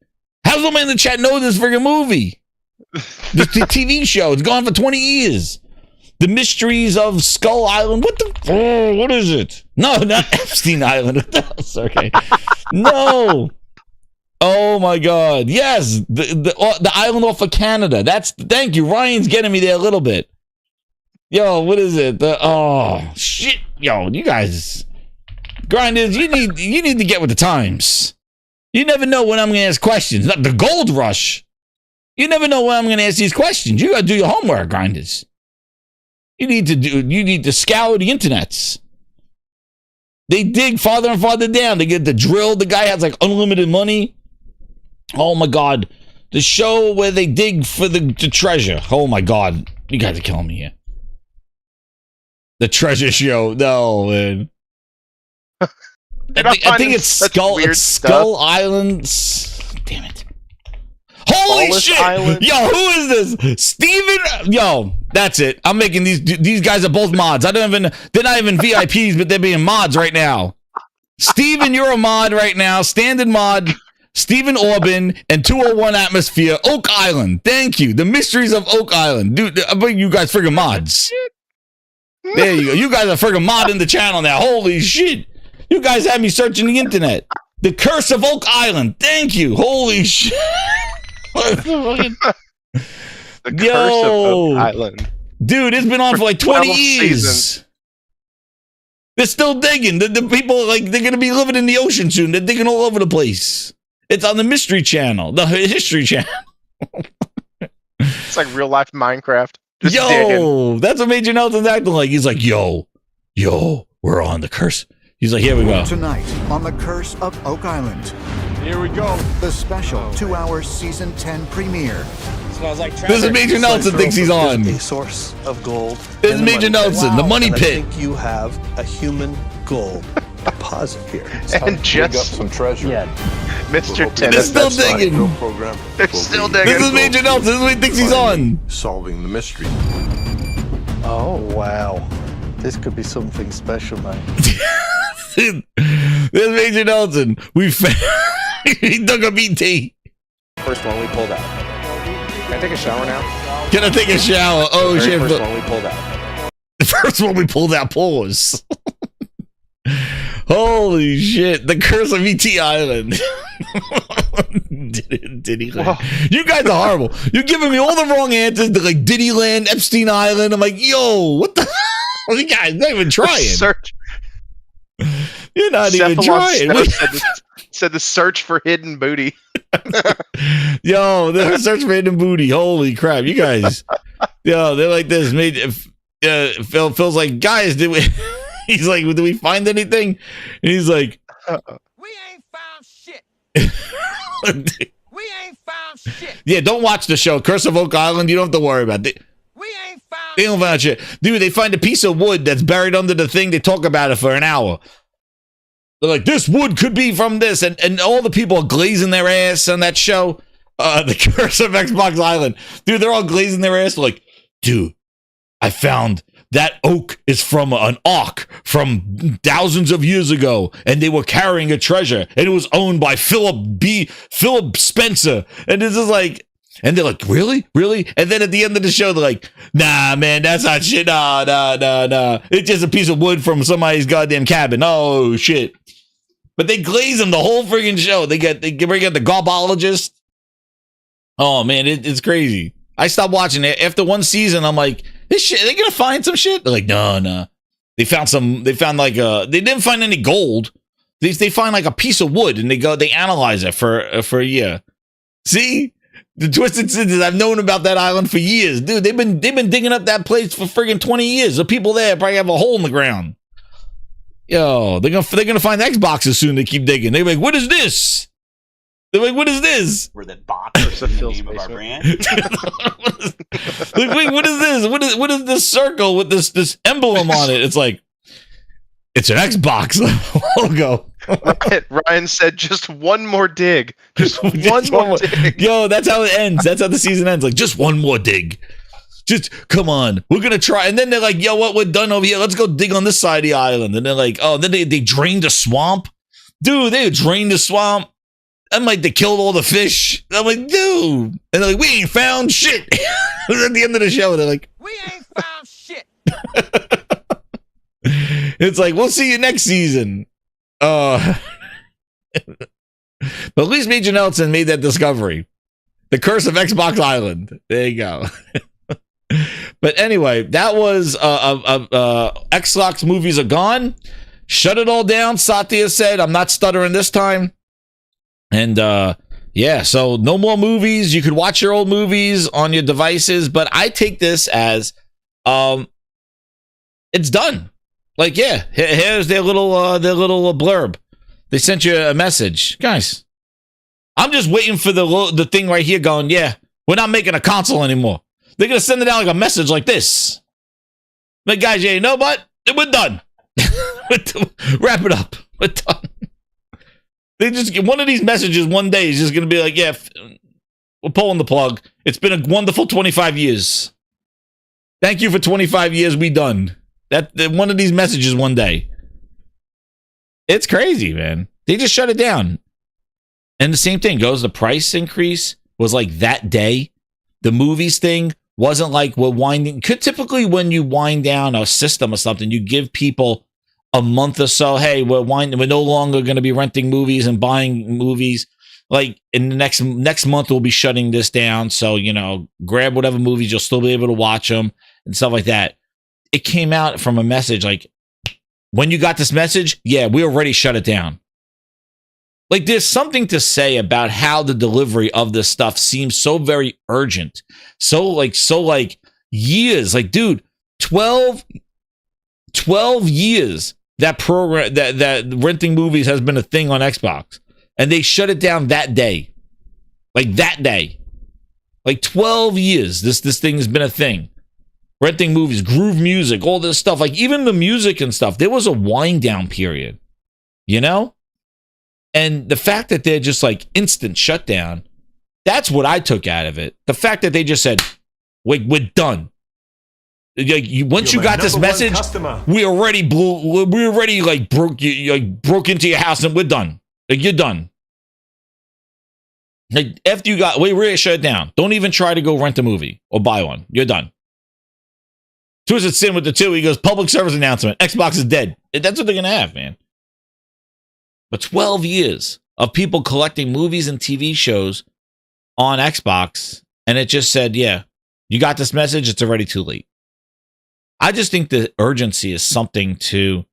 How's somebody in the chat know this friggin' movie? The TV show. It's gone for 20 years. The Mysteries of Skull Island. What is it? No, not Epstein Island. What the hell's okay? No. Oh my god. Yes. The island off of Canada. Thank you. Ryan's getting me there a little bit. Yo, what is it? Shit. Yo, you guys. Grinders, you need to get with the times. You never know when I'm gonna ask questions. The gold rush. You never know when I'm going to ask these questions. You got to do your homework, Grinders. You need to scour the internets. They dig farther and farther down. They get the drill. The guy has like unlimited money. Oh my God. The show where they dig for the treasure. Oh my god. You guys are killing me here. The treasure show. No, man. I think it's Skull Island. Damn it. Holy Wallace shit! Island. Yo, who is this? Steven? Yo, that's it. I'm making these guys are both mods. They're not even VIPs, but they're being mods right now. Steven, you're a mod right now. Standard mod. Stephen Orban and 201 Atmosphere, Oak Island. Thank you. The Mysteries of Oak Island. Dude, I bet you guys friggin' mods. There you go. You guys are friggin' modding the channel now. Holy shit. You guys had me searching the internet. The Curse of Oak Island. Thank you. Holy shit. The Curse of Oak Island. Dude, it's been on for like 20 years. Seasons. They're still digging. The people, like, they're going to be living in the ocean soon. They're digging all over the place. It's on the Mystery Channel, the History Channel. It's like real life Minecraft. Just Yo, digging. that's what Major Nelson's acting like. He's like, yo, we're on the curse. He's like, here we go. Tonight on the Curse of Oak Island. Here we go. The special 2-hour season 10 premiere. Smells like This is Major Nelson thinks he's on. A source of gold. This is Major Nelson, the money And pit. I think you have a human gold deposit here. And just some treasure. Yeah. Mr. They're Tennis. still digging. They're still digging. This is Major Nelson. This is what he thinks he's on. Solving the mystery. Oh, wow. This could be something special, man. This is Major Nelson. He dug a BT. First one we pulled out. Can I take a shower now? Can I take a shower? Oh, shit. First one we pulled out. The first one we pulled out, pause. Holy shit. The Curse of E.T. Island. Diddy Land. You guys are horrible. You're giving me all the wrong answers. They're like Diddy Land, Epstein Island. I'm like, yo, what the hell? You guys not even trying. Search. You're not even trying. Said the search for hidden booty. Yo, the search for hidden booty. Holy crap. You guys. Yo, they're like this. Phil's like, guys, did we... He's like, did we find anything? And he's like, we ain't found shit. We ain't found shit. Yeah, don't watch the show. Curse of Oak Island. You don't have to worry about it. They don't find shit. Dude, they find a piece of wood that's buried under the thing. They talk about it for an hour. They're like, this wood could be from this. And all the people are glazing their ass on that show. The Curse of Xbox Island. Dude, they're all glazing their ass. They're like, dude, I found that oak is from an ark from thousands of years ago, and they were carrying a treasure, and it was owned by Philip Spencer. And this is like, and they're like, really? And then at the end of the show, they're like, nah, man, that's not shit. Nah. It's just a piece of wood from somebody's goddamn cabin. Oh, shit. But they glaze them the whole friggin' show. They bring out the garbologist. Oh, man, it's crazy. I stopped watching it. After one season, I'm like, this shit, are they gonna find some shit? They're like, no. They found they didn't find any gold. They find like a piece of wood, and they analyze it for a year. See? The Twisted Scissors, I've known about that island for years. Dude, they've been digging up that place for friggin' 20 years. The people there probably have a hole in the ground. Yo, they're gonna find Xboxes soon. They keep digging. They're like, what is this? They're like, what is this? Where that box is the name of our brand. Like, wait, what is this? What is this circle with this emblem on it? It's like, it's an Xbox logo. Ryan said, just one more dig. Just one more dig. Yo, that's how it ends. That's how the season ends. Like, just one more dig. Just, come on. We're going to try. And then they're like, yo, what? We're done over here. Let's go dig on this side of the island. And they're like, oh, then they drained the swamp. Dude, they drained the swamp. I'm like, they killed all the fish. I'm like, dude. And they're like, we ain't found shit. At the end of the show, they're like, we ain't found shit. It's like, we'll see you next season. But at least Major Nelson made that discovery. The Curse of Xbox Island. There you go. But anyway, that was Xbox movies are gone. Shut it all down. Satya said, I'm not stuttering this time. And yeah, so no more movies. You could watch your old movies on your devices, but I take this as it's done. Like, yeah, here's their little blurb. They sent you a message. Guys, I'm just waiting for the thing right here going, yeah, we're not making a console anymore. They're going to send it out like a message like this. Like, guys, yeah, you know what? We're done. Wrap it up. We're done. They just one of these messages one day is just going to be like, yeah, we're pulling the plug. It's been a wonderful 25 years. Thank you for 25 years. We done. That one of these messages one day. It's crazy, man. They just shut it down. And the same thing goes. The price increase was like that day. The movies thing wasn't like we're winding. Typically, when you wind down a system or something, you give people a month or so. Hey, we're no longer going to be renting movies and buying movies. Like in the next month, we'll be shutting this down. So, you know, grab whatever movies, you'll still be able to watch them and stuff like that. It came out from a message like, when you got this message, yeah, we already shut it down. Like, there's something to say about how the delivery of this stuff seems so very urgent. So years. Like, dude, 12 years that program that renting movies has been a thing on Xbox. And they shut it down that day. Like that day. Like 12 years this thing has been a thing. Renting movies, Groove Music, all this stuff. Like even the music and stuff. There was a wind down period. You know? And the fact that they're just like instant shutdown, that's what I took out of it. The fact that they just said, wait, we're done. Once you got this message, we already broke into your house and we're done. Like, you're done. Like, after you got, we're ready to shut it down. Don't even try to go rent a movie or buy one. You're done. Twisted Sin with the 2, he goes, public service announcement. Xbox is dead. That's what they're going to have, man. But 12 years of people collecting movies and TV shows on Xbox, and it just said, yeah, you got this message, it's already too late. I just think the urgency is something to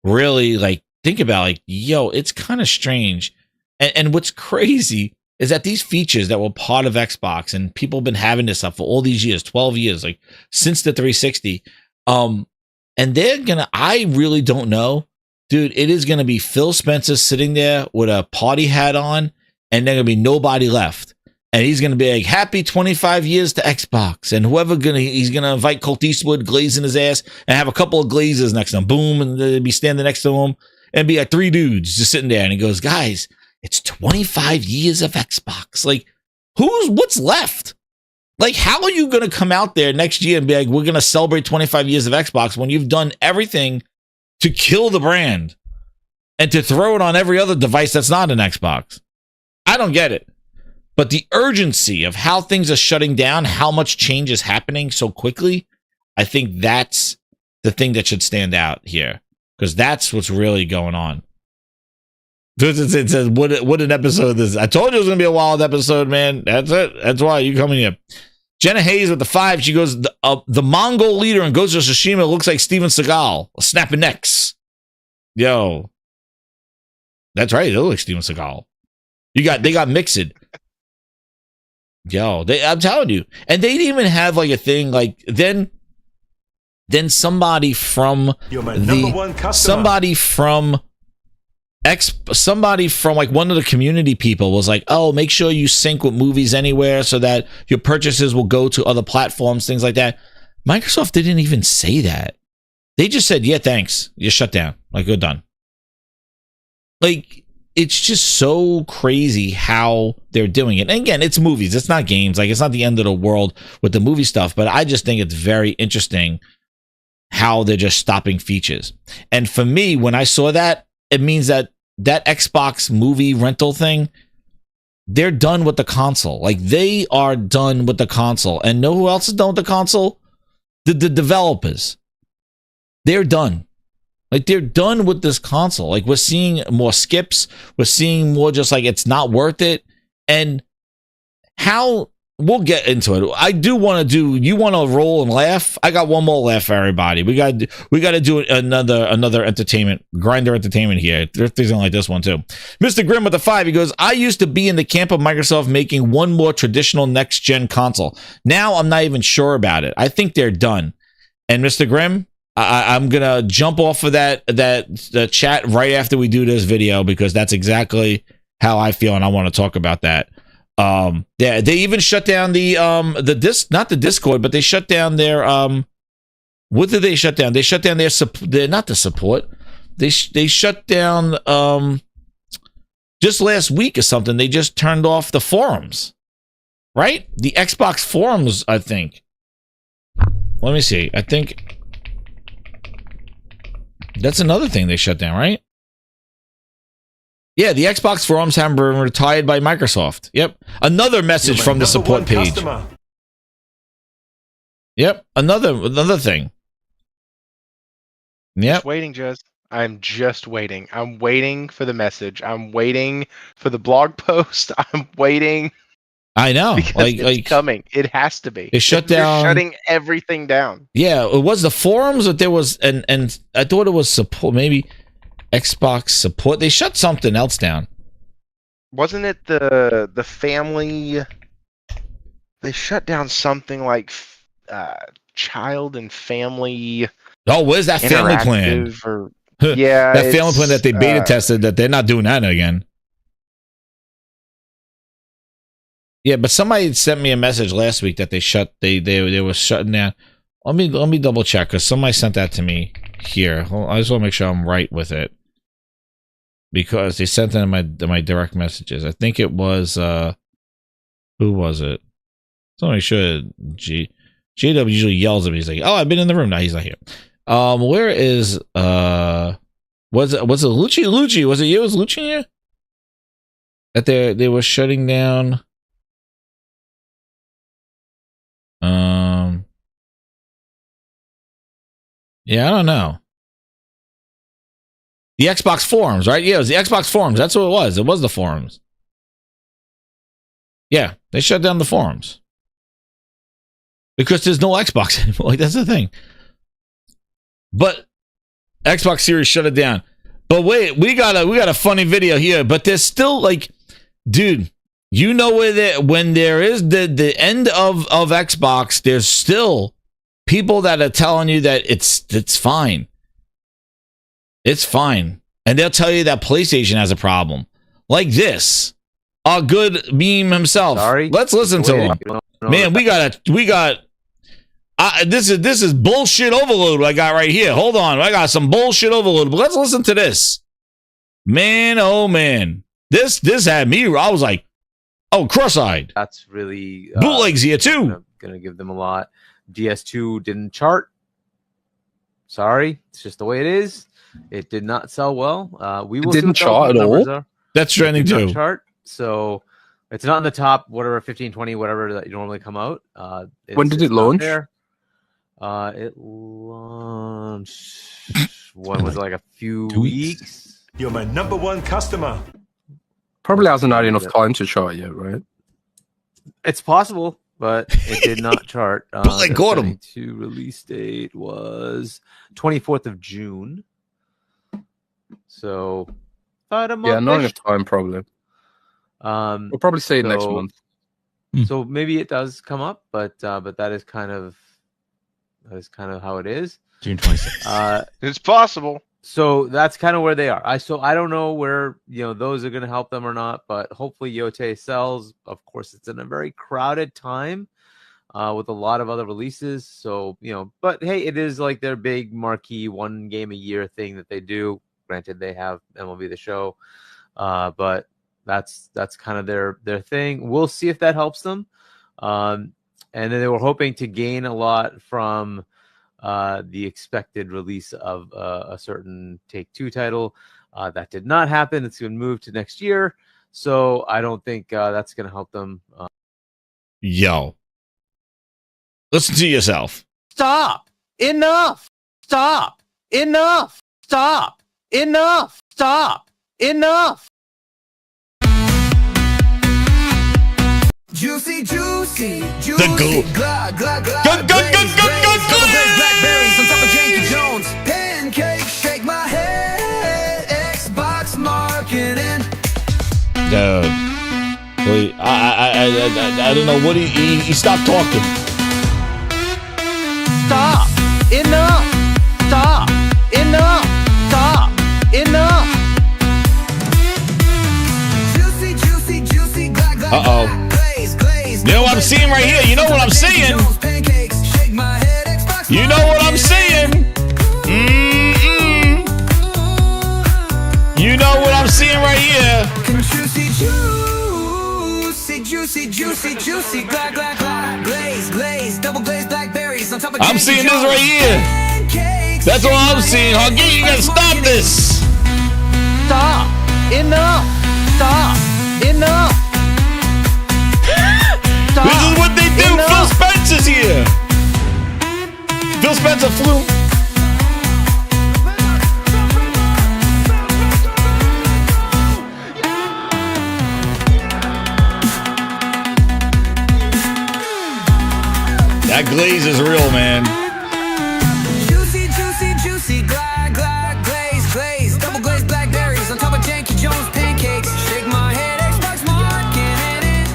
really, like, think about. Like, yo, it's kind of strange. And what's crazy is that these features that were part of Xbox, and people have been having this up for all these years, 12 years, like since the 360. And they're gonna, I really don't know, dude. It is gonna be Phil Spencer sitting there with a party hat on, and there's gonna be nobody left. And he's gonna be like, happy 25 years to Xbox. And he's gonna invite Colt Eastwood, glazing his ass, and have a couple of glazers next to him. Boom, and they'll be standing next to him. And be like 3 dudes just sitting there. And he goes, guys, it's 25 years of Xbox. Like, what's left? Like, how are you going to come out there next year and be like, we're going to celebrate 25 years of Xbox when you've done everything to kill the brand and to throw it on every other device that's not an Xbox? I don't get it. But the urgency of how things are shutting down, how much change is happening so quickly, I think that's the thing that should stand out here. Because that's what's really going on. It says, what an episode this is. I told you it was going to be a wild episode, man. That's it. That's why you coming here. Jenna Hayes with the 5. She goes, the Mongol leader in Ghost of Tsushima looks like Steven Seagal. Snapping necks. Yo. That's right. They look like Steven Seagal. They got mixed. Yo, I'm telling you. And they didn't even have like a thing like then somebody from somebody from like one of the community people was like, oh, make sure you sync with Movies Anywhere so that your purchases will go to other platforms, things like that. Microsoft didn't even say that. They just said, yeah, thanks. You're shut down. Like, you're done. Like, it's just so crazy how they're doing it. And again, it's movies. It's not games. Like, it's not the end of the world with the movie stuff, but I just think it's very interesting how they're just stopping features. And for me, when I saw that, it means that Xbox movie rental thing, they're done with the console. Like, they are done with the console. And know who else is done with the console? The developers. They're done. Like, they're done with this console. Like, we're seeing more skips. We're seeing more just like it's not worth it. And how... We'll get into it. I do want to do. You want to roll and laugh? I got one more laugh for everybody. We got to do another entertainment grinder entertainment here. There's things like this one too. Mr. Grimm with the 5. He goes, I used to be in the camp of Microsoft making one more traditional next gen console. Now I'm not even sure about it. I think they're done. And Mr. Grimm, I'm gonna jump off of that chat right after we do this video because that's exactly how I feel, and I want to talk about that. Yeah, they even shut down the not the Discord, but they shut down their what did they shut down? They shut down their not the support. They shut down just last week or something. They just turned off the forums, right? The Xbox forums, I think. Let me see. I think that's another thing they shut down, right? Yeah, the Xbox forums have been retired by Microsoft. Yep. Another message from the support page. Yep. Another thing. Yep. Just waiting, Jez. I'm just waiting. I'm waiting for the message. I'm waiting for the blog post. I'm waiting. I know. Because it's coming. It has to be. They shut down. They're shutting everything down. Yeah, it was the forums that there was, and I thought it was support, maybe Xbox support. They shut something else down. Wasn't it the family? They shut down something like child and family. Oh, where's that family plan? Or, yeah, that family plan that they beta tested. That they're not doing that again. Yeah, but somebody sent me a message last week that they were shutting down. Let me double check, because somebody sent that to me here. I just want to make sure I'm right with it, because they sent that in my direct messages. I think it was who was it? So make sure JW usually yells at me. He's like, "Oh, I've been in the room." Now he's not here. Where is was it Lucci? Lucci, was it you? Was Lucci here? That they were shutting down. Yeah, I don't know. The Xbox forums, right? Yeah, it was the Xbox forums. That's what it was. It was the forums. Yeah, they shut down the forums. Because there's no Xbox anymore. Like, that's the thing. But Xbox Series shut it down. But wait, we got a funny video here, but there's still like, dude, you know when there is the end of Xbox, there's still people that are telling you that it's fine. It's fine. And they'll tell you that PlayStation has a problem. Like this. A good meme himself. Sorry. Let's listen to him. Man, this is bullshit overload I got right here. Hold on. I got some bullshit overload. But let's listen to this. Man, oh man. This had me. I was like, oh, cross-eyed. That's really bootlegs here too. Gonna give them a lot. DS2 didn't chart. Sorry, it's just the way it is. It did not sell well. We will didn't chart at all. That's trending too. Chart, so it's not in the top whatever 15, 20, whatever that you normally come out. When did it launch? It launched. When was it, like a few weeks? You're my #1 customer. Probably hasn't had enough time to chart yet, right? It's possible, but it did not chart. But they got them. The release date was 24th of June. So, about a month. Yeah, not enough time, probably. We'll probably say it next month. So maybe it does come up, but that is kind of how it is. June 26th. It's possible. So that's kind of where they are. I don't know where those are going to help them or not, but hopefully Yotei sells. Of course, it's in a very crowded time with a lot of other releases. So but hey, it is like their big marquee one game a year thing that they do. Granted, they have MLB The Show, but that's kind of their thing. We'll see if that helps them. And then they were hoping to gain a lot from the expected release of a certain Take-Two title. That did not happen. It's going to move to next year. So I don't think that's going to help them. Yo. Listen to yourself. Stop. Enough. Stop. Enough. Stop. Enough. Stop. Enough. Juicy, juicy, juicy. The glue. Glad, glad, glad. Go. Blackberries on top of Yankee Jones. Pancake, shake my head. Xbox marketing. Dude. Wait, I don't know what he stopped talking. Stop. Enough. Stop. Enough. Stop. Enough. Uh-oh. You know what I'm seeing right here? You know what I'm seeing? You know what I'm seeing? You know what I'm seeing right here? Juicy, glad, glaze, double glazed blackberries on top of I'm seeing this right here. That's what I'm seeing. Huggy, you gotta stop this. Stop. Enough. Stop. Enough. Stop. This is what they do. Enough. Phil Spencer's here. Phil Spencer flew. That glaze is real, man. Juicy, glad, glaze, double glazed blackberries on top of Janky Jones pancakes. Shake my head, Xbox marking it.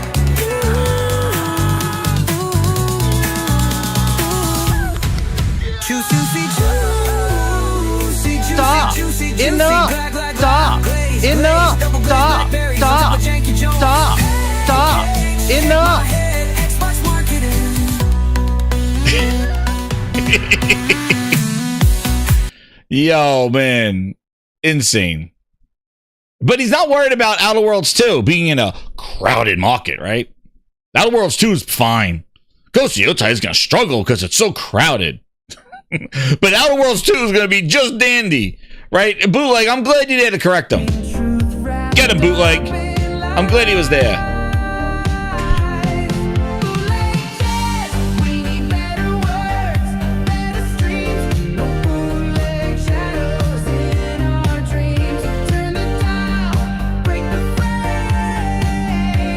Stop. Enough. Stop. Enough. Stop. Stop. Stop. Stop. Enough. Yo, man. Insane. But he's not worried about Outer Worlds 2 being in a crowded market, right? Outer Worlds 2 is fine. Ghost of Yotei is going to struggle because it's so crowded. But Outer Worlds 2 is going to be just dandy, right? Bootleg, I'm glad you there to correct him. Get him, Bootleg. I'm glad he was there.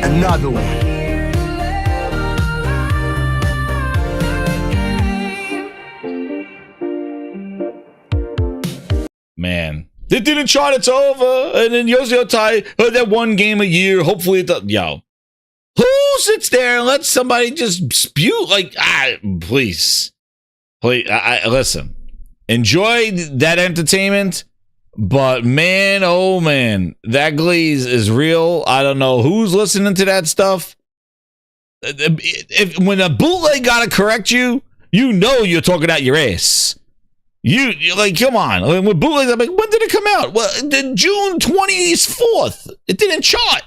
Another one. Man, they didn't try. It's over. And then Yotei, that one game a year. Hopefully, yo, who sits there and lets somebody just spew like please, listen. Enjoy that entertainment, but man, oh man, that glaze is real. I don't know who's listening to that stuff. When a bootleg gotta correct you, you know you're talking out your ass. You like, come on. When bootlegs, I'm like, when did it come out? Well, June 24th. It didn't chart.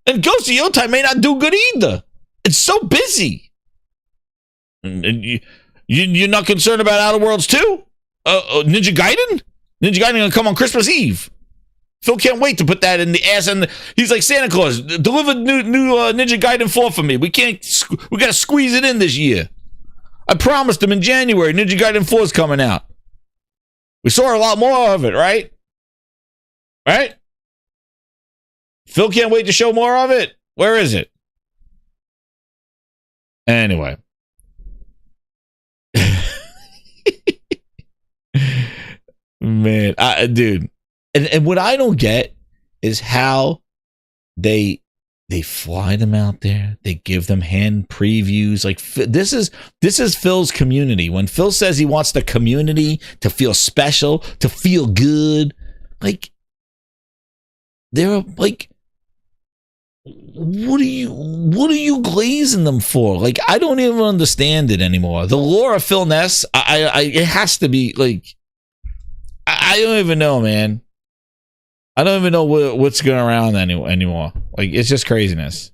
And Ghost of Yotei may not do good either. It's so busy. And you're not concerned about Outer Worlds 2? Ninja Gaiden? Ninja Gaiden gonna come on Christmas Eve. Phil can't wait to put that in the ass. And he's like, Santa Claus, deliver new Ninja Gaiden 4 for me. We gotta squeeze it in this year. I promised him in January, Ninja Gaiden 4 is coming out. We saw a lot more of it, right? Right? Phil can't wait to show more of it. Where is it? Anyway. Man, dude. And what I don't get is how they fly them out there. They give them hand previews. Like, this is Phil's community. When Phil says he wants the community to feel special, to feel good, like, they're like, what are you glazing them for? Like, I don't even understand it anymore. The lore of PHILNESS, it has to be like, I don't even know, man. I don't even know what's going around anymore. Like, it's just craziness.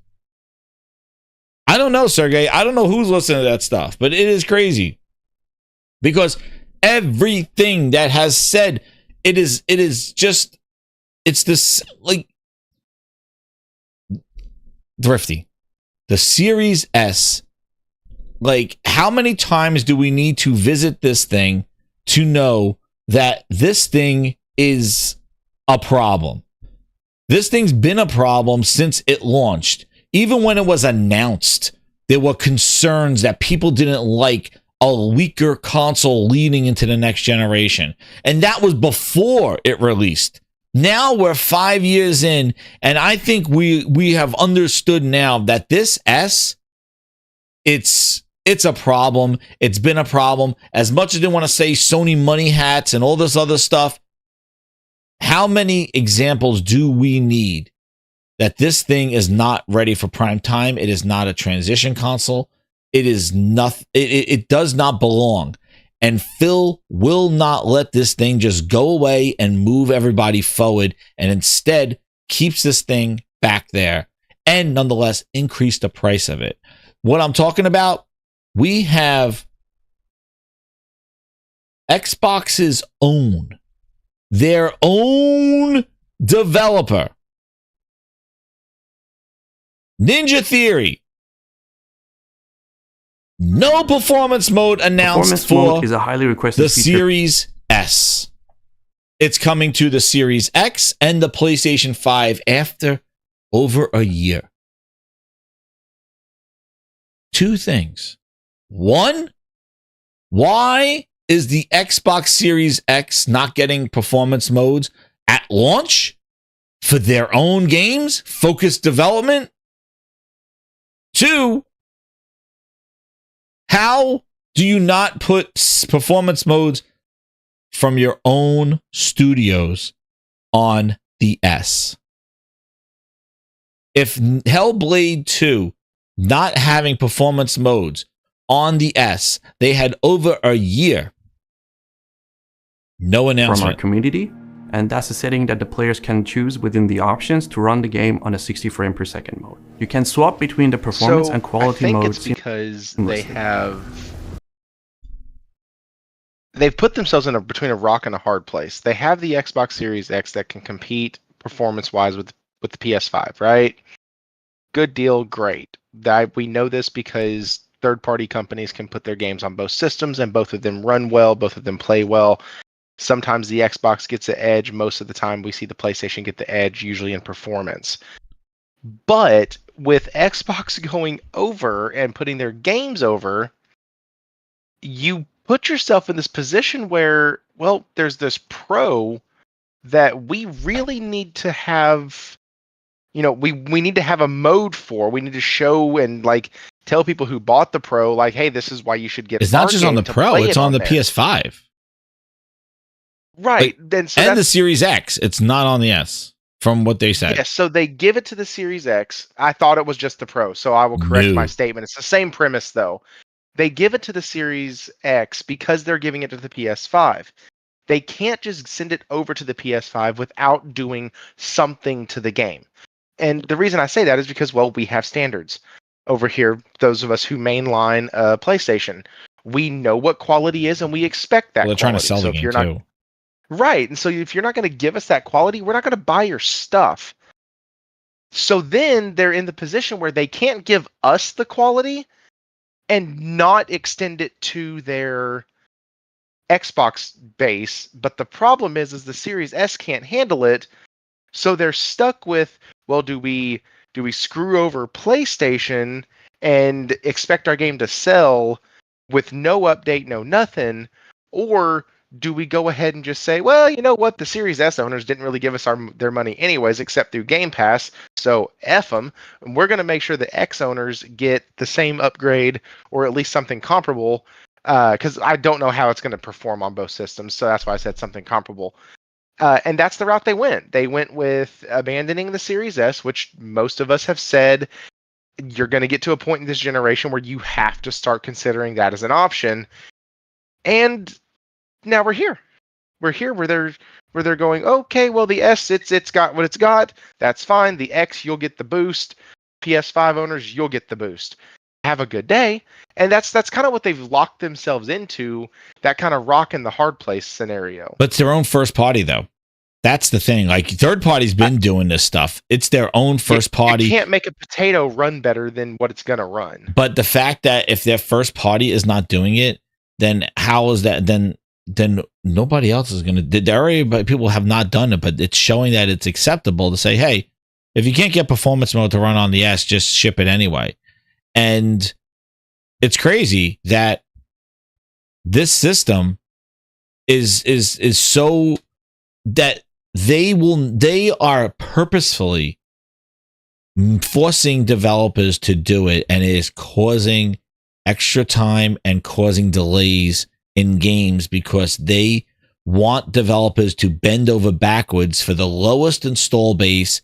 I don't know, Sergey. I don't know who's listening to that stuff, but it is crazy. Because everything that has said, it's this, like, Thrifty. The Series S. Like, how many times do we need to visit this thing to know that this thing is a problem? This thing's been a problem since it launched. Even when it was announced, there were concerns that people didn't like a weaker console leading into the next generation. And that was before it released. Now we're 5 years in, and I think we have understood now that this S, it's a problem. It's been a problem. As much as they want to say Sony money hats and all this other stuff, how many examples do we need that this thing is not ready for prime time. It is not a transition console. It is nothing. It does not belong. And Phil will not let this thing just go away and move everybody forward, and instead keeps this thing back there and nonetheless increase the price of it. What I'm talking about, we have Xbox's own, their own developer, Ninja Theory. No performance mode announced for is a highly requested the feature. Series S. It's coming to the Series X and the PlayStation 5 after over a year. Two things. One, why is the Xbox Series X not getting performance modes at launch for their own games? Focused development? Two, how do you not put performance modes from your own studios on the S? If Hellblade 2 not having performance modes on the S, they had over a year. No announcement. From our community, and that's a setting that the players can choose within the options to run the game on a 60 frame per second mode. You can swap between the performance and quality modes. It's because they've put themselves in between a rock and a hard place. They have the Xbox Series X that can compete performance-wise with the PS5, right? Good deal, great. We know this because third-party companies can put their games on both systems, and both of them run well, both of them play well. Sometimes the Xbox gets the edge. Most of the time we see the PlayStation get the edge, usually in performance. But with Xbox going over and putting their games over, you put yourself in this position where, well, there's this Pro that we really need to have, we need to have a mode for. We need to show and tell people who bought the Pro, hey, this is why you should get. It's not just on the Pro; it's on the PS5. Right. And the Series X. It's not on the S, from what they said. Yes, so they give it to the Series X. I thought it was just the Pro, so I will correct my statement. It's the same premise, though. They give it to the Series X because they're giving it to the PS5. They can't just send it over to the PS5 without doing something to the game. And the reason I say that is because, well, we have standards over here, those of us who mainline PlayStation. We know what quality is, and we expect that they're trying to sell the game, too. Right, and so if you're not going to give us that quality, we're not going to buy your stuff. So then they're in the position where they can't give us the quality and not extend it to their Xbox base. But the problem is the Series S can't handle it, so they're stuck with, well, do we screw over PlayStation and expect our game to sell with no update, no nothing, or do we go ahead and just say, well, you know what? The Series S owners didn't really give us their money anyways, except through Game Pass. So F them. And we're going to make sure the X owners get the same upgrade or at least something comparable. Because I don't know how it's going to perform on both systems. So that's why I said something comparable. And that's the route they went. They went with abandoning the Series S, which most of us have said you're going to get to a point in this generation where you have to start considering that as an option. And now we're here. We're here where they're going, okay, well, the S, it's got what it's got. That's fine. The X, you'll get the boost. PS5 owners, you'll get the boost. Have a good day. And that's kind of what they've locked themselves into, that kind of rock in the hard place scenario. But it's their own first party, though. That's the thing. Third party's been doing this stuff. It's their own first party. You can't make a potato run better than what it's going to run. But the fact that if their first party is not doing it, then how is that? Then nobody else is going to. There already people have not done it, but it's showing that it's acceptable to say, hey, if you can't get performance mode to run on the S, just ship it anyway. And it's crazy that this system is so that they are purposefully forcing developers to do it, and it is causing extra time and causing delays in games because they want developers to bend over backwards for the lowest install base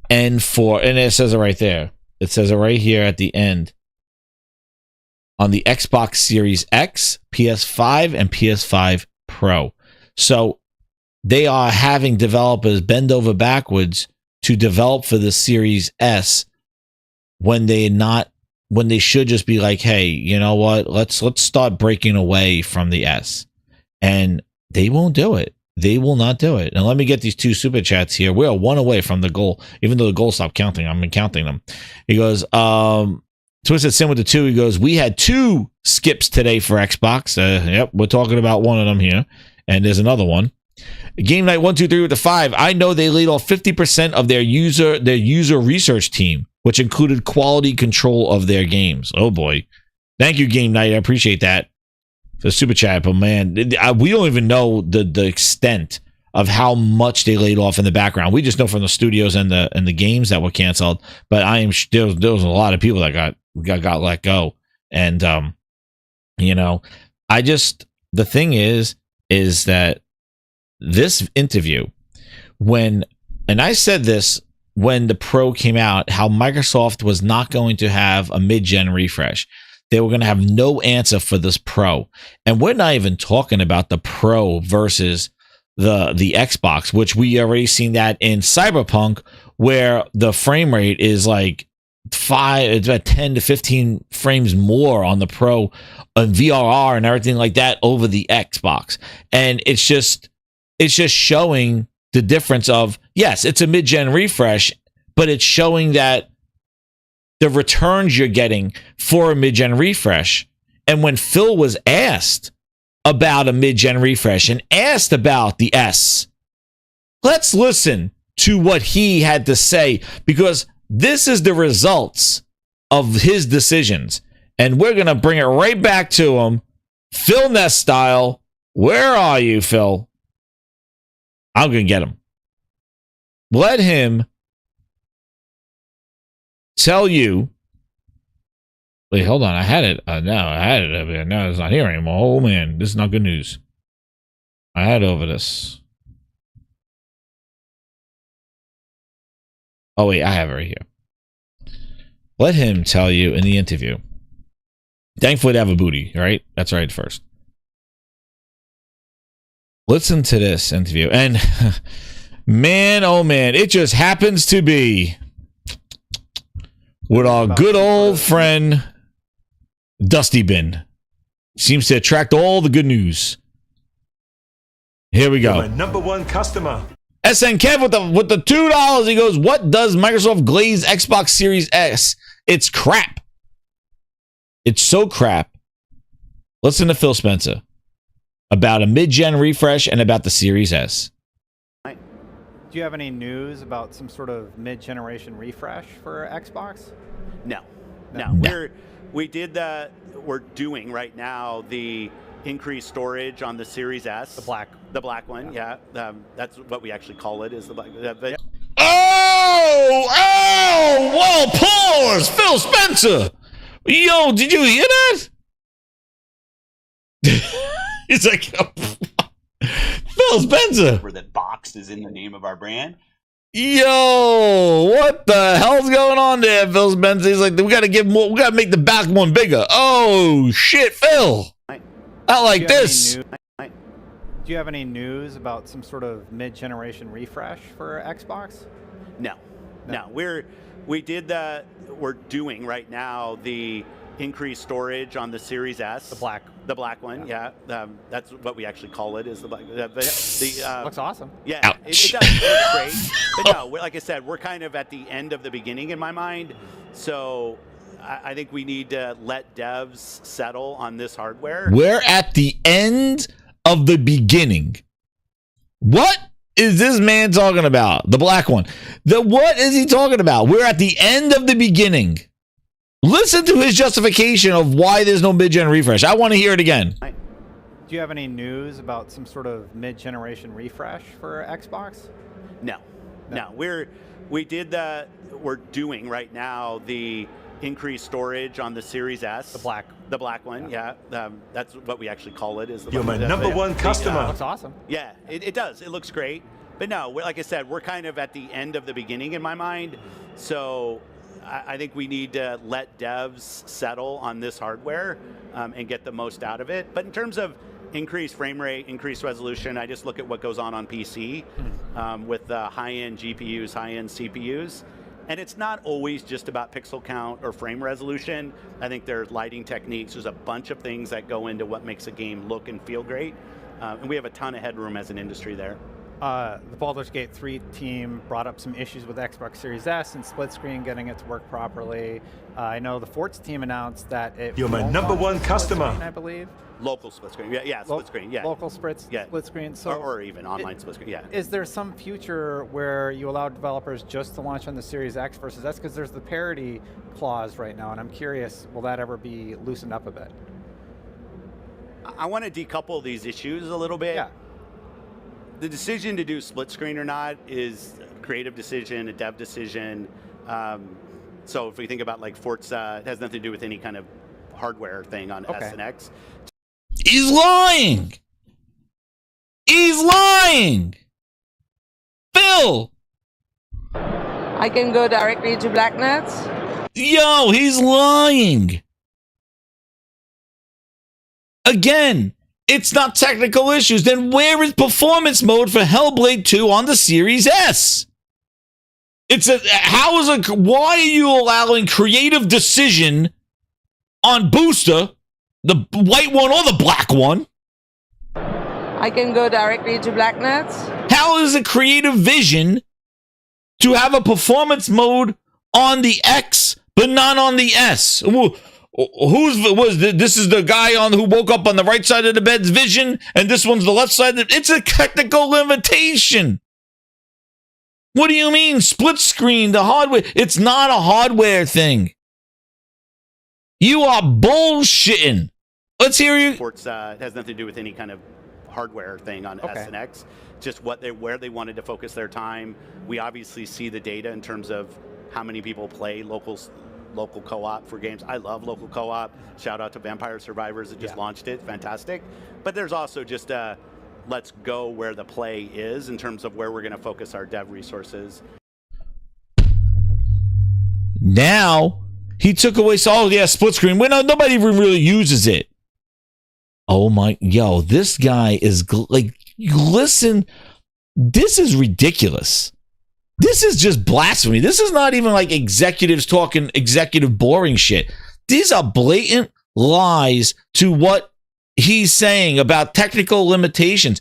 and it says it right there. It says it right here at the end. On the Xbox Series X, PS5, and PS5 Pro. So they are having developers bend over backwards to develop for the Series S when they should just be like, hey, you know what? Let's start breaking away from the S. And they won't do it. They will not do it. And let me get these 2 super chats here. We're 1 away from the goal, even though the goal stopped counting. I'm counting them. He goes, Twisted Sim with the 2. He goes, we had 2 skips today for Xbox. Yep, we're talking about one of them here. And there's another one. Game Night 123 with the 5. I know they laid off 50% of their user research team, which included quality control of their games. Oh boy. Thank you, Game Night. I appreciate that. For super chat, but man, we don't even know the extent of how much they laid off in the background. We just know from the studios and the games that were canceled. But there was a lot of people that got let go. And you know, the thing is that this interview, and I said this when the Pro came out, how Microsoft was not going to have a mid-gen refresh. They were going to have no answer for this Pro. And we're not even talking about the Pro versus the Xbox, which we already seen that in Cyberpunk, where the frame rate is like it's about 10 to 15 frames more on the Pro and VRR and everything like that over the Xbox. And it's just showing the difference of, yes, it's a mid-gen refresh, but it's showing that the returns you're getting for a mid-gen refresh. And when Phil was asked about a mid-gen refresh and asked about the S, let's listen to what he had to say, because this is the results of his decisions. And we're going to bring it right back to him, PHILNESS style. Where are you, Phil? I'm going to get him. Let him tell you. Wait, hold on. I had it. No, I had it over there. No, it's not here anymore. Oh, man. This is not good news. I had over this. Oh, wait. I have it right here. Let him tell you in the interview. Thankfully, to have a booty, right? That's right first. Listen to this interview. And, man, oh, man. It just happens to be with our good old friend Dusty Bin. Seems to attract all the good news. Here we go. My #1 customer. SN Kev with the $2. He goes, what does Microsoft glaze Xbox Series S? It's crap. It's so crap. Listen to Phil Spencer about a mid-gen refresh and about the Series S. Do you have any news about some sort of mid-generation refresh for Xbox? No. We did that. We're doing right now the increased storage on the Series S. The black one, yeah. That's what we actually call it, is the black. Oh, whoa, pause. Phil Spencer. Yo, did you hear that? It's like, Phil Spencer. That box is in the name of our brand. Yo, what the hell's going on there, Phil Spencer? He's like, we got to give more. We got to make the back one bigger. Oh shit, Phil! I like this. Do you have any news about some sort of mid-generation refresh for Xbox? No. We did that. We're doing right now the increased storage on the Series S. The black one, yeah. That's what we actually call it, is the black. Looks awesome. Yeah, it does. It looks great. But no, like I said, we're kind of at the end of the beginning in my mind. So I think we need to let devs settle on this hardware. We're at the end of the beginning. What is this man talking about? The black one. What is he talking about? We're at the end of the beginning. Listen to his justification of why there's no mid-gen refresh. I want to hear it again. Do you have any news about some sort of mid-generation refresh for Xbox? No. We did that. We're doing right now the increased storage on the Series S. The black one, yeah. That's what we actually call it, is the You're my #1 customer. Looks awesome. Yeah, it does. It looks great. But no, like I said, we're kind of at the end of the beginning in my mind. So I think we need to let devs settle on this hardware and get the most out of it. But in terms of increased frame rate, increased resolution, I just look at what goes on PC with the high-end GPUs, high-end CPUs. And it's not always just about pixel count or frame resolution. I think there's lighting techniques. There's a bunch of things that go into what makes a game look and feel great. And we have a ton of headroom as an industry there. The Baldur's Gate 3 team brought up some issues with Xbox Series S and split screen getting it to work properly. I know the Forts team announced that it You're my won't number launch one split customer. screen, I believe. Local split screen, yeah, split screen, yeah. Local split screen. So or even online split screen, yeah. Is there some future where you allow developers just to launch on the Series X versus S? Because there's the parity clause right now, and I'm curious, will that ever be loosened up a bit? I want to decouple these issues a little bit. Yeah. The decision to do split screen or not is a creative decision, a dev decision. So if we think about like Forza, it has nothing to do with any kind of hardware thing on S and X. He's lying. He's lying. Phil. I can go directly to Blacknets. Yo, he's lying. Again, it's not technical issues. Then where is performance mode for Hellblade 2 on the Series S? Why are you allowing creative decision on booster, the white one or the black one? I can go directly to Blacknets. How is a creative vision to have a performance mode on the X but not on the S? This is the guy who woke up on the right side of the bed's vision, and this one's the left side. It's a technical limitation. What do you mean split screen? The hardware? It's not a hardware thing. You are bullshitting. Let's hear you. Forza has nothing to do with any kind of hardware thing on S and X. Just where they wanted to focus their time. We obviously see the data in terms of how many people play local co-op for games. I love local co-op. Shout out to Vampire Survivors that just launched it. Fantastic. But there's also just let's go where the play is in terms of where we're going to focus our dev resources. Now he took away. Split screen. Well, nobody even really uses it. Oh my, this guy is listen. This is ridiculous. This is just blasphemy. This is not even like executives talking executive boring shit. These are blatant lies to what he's saying about technical limitations.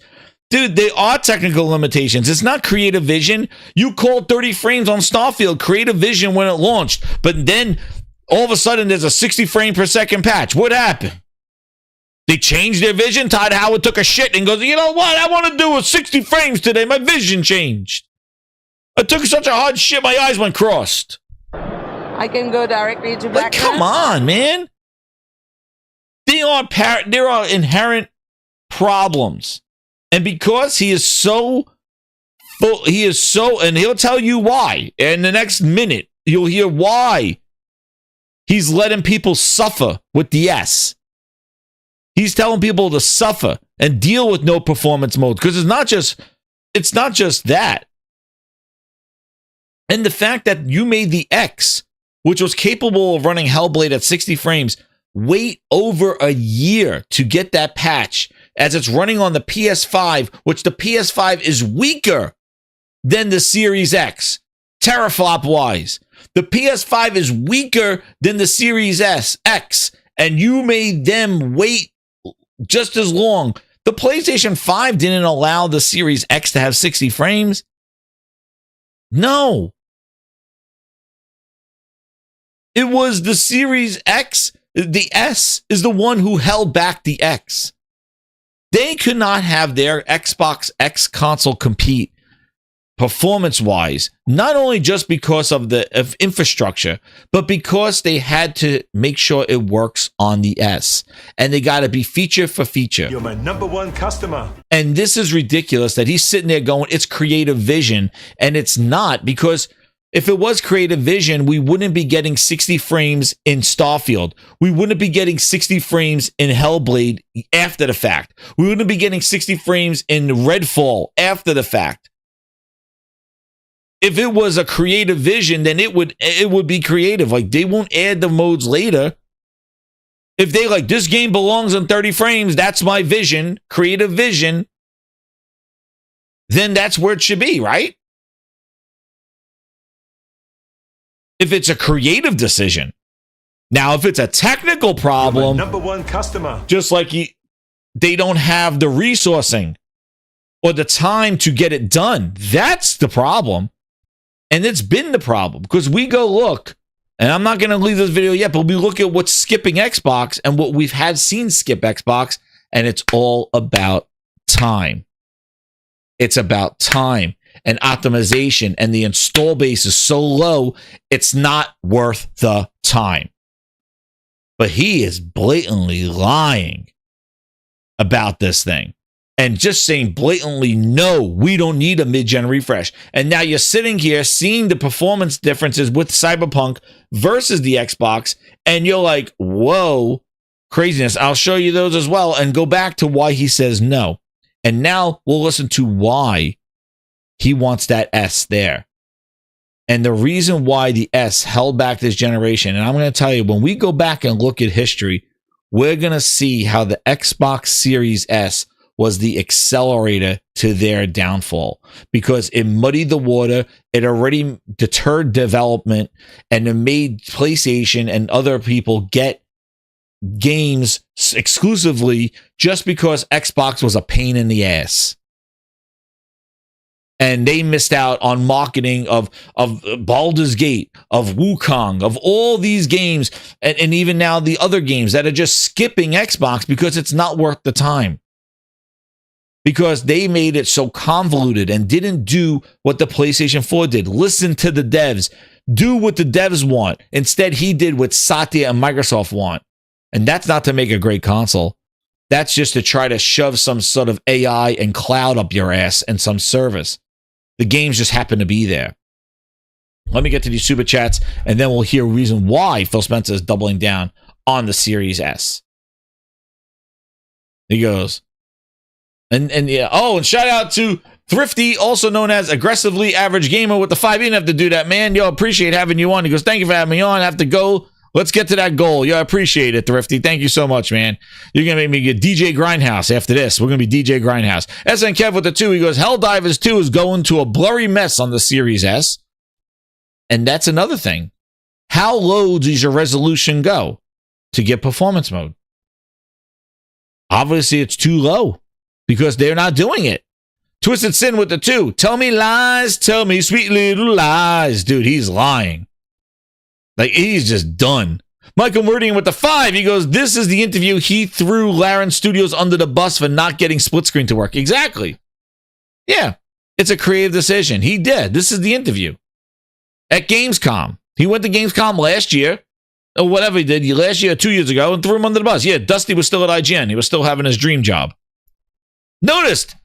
Dude, they are technical limitations. It's not creative vision. You called 30 frames on Starfield creative vision when it launched, but then all of a sudden there's a 60 frame per second patch. What happened? They changed their vision. Todd Howard took a shit and goes, you know what? I want to do a 60 frames today. My vision changed. I took such a hard shit, my eyes went crossed. I can go directly to Blacknets. Come on, man. There are inherent problems. And because he is so, and he'll tell you why. In the next minute, you'll hear why he's letting people suffer with the S. He's telling people to suffer and deal with no performance mode. Because it's not just that. And the fact that you made the X, which was capable of running Hellblade at 60 frames, wait over a year to get that patch as it's running on the PS5, which the PS5 is weaker than the Series X, teraflop-wise. The PS5 is weaker than the Series X, and you made them wait just as long. The PlayStation 5 didn't allow the Series X to have 60 frames. No. It was the Series X. The S is the one who held back the X. They could not have their Xbox X console compete performance-wise, not only just because of infrastructure, but because they had to make sure it works on the S. And they got to be feature for feature. You're my number one customer. And this is ridiculous that he's sitting there going, it's creative vision. And it's not, because if it was creative vision, we wouldn't be getting 60 frames in Starfield. We wouldn't be getting 60 frames in Hellblade after the fact. We wouldn't be getting 60 frames in Redfall after the fact. If it was a creative vision, then it would be creative. Like, they won't add the modes later. If they like, this game belongs on 30 frames, that's my vision, creative vision, then that's where it should be, right? If it's a creative decision. Now, if it's a technical problem, #1 customer. just like they don't have the resourcing or the time to get it done, that's the problem. And it's been the problem because we go look, and I'm not going to leave this video yet, but we look at what's skipping Xbox and what we've had seen skip Xbox, and it's all about time. It's about time and optimization, and the install base is so low, it's not worth the time. But he is blatantly lying about this thing and just saying blatantly, no, we don't need a mid-gen refresh. And now you're sitting here seeing the performance differences with Cyberpunk versus the Xbox, and you're like, whoa, craziness. I'll show you those as well and go back to why he says no. And now we'll listen to why he wants that S there. And the reason why the S held back this generation, and I'm going to tell you, when we go back and look at history, we're going to see how the Xbox Series S was the accelerator to their downfall because it muddied the water. It already deterred development, and it made PlayStation and other people get games exclusively just because Xbox was a pain in the ass. And they missed out on marketing of Baldur's Gate, of Wukong, of all these games, and even now the other games that are just skipping Xbox because it's not worth the time. Because they made it so convoluted and didn't do what the PlayStation 4 did. Listen to the devs. Do what the devs want. Instead, he did what Satya and Microsoft want. And that's not to make a great console. That's just to try to shove some sort of AI and cloud up your ass and some service. The games just happen to be there. Let me get to these super chats, and then we'll hear a reason why Phil Spencer is doubling down on the Series S. He goes, and yeah, oh, and shout out to Thrifty, also known as Aggressively Average Gamer with the 5. You didn't have to do that, man. Yo, appreciate having you on. He goes, thank you for having me on. I have to go. Let's get to that goal. Yo, I appreciate it, Thrifty. Thank you so much, man. You're going to make me get DJ Grindhouse after this. We're going to be DJ Grindhouse. SN Kev with the 2. He goes, Helldivers 2 is going to a blurry mess on the Series S. And that's another thing. How low does your resolution go to get performance mode? Obviously, it's too low because they're not doing it. Twisted Sin with the 2. Tell me lies. Tell me sweet little lies. Dude, he's lying. Like, he's just done. Michael Meridian with the 5. He goes, this is the interview. He threw Laren Studios under the bus for not getting split screen to work. Exactly. Yeah. It's a creative decision. He did. This is the interview. At Gamescom. He went to Gamescom last year. Or whatever he did. Last year, 2 years ago. And threw him under the bus. Yeah, Dusty was still at IGN. He was still having his dream job. Noticed.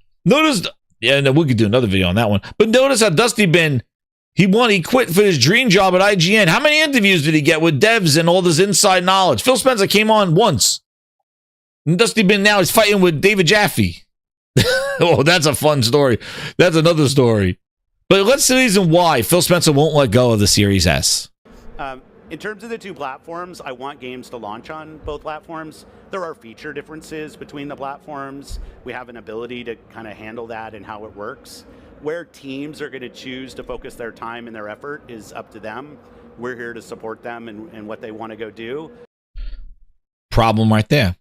Yeah, no, we could do another video on that one. But notice how Dusty been. He quit for his dream job at IGN. How many interviews did he get with devs and all this inside knowledge? Phil Spencer came on once. And Dusty Bin now is fighting with David Jaffe. Oh, that's a fun story. That's another story. But let's see the reason why Phil Spencer won't let go of the Series S. In terms of the 2 platforms, I want games to launch on both platforms. There are feature differences between the platforms. We have an ability to kind of handle that and how it works. Where teams are going to choose to focus their time and their effort is up to them. We're here to support them and what they want to go do. Problem right there.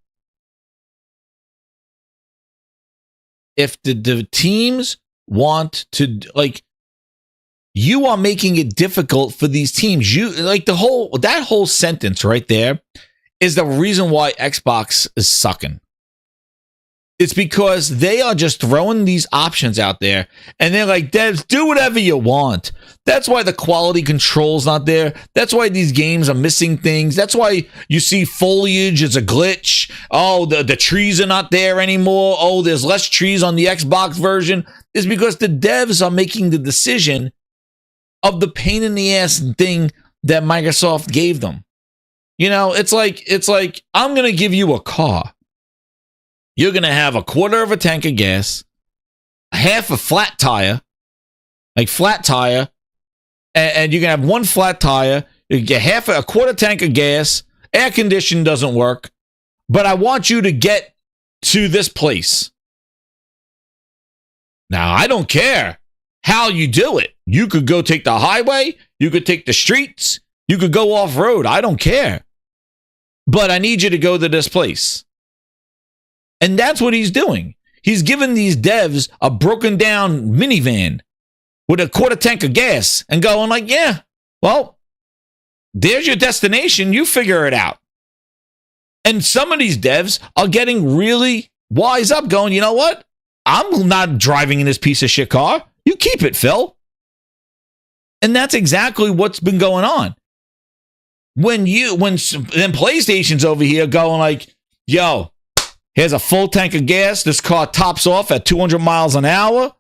If the teams want to, like, you are making it difficult for these teams. You like that whole sentence right there is the reason why Xbox is sucking. It's because they are just throwing these options out there and they're like, devs, do whatever you want. That's why the quality control's not there. That's why these games are missing things. That's why you see foliage is a glitch. Oh, the trees are not there anymore. Oh, there's less trees on the Xbox version. It's because the devs are making the decision of the pain in the ass thing that Microsoft gave them. You know, it's like I'm going to give you a car. You're going to have a quarter of a tank of gas, half a flat tire, like flat tire, and you can have one flat tire. You get a quarter tank of gas. Air conditioning doesn't work, but I want you to get to this place. Now, I don't care how you do it. You could go take the highway. You could take the streets. You could go off-road. I don't care. But I need you to go to this place. And that's what he's doing. He's giving these devs a broken down minivan with a quarter tank of gas and going like, yeah, well, there's your destination. You figure it out. And some of these devs are getting really wise up going, you know what? I'm not driving in this piece of shit car. You keep it, Phil. And that's exactly what's been going on. When PlayStation's over here going like, yo, here's a full tank of gas. This car tops off at 200 miles an hour.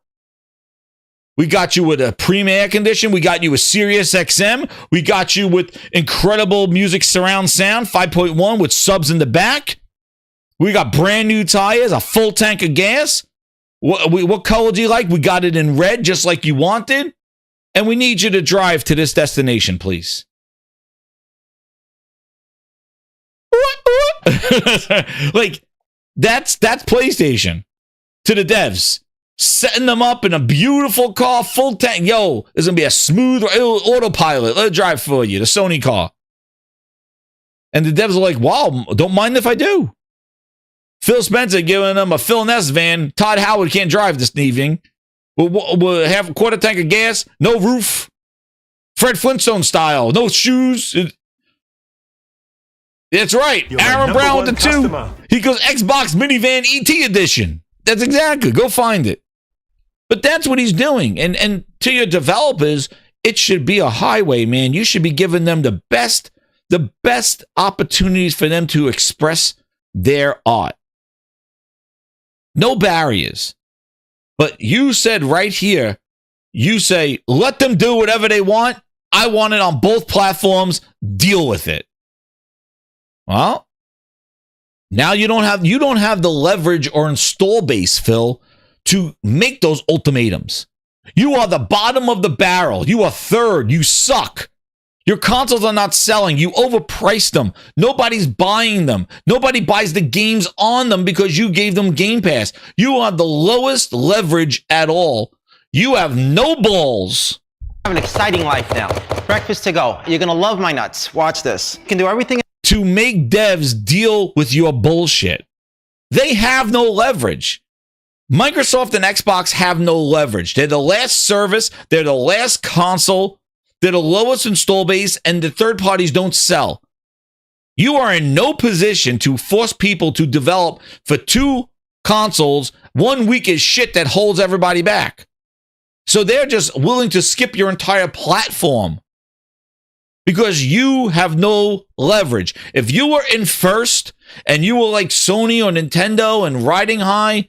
We got you with a premium air condition. We got you with Sirius XM. We got you with incredible music surround sound, 5.1 with subs in the back. We got brand new tires, a full tank of gas. What color do you like? We got it in red, just like you wanted. And we need you to drive to this destination, please. Like, that's PlayStation to the devs. Setting them up in a beautiful car, full tank. Yo, it's going to be a smooth autopilot. Let it drive for you, the Sony car. And the devs are like, wow, don't mind if I do. Phil Spencer giving them a PHILNESS van. Todd Howard can't drive this evening. We'll have a quarter tank of gas, no roof. Fred Flintstone style, no shoes. That's right. You're Aaron Brown with the customer. 2. He goes Xbox Minivan ET edition. That's exactly. Go find it. But that's what he's doing. And to your developers, it should be a highway, man. You should be giving them the best opportunities for them to express their art. No barriers. But you said right here, you say, let them do whatever they want. I want it on both platforms. Deal with it. Well, now you don't have the leverage or install base, Phil, to make those ultimatums. You are the bottom of the barrel. You are third. You suck. Your consoles are not selling. You overpriced them. Nobody's buying them. Nobody buys the games on them because you gave them Game Pass. You are the lowest leverage at all. You have no balls. I have an exciting life now. Breakfast to go. You're going to love my nuts. Watch this. You can do everything. To make devs deal with your bullshit. They have no leverage. Microsoft and Xbox have no leverage. They're the last service. They're the last console. They're the lowest install base, and the third parties don't sell. You are in no position to force people to develop for 2 consoles. 1 week is shit that holds everybody back. So they're just willing to skip your entire platform because you have no leverage. If you were in first and you were like Sony or Nintendo and riding high,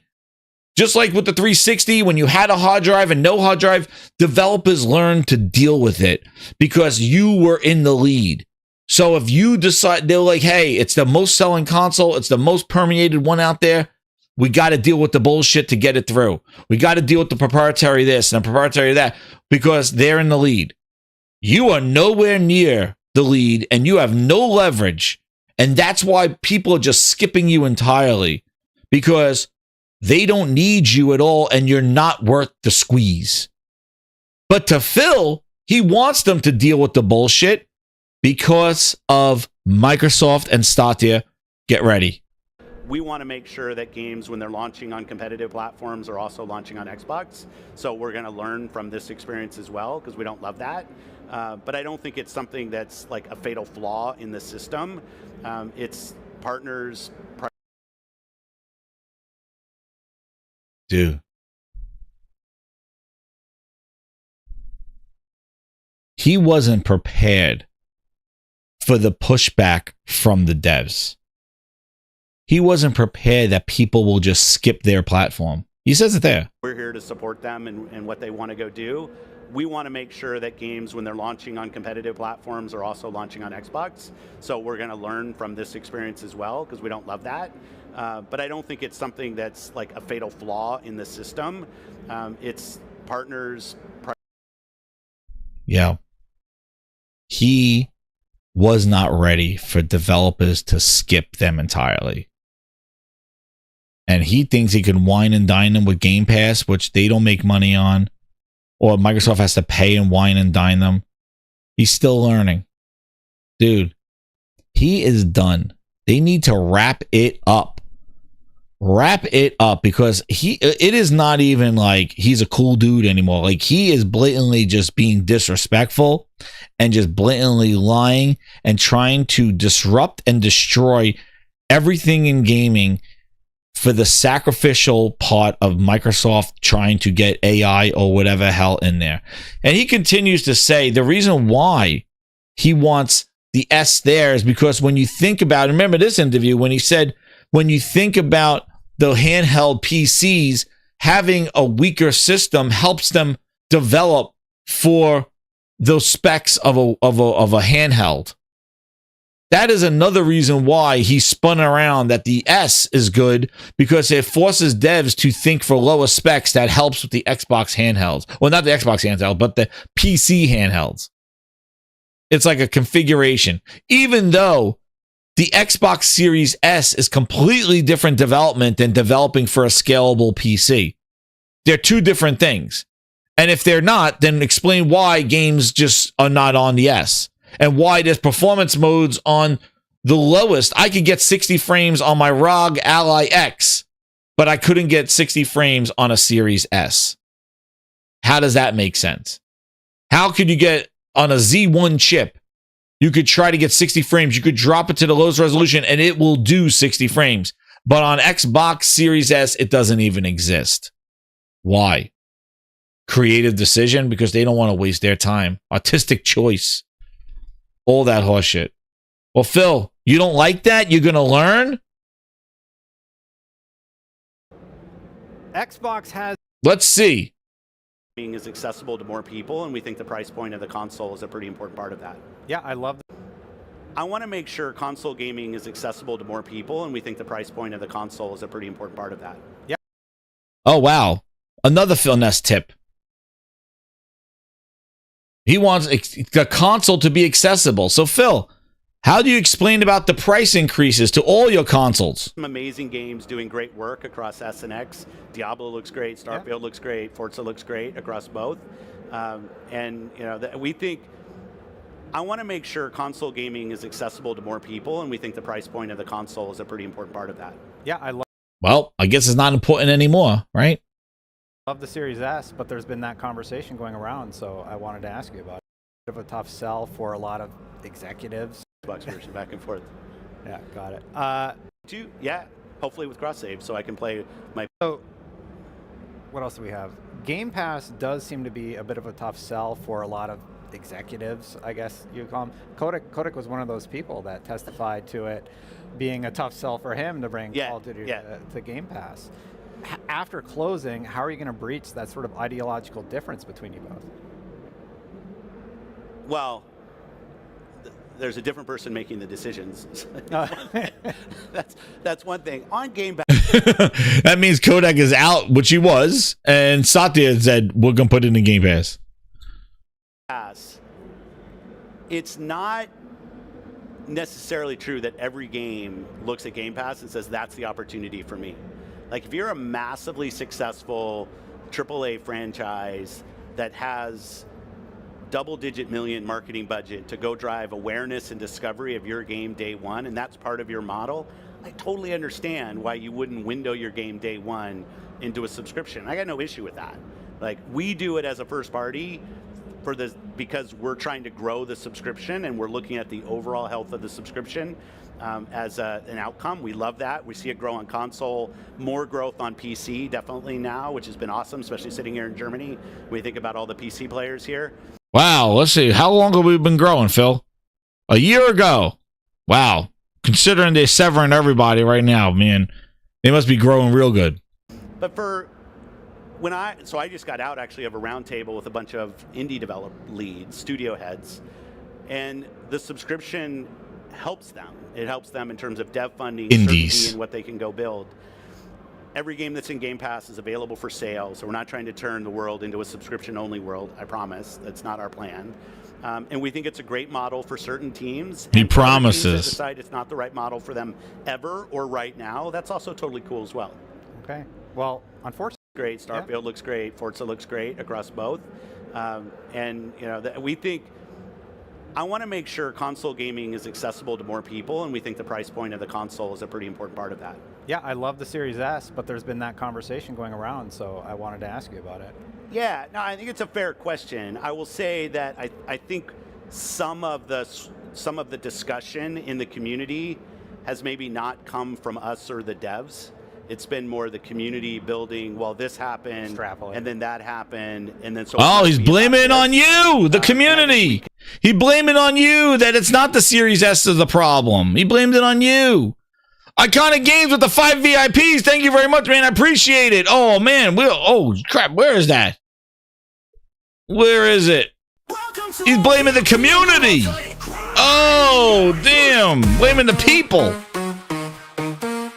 just like with the 360, when you had a hard drive and no hard drive, developers learned to deal with it because you were in the lead. So if you decide, they're like, hey, it's the most selling console, it's the most permeated one out there, we got to deal with the bullshit to get it through. We got to deal with the proprietary this and the proprietary that because they're in the lead. You are nowhere near the lead and you have no leverage. And that's why people are just skipping you entirely because they don't need you at all, and you're not worth the squeeze. But to Phil, he wants them to deal with the bullshit because of Microsoft and Satya. Get ready. We want to make sure that games, when they're launching on competitive platforms, are also launching on Xbox. So we're going to learn from this experience as well, because we don't love that. But I don't think it's something that's like a fatal flaw in the system. It's partners. Dude. He wasn't prepared for the pushback from the devs. He wasn't prepared that people will just skip their platform. He says it there. We're here to support them and what they want to go do. We want to make sure that games, when they're launching on competitive platforms, are also launching on Xbox. So we're going to learn from this experience as well, because we don't love that. But I don't think it's something that's like a fatal flaw in the system. It's partners. Yeah. he was not ready for developers to skip them entirely. And he thinks he can wine and dine them with Game Pass, which they don't make money on, or Microsoft has to pay and wine and dine them. He's still learning. Dude, he is done. They need to wrap it up. Wrap it up, because it is not even like he's a cool dude anymore. Like, he is blatantly just being disrespectful and just blatantly lying and trying to disrupt and destroy everything in gaming for the sacrificial part of Microsoft trying to get AI or whatever hell in there. And he continues to say the reason why he wants the S there is because when you think about, remember this interview when he said, when you think about the handheld PCs, having a weaker system helps them develop for those specs of a handheld. That is another reason why he spun around that the S is good, because it forces devs to think for lower specs. That helps with the Xbox handhelds. Well, not the Xbox handheld, but the PC handhelds. It's like a configuration. Even though the Xbox Series S is completely different development than developing for a scalable PC. They're two different things. And if they're not, then explain why games just are not on the S. And why there's performance modes on the lowest. I could get 60 frames on my ROG Ally X, but I couldn't get 60 frames on a Series S. How does that make sense? How could you get on a Z1 chip? You could try to get 60 frames. You could drop it to the lowest resolution and it will do 60 frames. But on Xbox Series S, it doesn't even exist. Why? Creative decision, because they don't want to waste their time. Artistic choice. All that horseshit. Well, Phil, you don't like that? You're going to learn? Xbox has... Let's see. Is accessible to more people, and we think the price point of the console is a pretty important part of that. Yeah, I love that. I want to make sure console gaming is accessible to more people, and we think the price point of the console is a pretty important part of that. Yeah. Oh, wow. Another PHILNESS tip. He wants the console to be accessible. So, Phil, how do you explain about the price increases to all your consoles? Some amazing games doing great work across S and X. Diablo looks great. Starfield looks great. Forza looks great across both. And, you know, we think... I want to make sure console gaming is accessible to more people, and we think the price point of the console is a pretty important part of that. Yeah, I love... Well, I guess it's not important anymore, right? Love the Series S, but there's been that conversation going around, so I wanted to ask you about it. Bit of a tough sell for a lot of executives. Xbox version back and forth. Yeah, got it. Yeah, hopefully with cross save, so I can play my. So, what else do we have? Game Pass does seem to be a bit of a tough sell for a lot of executives, I guess you call them. Kotick was one of those people that testified to it being a tough sell for him to bring Call of Duty to Game Pass. After closing, how are you going to breach that sort of ideological difference between you both? Well, there's a different person making the decisions. That's one thing. On Game Pass. That means Kodak is out, which he was, and Satya said, we're going to put it in Game Pass. It's not necessarily true that every game looks at Game Pass and says, that's the opportunity for me. Like, if you're a massively successful AAA franchise that has double-digit million marketing budget to go drive awareness and discovery of your game day one, and that's part of your model, I totally understand why you wouldn't window your game day one into a subscription. I got no issue with that. Like, we do it as a first party because we're trying to grow the subscription and we're looking at the overall health of the subscription as an outcome. We love that. We see it grow on console, more growth on PC definitely now, which has been awesome, especially sitting here in Germany. We think about all the PC players here. Wow, let's see. How long have we been growing, Phil? A year ago. Wow. Considering they're severing everybody right now, man, they must be growing real good. But so I just got out actually of a roundtable with a bunch of indie develop leads, studio heads, and the subscription helps them. It helps them in terms of dev funding, Indies, certainty, and what they can go build. every game that's in Game Pass is available for sale. So we're not trying to turn the world into a subscription-only world. I promise. That's not our plan. And we think it's a great model for certain teams. He And for other teams that promises. decide it's not the right model for them ever or right now. That's also totally cool as well. Okay. Well, unfortunately, Great. Starfield looks great. Forza looks great across both. And you know, we think. I want to make sure console gaming is accessible to more people, and we think the price point of the console is a pretty important part of that. yeah, I love the Series S, but there's been that conversation going around, so I wanted to ask you about it. Yeah, no, I think it's a fair question. I will say that I think some of the discussion in the community has maybe not come from us or the devs. It's been more the community building, well, this happened, and then that happened, and then so... Oh, he's blaming it on you, the community. He blamed it on you that it's not the Series S is the problem. He blamed it on you. Iconic Games with the 5 VIPs. Thank you very much, man. I appreciate it. Oh, man. Oh, crap. Where is that? Where is it? He's blaming the community. Oh, damn. Blaming the people.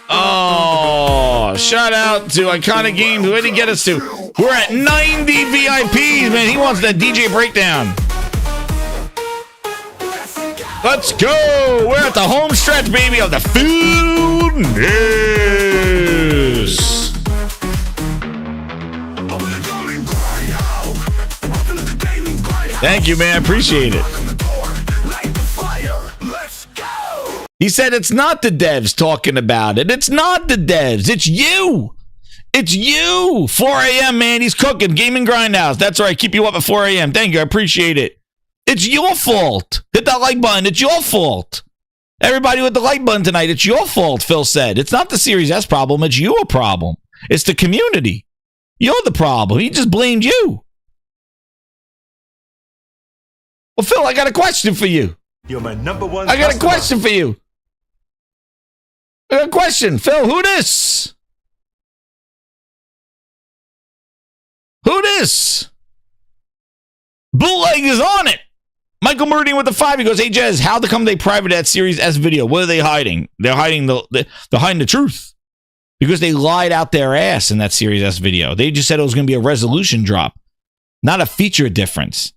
Oh, shout out to Iconic Games. Where did he get us to? We're at 90 VIPs, man. He wants that DJ breakdown. Let's go. We're at the home stretch, baby, of the PHILNESS. Thank you, man. Appreciate it. He said it's not the devs talking about it. It's not the devs. It's you. It's you. 4 a.m., man. He's cooking. Gaming Grindhouse. That's right. Keep you up at 4 a.m. Thank you. I appreciate it. It's your fault. Hit that like button. It's your fault. Everybody with the like button tonight, it's your fault, Phil said. It's not the Series S problem. It's your problem. It's the community. You're the problem. He just blamed you. Well, Phil, I got a question for you. You're my #1 I got a question for you. I got a question. Phil, who this? Who this? Bootleg is on it. Michael Meridian with the 5. He goes, hey, Jez, how come they private that Series S video? What are they hiding? They're hiding they're hiding the truth. Because they lied out their ass in that Series S video. They just said it was going to be a resolution drop, not a feature difference.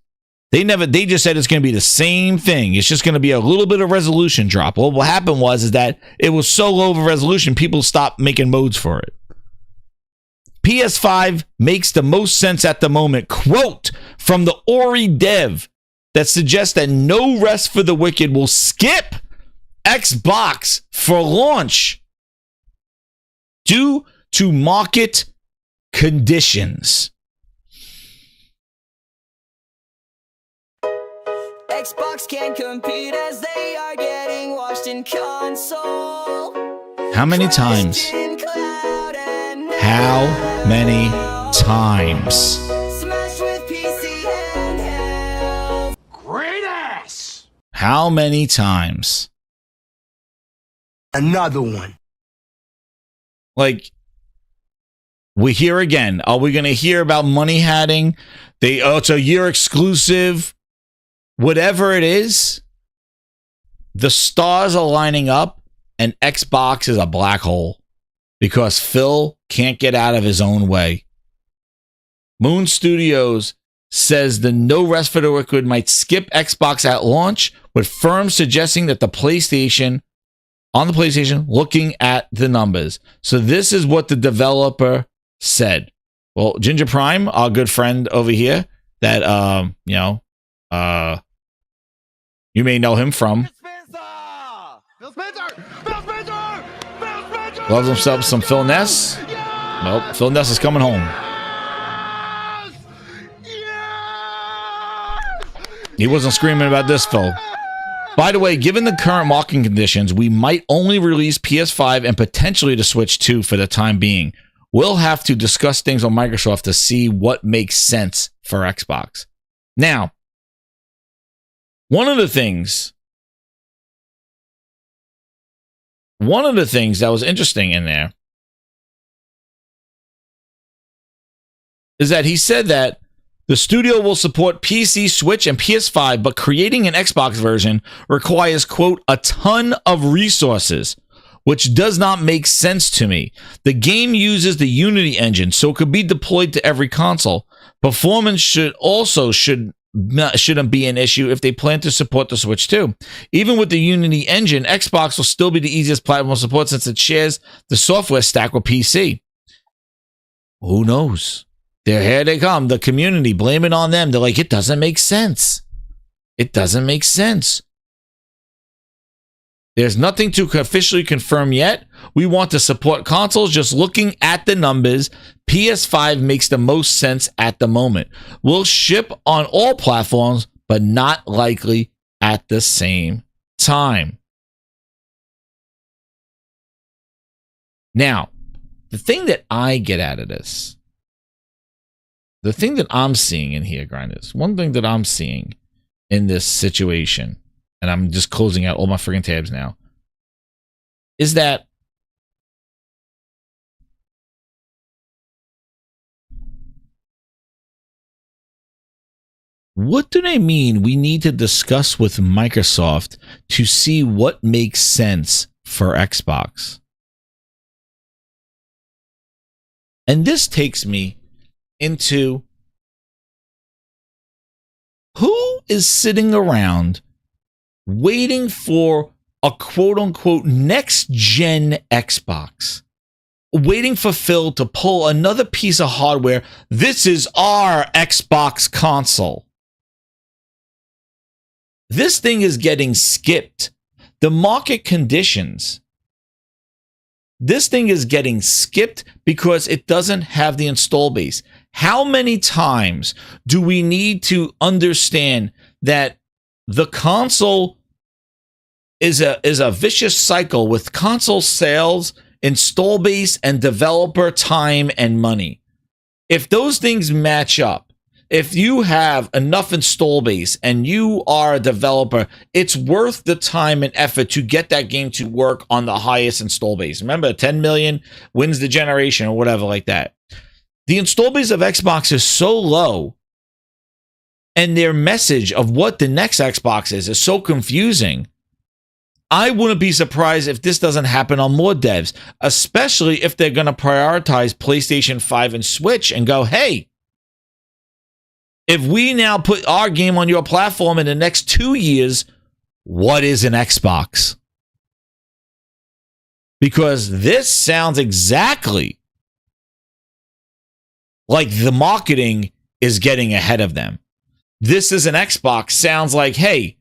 They just said it's going to be the same thing. It's just going to be a little bit of resolution drop. Well, what happened was that it was so low of a resolution, people stopped making modes for it. PS5 makes the most sense at the moment. Quote from the Ori dev that suggests that No Rest for the Wicked will skip Xbox for launch due to market conditions. Xbox can't compete as they are getting washed in console. How many times? How many times? Smash with PC handheld. Great ass! How many times? Another one. Like, we hear again. Are we going to hear about money hatting? It's a year exclusive. Whatever it is, the stars are lining up and Xbox is a black hole because Phil can't get out of his own way. Moon Studios says the No Rest for the Wicked might skip Xbox at launch, with firms suggesting that the PlayStation looking at the numbers. So this is what the developer said. Well, Ginger Prime, our good friend over here, that you may know him from. Loves himself some PHILNESS. Nope, PHILNESS is coming home. He wasn't screaming about this, Phil. By the way, given the current marketing conditions, we might only release PS5 and potentially the Switch 2 for the time being. We'll have to discuss things on Microsoft to see what makes sense for Xbox. Now, one of the things that was interesting in there is that he said that the studio will support PC, Switch, and PS5, but creating an Xbox version requires, quote, a ton of resources. which does not make sense to me. The game uses the Unity engine, so it could be deployed to every console. Performance shouldn't be an issue if they plan to support the Switch too. Even with the Unity engine, Xbox will still be the easiest platform to support since it shares the software stack with PC. Who knows? Here they come. The community, blame it on them. They're like, it doesn't make sense. It doesn't make sense. There's nothing to officially confirm yet. We want to support consoles. Just looking at the numbers, PS5 makes the most sense at the moment. We'll ship on all platforms, but not likely at the same time. Now, the thing that I get out of this, the thing that I'm seeing in here, Grinders, one thing that I'm seeing in this situation, and I'm just closing out all my freaking tabs now, is that what do they mean we need to discuss with Microsoft to see what makes sense for Xbox? And this takes me into who is sitting around waiting for a quote-unquote next-gen Xbox, waiting for Phil to pull another piece of hardware. This is our Xbox console. This thing is getting skipped. The market conditions. This thing is getting skipped because it doesn't have the install base. How many times do we need to understand that the console is a vicious cycle with console sales, install base, and developer time and money? If those things match up, if you have enough install base and you are a developer, it's worth the time and effort to get that game to work on the highest install base. Remember, 10 million wins the generation or whatever like that. The install base of Xbox is so low, and their message of what the next Xbox is so confusing. I wouldn't be surprised if this doesn't happen on more devs, especially if they're going to prioritize PlayStation 5 and Switch and go, hey, if we now put our game on your platform in the next 2 years, what is an Xbox? Because this sounds exactly like the marketing is getting ahead of them. This is an Xbox sounds like, hey,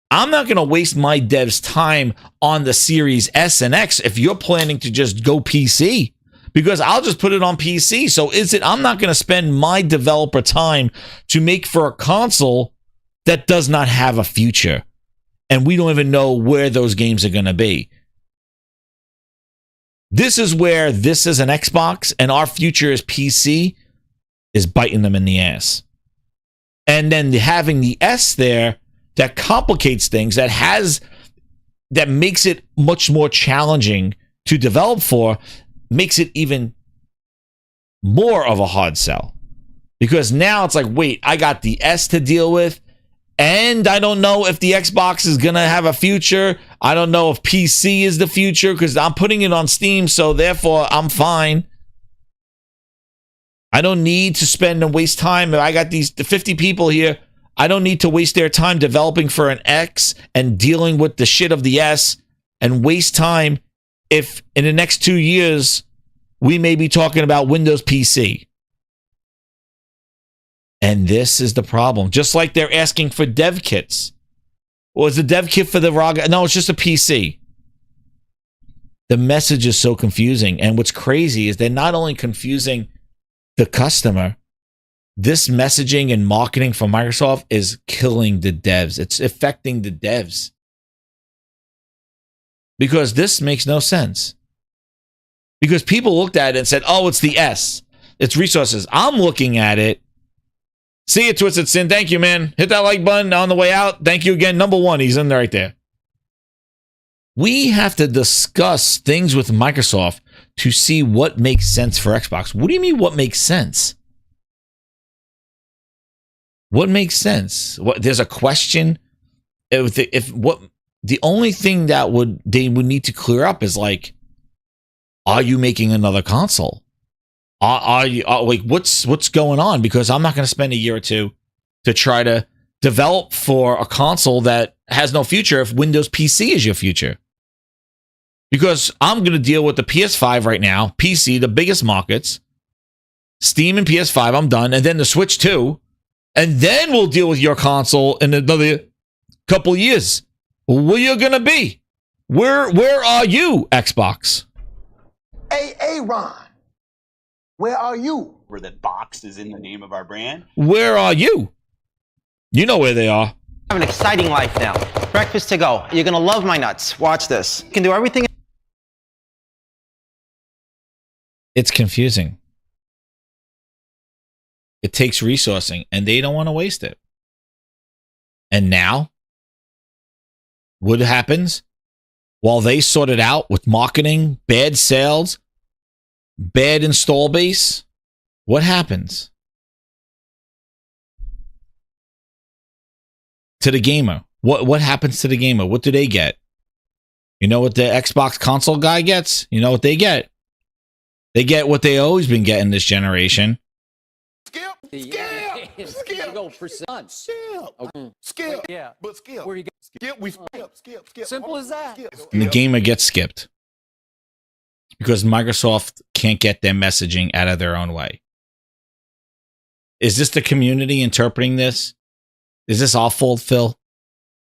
I'm not going to waste my devs' time on the Series S and X if you're planning to just go PC, because I'll just put it on PC. So I'm not going to spend my developer time to make for a console that does not have a future. And we don't even know where those games are going to be. This is where this is an Xbox and our future is PC is biting them in the ass. And then having the S there, that complicates things, that makes it much more challenging to develop for, makes it even more of a hard sell. Because now it's like, wait, I got the S to deal with, and I don't know if the Xbox is going to have a future. I don't know if PC is the future because I'm putting it on Steam, so therefore I'm fine. I don't need to spend and waste time. I got the 50 people here. I don't need to waste their time developing for an X and dealing with the shit of the S and waste time if in the next 2 years we may be talking about Windows PC. And this is the problem. Just like they're asking for dev kits. Well, is the dev kit for the ROG? No, it's just a PC. The message is so confusing. And what's crazy is they're not only confusing the customer, this messaging and marketing from Microsoft is killing the devs. It's affecting the devs. Because this makes no sense. Because people looked at it and said, oh, it's the S. It's resources. I'm looking at it. See you, Twisted Sin. Thank you, man. Hit that like button on the way out. Thank you again. Number one, he's in there right there. We have to discuss things with Microsoft to see what makes sense for Xbox. What do you mean what makes sense? What makes sense? What, there's a question. If what the only thing that they would need to clear up is like, are you making another console? Are you like what's going on? Because I'm not going to spend a year or two to try to develop for a console that has no future if Windows PC is your future. Because I'm going to deal with the PS5 right now, PC, the biggest markets, Steam and PS5, I'm done, and then the Switch 2, and then we'll deal with your console in another couple years. Where you going to be? Where are you, Xbox? Hey, Ron, where are you? Where that box is in the name of our brand. Where are you? You know where they are. I have an exciting life now. Breakfast to go. You're gonna love my nuts. Watch this. You can do everything. It's confusing. It takes resourcing, and they don't want to waste it. And now, what happens? While they sort it out with marketing, bad sales, bad install base, what happens to the gamer? What happens to the gamer? What do they get? You know what the Xbox console guy gets? You know what they get? They get what they always been getting this generation. Skip. Go for son. Skip. Yeah. But skip. Where you go? Skip. We skip. Simple as that. And the gamer gets skipped because Microsoft can't get their messaging out of their own way. Is this the community interpreting this? Is this our fault, Phil?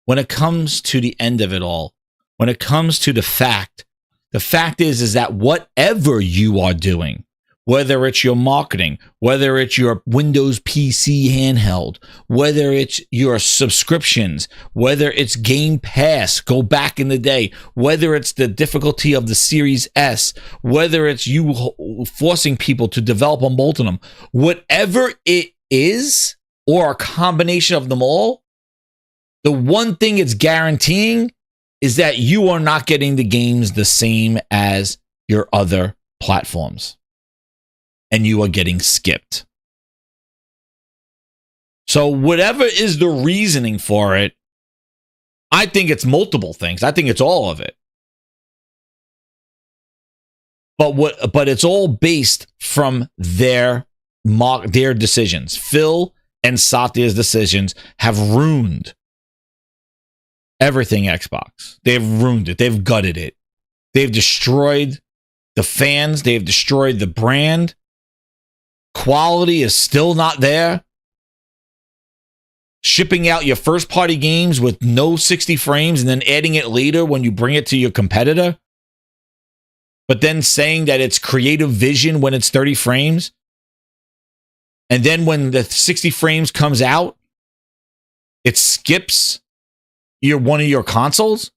When it comes to the end of it all, when it comes to the fact is that whatever you are doing, whether it's your marketing, whether it's your Windows PC handheld, whether it's your subscriptions, whether it's Game Pass, go back in the day, whether it's the difficulty of the Series S, whether it's you forcing people to develop on both of them, whatever it is, or a combination of them all, the one thing it's guaranteeing is that you are not getting the games the same as your other platforms. And you are getting skipped. So whatever is the reasoning for it, I think it's multiple things. I think it's all of it. But it's all based from their decisions. Phil and Satya's decisions have ruined everything Xbox. They've ruined it. They've gutted it. They've destroyed the fans. They've destroyed the brand. Quality is still not there. Shipping out your first party games with no 60 frames and then adding it later when you bring it to your competitor. But then saying that it's creative vision when it's 30 frames. And then when the 60 frames comes out, it skips one of your consoles.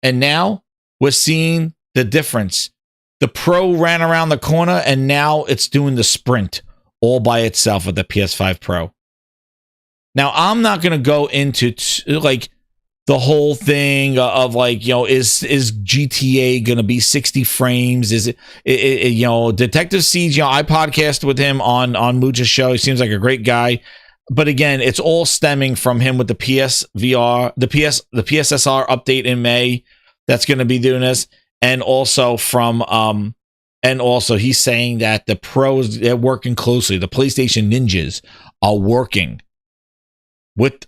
And now we're seeing the difference. The Pro ran around the corner, and now it's doing the sprint all by itself with the PS5 Pro. Now, I'm not going to go into like the whole thing of like, you know, is GTA going to be 60 frames? Is it, you know, Detective Siege, you know, I podcast with him on Mooch's show. He seems like a great guy. But again, it's all stemming from him with the PSVR, the PSSR update in May. That's going to be doing this. And also he's saying that the pros, they're working closely. The PlayStation ninjas are working with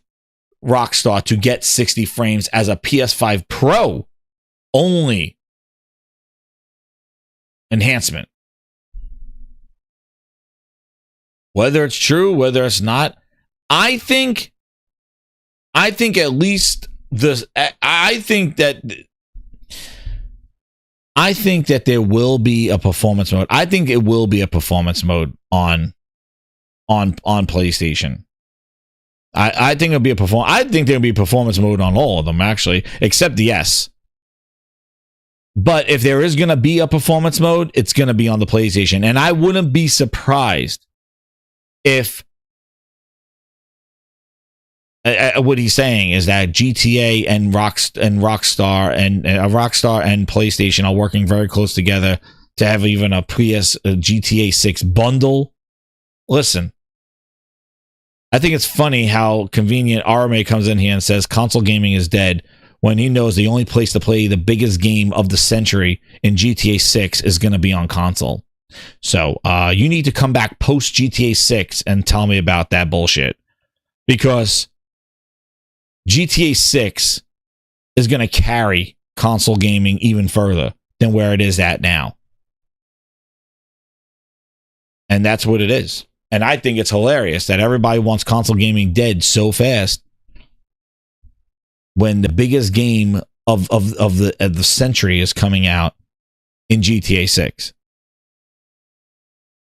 Rockstar to get 60 frames as a PS5 Pro only enhancement. Whether it's true, whether it's not, I think at least this, I think that there will be a performance mode. I think it will be a performance mode on PlayStation. I think it'll be I think there'll be a performance mode on all of them, actually, except the S. But if there is going to be a performance mode, it's going to be on the PlayStation. And I wouldn't be surprised if what he's saying is that GTA and Rockstar and PlayStation are working very close together to have even a GTA 6 bundle. Listen, I think it's funny how convenient RMA comes in here and says console gaming is dead when he knows the only place to play the biggest game of the century in GTA 6 is going to be on console. So you need to come back post GTA 6 and tell me about that bullshit. Because GTA 6 is going to carry console gaming even further than where it is at now. And that's what it is. And I think it's hilarious that everybody wants console gaming dead so fast when the biggest game of the century is coming out in GTA 6.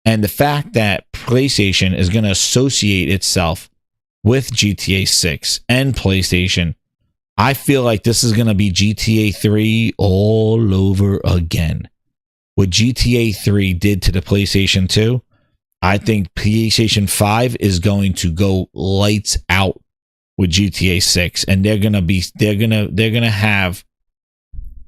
And the fact that PlayStation is going to associate itself with GTA 6 and PlayStation, I feel like this is going to be GTA 3 all over again. What GTA 3 did to the PlayStation 2, I think PlayStation 5 is going to go lights out with GTA 6, and they're going to have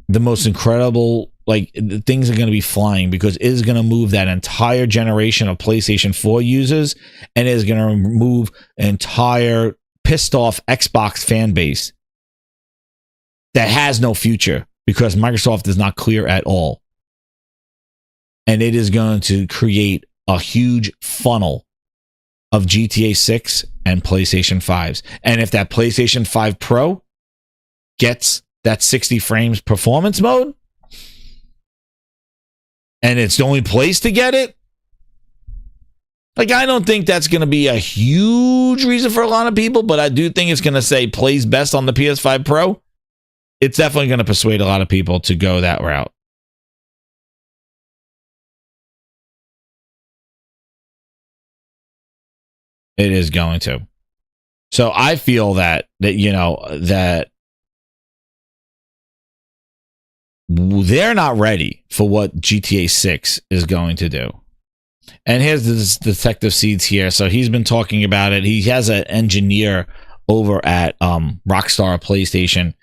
the most incredible, like, things are going to be flying, because it is going to move that entire generation of PlayStation 4 users, and it is going to move an entire pissed off Xbox fan base that has no future because Microsoft is not clear at all. And it is going to create a huge funnel of GTA 6 and PlayStation 5s. And if that PlayStation 5 Pro gets that 60 frames performance mode, and it's the only place to get it, like, I don't think that's going to be a huge reason for a lot of people, but I do think it's going to say plays best on the PS5 Pro. It's definitely going to persuade a lot of people to go that route. It is going to. So I feel that that they're not ready for what GTA 6 is going to do. And here's this Detective Seeds here. So he's been talking about it. He has an engineer over at Rockstar PlayStation,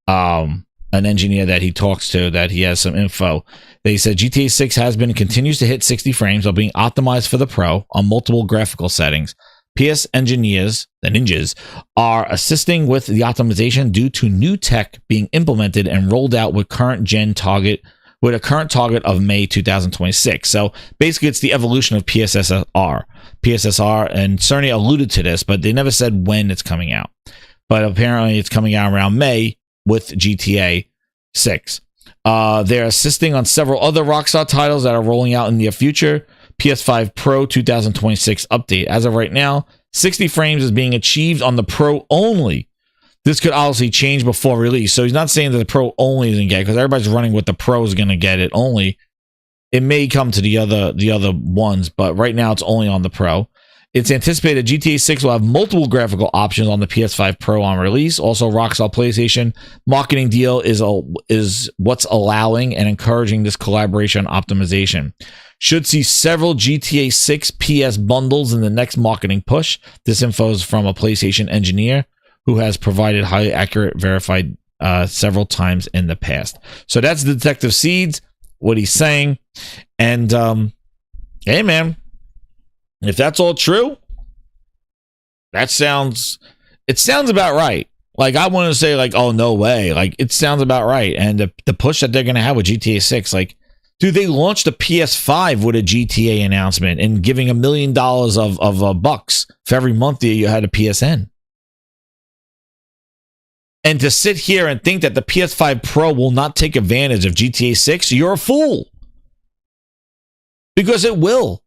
an engineer that he talks to, that he has some info. They said GTA 6 has been and continues to hit 60 frames while being optimized for the Pro on multiple graphical settings. PS engineers, the ninjas, are assisting with the optimization due to new tech being implemented and rolled out with a current target of May 2026. So basically, it's the evolution of PSSR, and Cerny alluded to this, but they never said when it's coming out. But apparently, it's coming out around May with GTA 6. They're assisting on several other Rockstar titles that are rolling out in the near future. PS5 Pro 2026 update. As of right now, 60 frames is being achieved on the Pro only. This could obviously change before release. So he's not saying that the Pro only is going to get it, because everybody's running with the Pro is going to get it only. It may come to the other ones, but right now it's only on the Pro. It's anticipated GTA 6 will have multiple graphical options on the PS5 Pro on release. Also, Rockstar PlayStation marketing deal is what's allowing and encouraging this collaboration optimization. Should see several GTA 6 PS bundles in the next marketing push. This info is from a PlayStation engineer who has provided highly accurate, verified several times in the past. So that's Detective Seeds, what he's saying. And hey, man, if that's all true, it sounds about right. Like, I want to say, like, oh, no way. Like, it sounds about right. And the push that they're going to have with GTA 6, like, dude, they launched the PS5 with a GTA announcement and giving $1 million of bucks for every month that you had a PSN. And to sit here and think that the PS5 Pro will not take advantage of GTA 6, you're a fool. Because it will.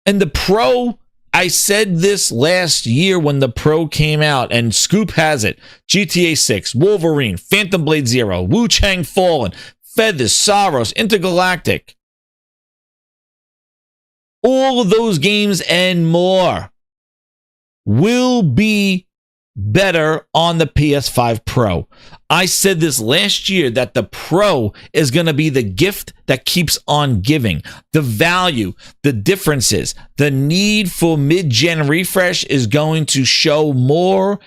And the Pro, I said this last year when the Pro came out, and Scoop has it. GTA 6, Wolverine, Phantom Blade Zero, Wu Chang Fallen, Feathers, Saros, Intergalactic. All of those games and more will be better on the PS5 Pro. I said this last year that the Pro is going to be the gift that keeps on giving. The value, the differences, the need for mid-gen refresh is going to show more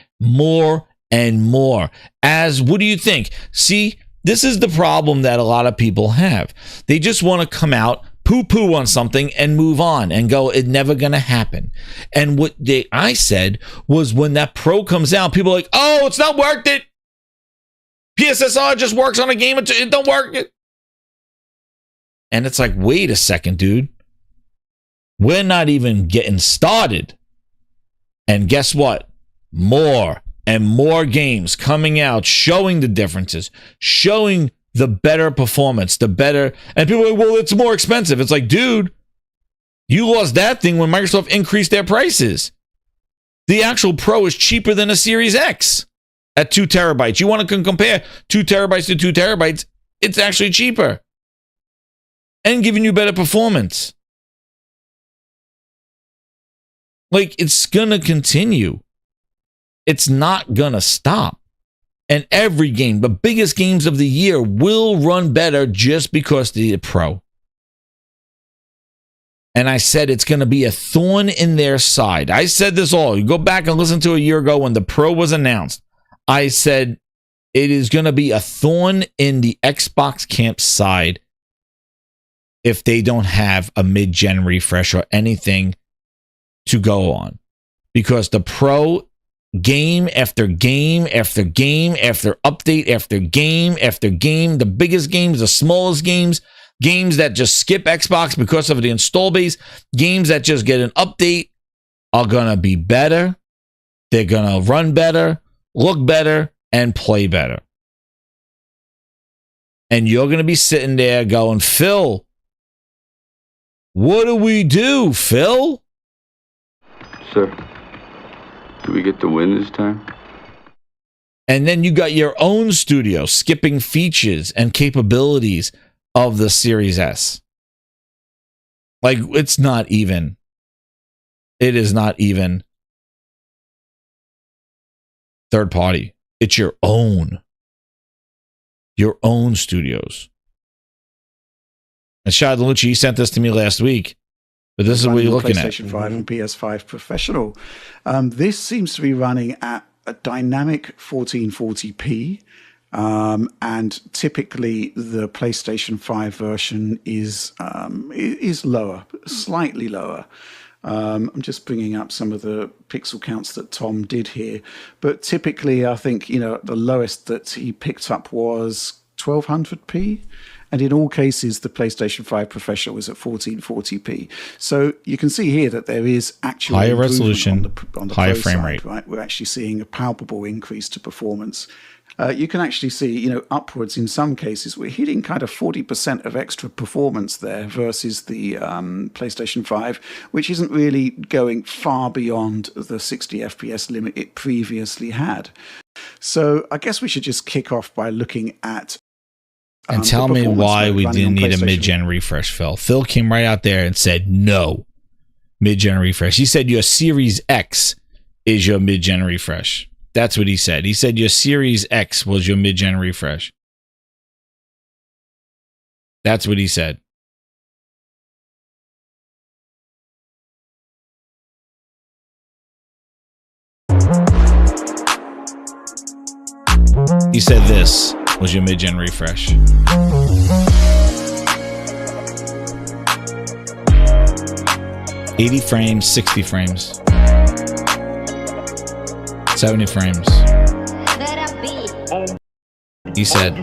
and more. As, what do you think? See, this is the problem that a lot of people have. They just want to come out, poo-poo on something and move on and go, it's never gonna happen. And what I said was, when that Pro comes out, people are like, oh, it's not worth it. PSSR just works on a game, it don't work. And it's like, wait a second, dude. We're not even getting started. And guess what? More and more games coming out, showing the differences, showing the better performance, the better. And people are like, well, it's more expensive. It's like, dude, you lost that thing when Microsoft increased their prices. The actual Pro is cheaper than a Series X at 2 terabytes. You want to compare 2 terabytes to 2 terabytes, it's actually cheaper and giving you better performance. Like, it's going to continue. It's not going to stop. And every game, the biggest games of the year, will run better just because the Pro. And I said it's going to be a thorn in their side. I said this all. You go back and listen to a year ago when the Pro was announced. I said it is going to be a thorn in the Xbox camp side if they don't have a mid-gen refresh or anything to go on. Because the Pro, game after game after game after update after game after game, the biggest games, the smallest games, games that just skip Xbox because of the install base, games that just get an update are going to be better. They're going to run better, look better, and play better. And you're going to be sitting there going, Phil, what do we do, Phil? Sir, do we get the win this time? And then you got your own studio skipping features and capabilities of the Series S. Like, it's not even. It is not even third party. It's your own. Your own studios. And Shad Lucci, he sent this to me last week. But this is what you're looking at. PlayStation 5 and PS5 Professional. This seems to be running at a dynamic 1440p. And typically the PlayStation 5 version is lower, slightly lower. I'm just bringing up some of the pixel counts that Tom did here. But typically, I think, the lowest that he picked up was 1200p. And in all cases, the PlayStation 5 Professional is at 1440p. So you can see here that there is actual higher resolution, on the higher Pro frame side, rate. right? We're actually seeing a palpable increase to performance. You can actually see, upwards in some cases, we're hitting kind of 40% of extra performance there versus the PlayStation 5, which isn't really going far beyond the 60 FPS limit it previously had. So I guess we should just kick off by looking at and tell me why we didn't need a mid-gen refresh, Phil. Phil came right out there and said, no, mid-gen refresh. He said your Series X is your mid-gen refresh. That's what he said. He said your Series X was your mid-gen refresh. That's what he said. He said this was your mid-gen refresh. $80 frames, 60 frames, 70 frames. He said.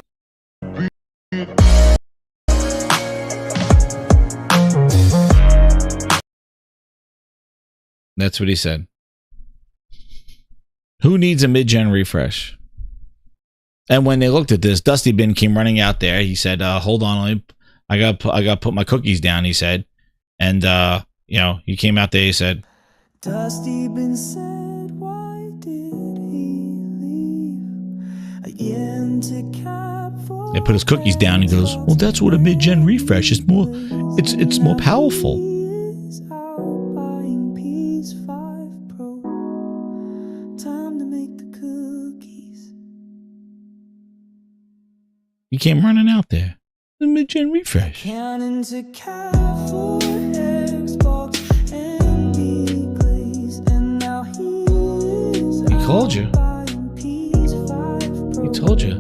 That's what he said. Who needs a mid-gen refresh? And when they looked at this, Dusty Bin came running out there. He said, hold on, I got to put my cookies down, he said. And, he came out there, he said. Dusty Bin said, why did he leave? A yen to cap for They put his cookies down. He goes, well, that's what a mid-gen refresh is more. It's more powerful. buying PS5 Pro. Time to make the cookies. He came running out there. The mid-gen refresh. Cannon to cap for Xbox and Glaze, and now He called you. He told you.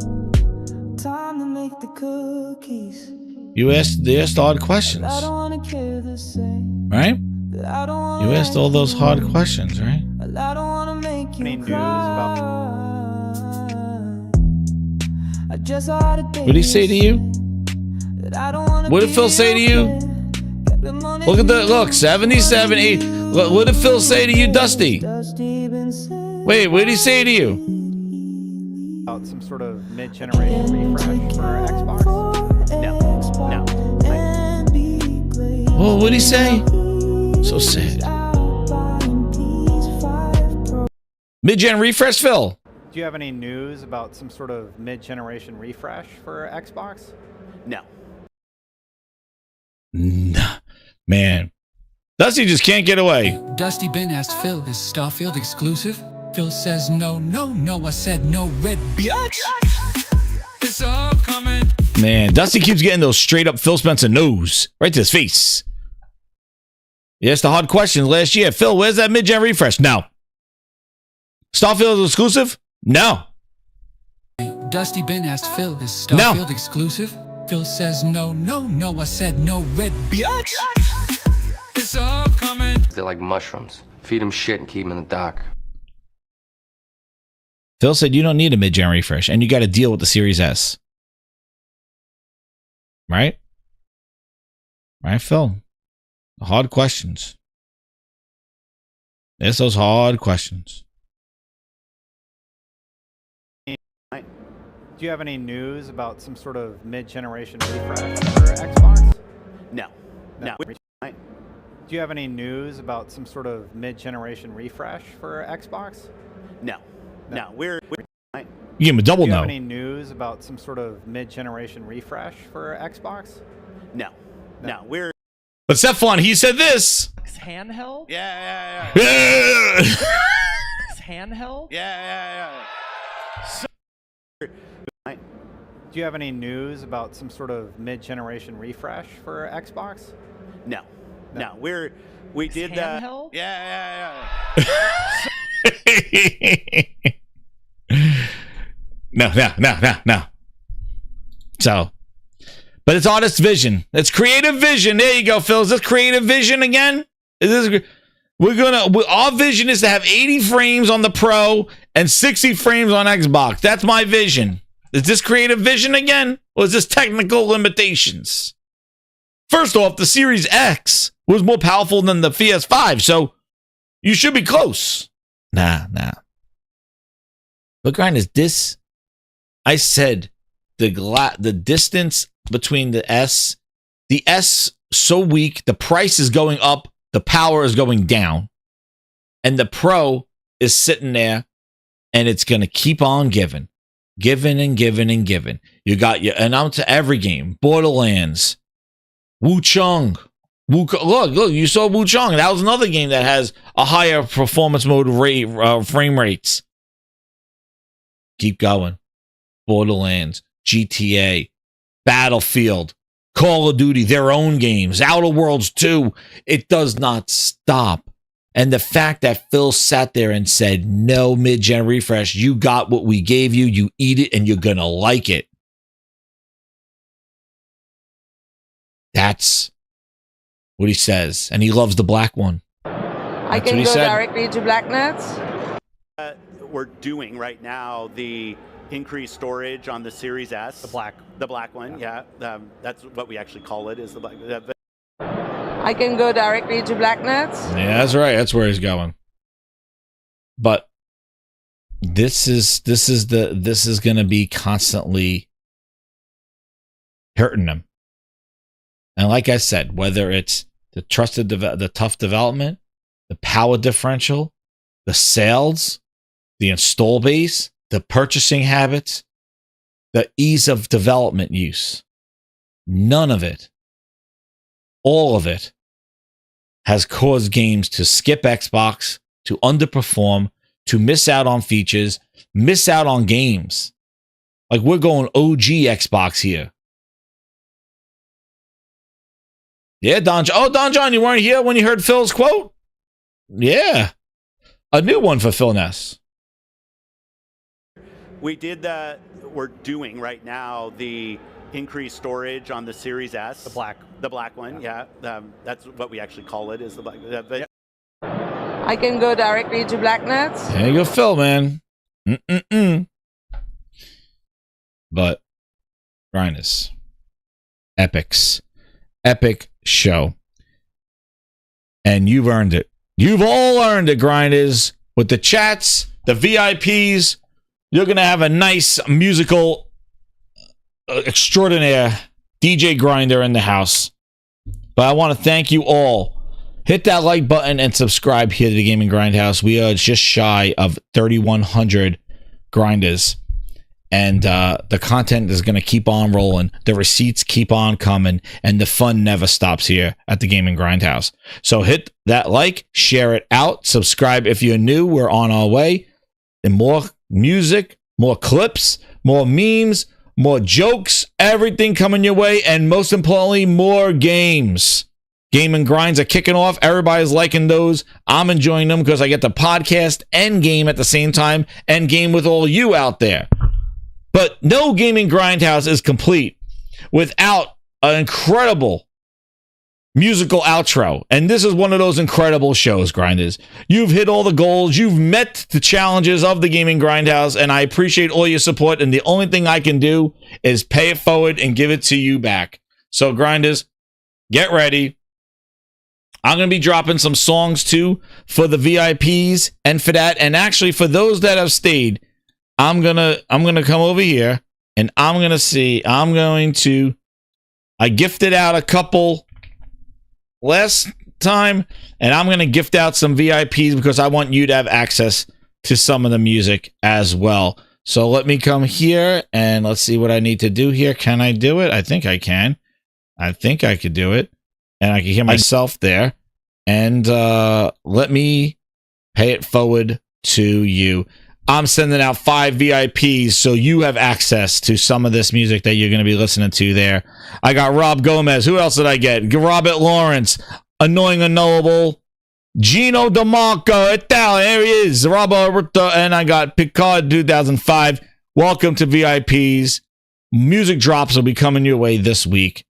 Time to make the cookies. You asked hard questions, right? You asked all those hard questions, right? Any news about? What did he say to you? What did Phil say to you? Look at the look, 77, 8. What did Phil say to you, Dusty? Wait, what did he say to you? About some sort of mid-generation refresh for Xbox? No. Well, what did he say? So sad. Mid-gen refresh, Phil. Do you have any news about some sort of mid-generation refresh for Xbox? No. Nah, man. Dusty just can't get away. Dusty Ben asked Phil, is Starfield exclusive? Phil says no, I said no, red bitch. It's all coming. Man, Dusty keeps getting those straight up Phil Spencer no's right to his face. Yes, the hard questions last year. Phil, where's that mid-gen refresh? No. Starfield exclusive? No. Dusty Ben asked Phil, is Starfield exclusive? Phil says no, I said no, red bitch. It's all coming. They're like mushrooms. Feed them shit and keep them in the dark. Phil said you don't need a mid-gen refresh, and you got to deal with the Series S. Right? Right, Phil? Hard questions. There's those hard questions. Do you have any news about some sort of mid-generation refresh for Xbox? No. Do you have any news about some sort of mid-generation refresh for Xbox? No. We're You give him a double no. Do you no. have any news about some sort of mid-generation refresh for Xbox? No. We're. But Stefan, he said this. Handheld? Yeah. Handheld? Yeah. Do you have any news about some sort of mid-generation refresh for Xbox? No. We did that. Handheld? Yeah. No. So, but it's artist vision. It's creative vision. There you go, Phil. Is this creative vision again? Our vision is to have 80 frames on the Pro and 60 frames on Xbox. That's my vision. Is this creative vision again? Or is this technical limitations? First off, the Series X was more powerful than the PS5, so you should be close. Nah. Look, Grind, is this? I said the distance between the S so weak, the price is going up, the power is going down, and the Pro is sitting there, and it's going to keep on giving. And giving. You got and I'm to every game. Borderlands, Wuchang. Look, you saw Wuchang. That was another game that has a higher performance mode frame rates. Keep going. Borderlands, GTA, Battlefield, Call of Duty, their own games, Outer Worlds 2. It does not stop. And the fact that Phil sat there and said, no mid-gen refresh, you got what we gave you, you eat it, and you're going to like it. That's what he says. And he loves the black one. I can go directly to blacknets. We're doing right now the increased storage on the Series S. The black one, yeah. That's what we actually call it, is the black. I can go directly to blacknets. Yeah, that's right. That's where he's going. But this is going to be constantly hurting them. And like I said, whether it's the the tough development, the power differential, the sales, the install base, the purchasing habits, the ease of development use, none of it, all of it, has caused games to skip Xbox, to underperform, to miss out on features, miss out on games. Like, we're going OG Xbox here. Yeah, Don John, you weren't here when you heard Phil's quote? Yeah. A new one for PHILNESS. We did that. We're doing right now the increased storage on the Series S. The black one, yeah. That's what we actually call it, is the black. But I can go directly to blackness. There you go, Phil, man. But Grindhouse, epic show, and you've earned it. You've all earned it, Grindhouse. With the chats, the VIPs, you're gonna have a nice musical extraordinaire DJ Grinder in the house. But I want to thank you all. Hit that like button and subscribe here to the Gaming Grindhouse. We are just shy of 3,100 grinders. And the content is going to keep on rolling. The receipts keep on coming. And the fun never stops here at the Gaming Grindhouse. So hit that like, share it out, subscribe if you're new. We're on our way. And more music, more clips, more memes, more jokes, everything coming your way. And most importantly, more games. Game and Grinds are kicking off. Everybody's liking those. I'm enjoying them because I get the podcast and game at the same time and game with all you out there. But no Gaming Grindhouse is complete without an incredible musical outro. And this is one of those incredible shows, Grinders. You've hit all the goals. You've met the challenges of the Gaming Grindhouse, and I appreciate all your support. And the only thing I can do is pay it forward and give it to you back. So, Grinders, get ready. I'm going to be dropping some songs, too, for the VIPs and for that. And actually, for those that have stayed, I'm gonna come over here and I gifted out a couple last time, and I'm gonna gift out some VIPs because I want you to have access to some of the music as well. So let me come here and let's see what I need to do here. Can I do it? I think I can. I think I could do it. And I can hear myself there. And let me pay it forward to you. I'm sending out 5 VIPs so you have access to some of this music that you're going to be listening to there. I got Rob Gomez. Who else did I get? Robert Lawrence, Annoying Unknowable, Gino DeMarco, Italian. There he is. Robert, and I got Picard 2005. Welcome to VIPs. Music drops will be coming your way this week.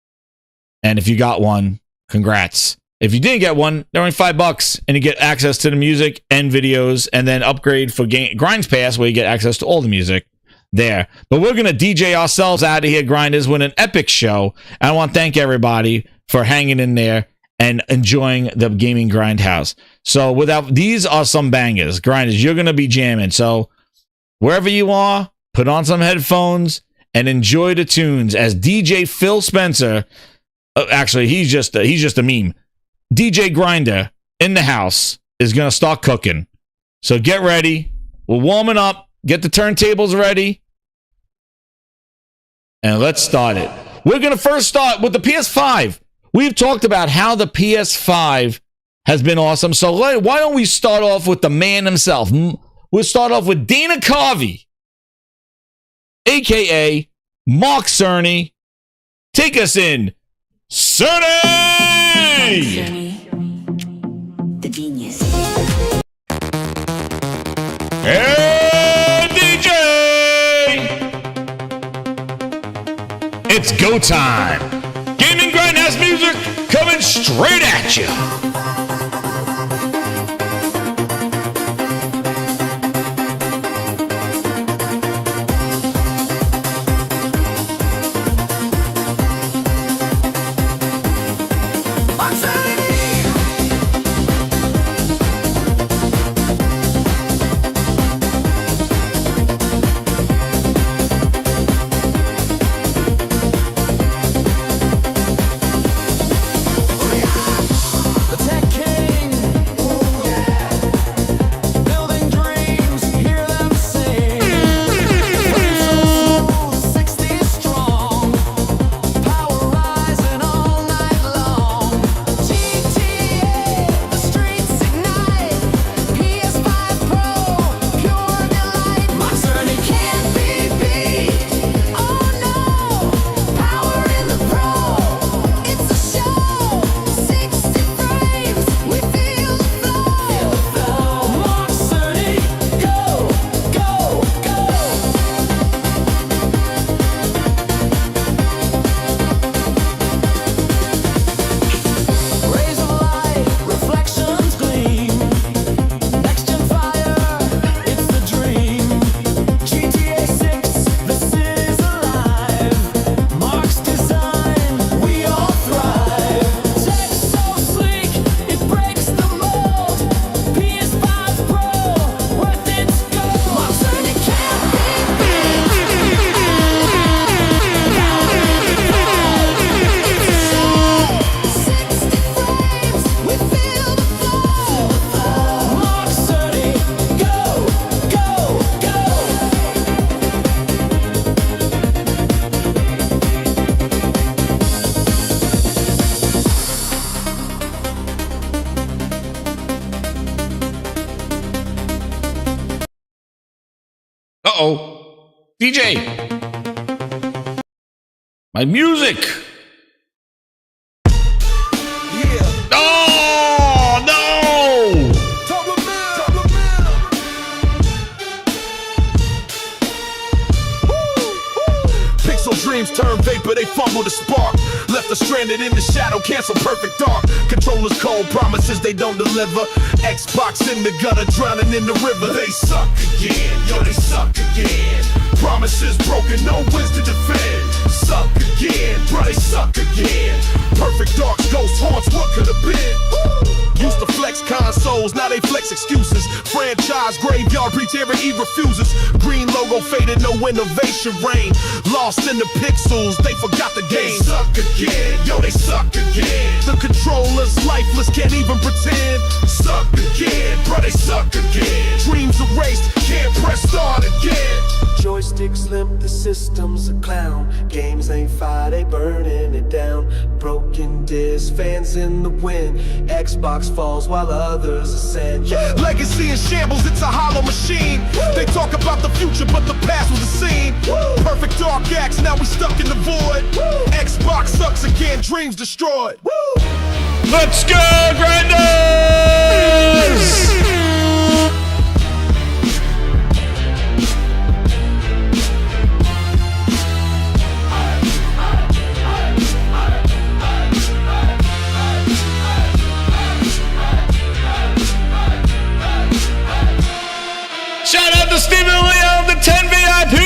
And if you got one, congrats. If you didn't get one, they're only $5 and you get access to the music and videos, and then upgrade for Grinds Pass where you get access to all the music there. But we're going to DJ ourselves out of here, Grinders, with an epic show. And I want to thank everybody for hanging in there and enjoying the Gaming Grindhouse. So these are some bangers. Grinders, you're going to be jamming. So wherever you are, put on some headphones and enjoy the tunes as DJ Phil Spencer, actually, he's just a meme. DJ Grinder in the house is going to start cooking. So get ready. We're warming up. Get the turntables ready. And let's start it. We're going to first start with the PS5. We've talked about how the PS5 has been awesome. So why don't we start off with the man himself? We'll start off with Dana Carvey, a.k.a. Mark Cerny. Take us in. Cerny! The genius. Hey, DJ! It's go time. Gaming Grindhouse music coming straight at you. The tech Uh-oh. DJ. My music. Oh, no. Pixel dreams turn vapor, they fumble the spark. Left us stranded in the shadow, cancel perfect dark. Controllers cold, promises they don't deliver. Xbox in the gutter, drowning in the river. They suck again, yo, they suck again. Promises broken, no wins to defend. Suck again, bro, they suck again. Perfect darks, ghost haunts, what could have been? Used to flex consoles, now they flex excuses. Franchise graveyard, Terry E refuses. Green logo faded, no innovation reign. Lost in the pixels, they forgot the game. They suck again, yo, they suck again. The controllers lifeless, can't even pretend. Suck again, bro, they suck again. Dreams erased, can't press start again. Joysticks limp, the system's a clown. Games ain't fire, they burning it down. Broken disc, fans in the wind. Xbox falls while others ascend. Legacy in shambles, it's a hollow machine. They talk about the future, but the past was a scene. Perfect dark acts, now we stuck in the void. Xbox sucks again, dreams destroyed. Let's go, Grindhouse! Shout out to Stephen Leon, the 10 VIPs!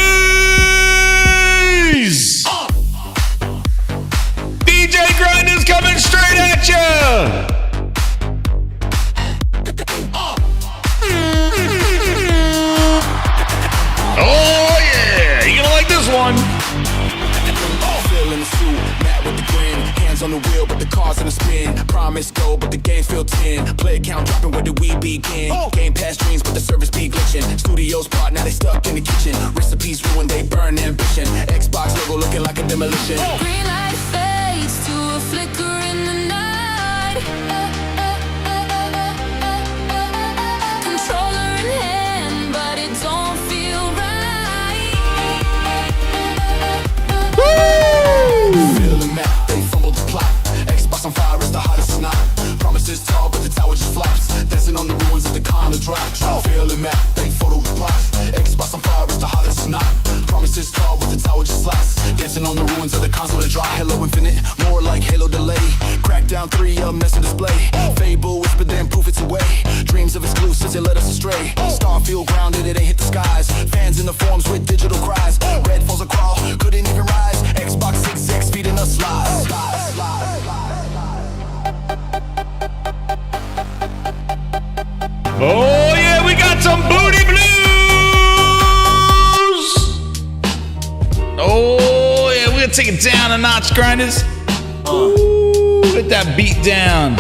DJ Grind is coming straight at you! Oh yeah, you gonna like this one. In the suit, Matt with the grin, hands on the wheel, but the car's in a spin. Promise go, but the game's feel 10. Play count dropping, where do we begin? Game past dreams, but the service be glitching. Studios part, now they stuck in the kitchen. Recipes ruined, they burn ambition. Xbox logo looking like a demolition. Green light fades to a flicker in the night. Controller in hand, but it don't feel right. Feeling mad, they fumbled the plot. Xbox on fire is the hottest snot. Promises tall, but the tower just flops. Dancing on the ruins of the corner drop. Feeling mad, they photo reply. Xbox on fire is the hottest snot. Promises tall, but the tower just flops. Dancing on the ruins of the console that dry. Halo Infinite, more like Halo Delay. Crackdown 3, a mess of display. Fable, whisper then proof it's away. Dreams of exclusives, they led us astray. Starfield grounded, it ain't hit the skies. Fans in the forums with digital cries. Red falls a crawl, couldn't even rise. Xbox 6X feeding us lies. Oh yeah, we got some booty blues! Oh yeah, we're gonna take it down a notch, grinders. Ooh, let that beat down.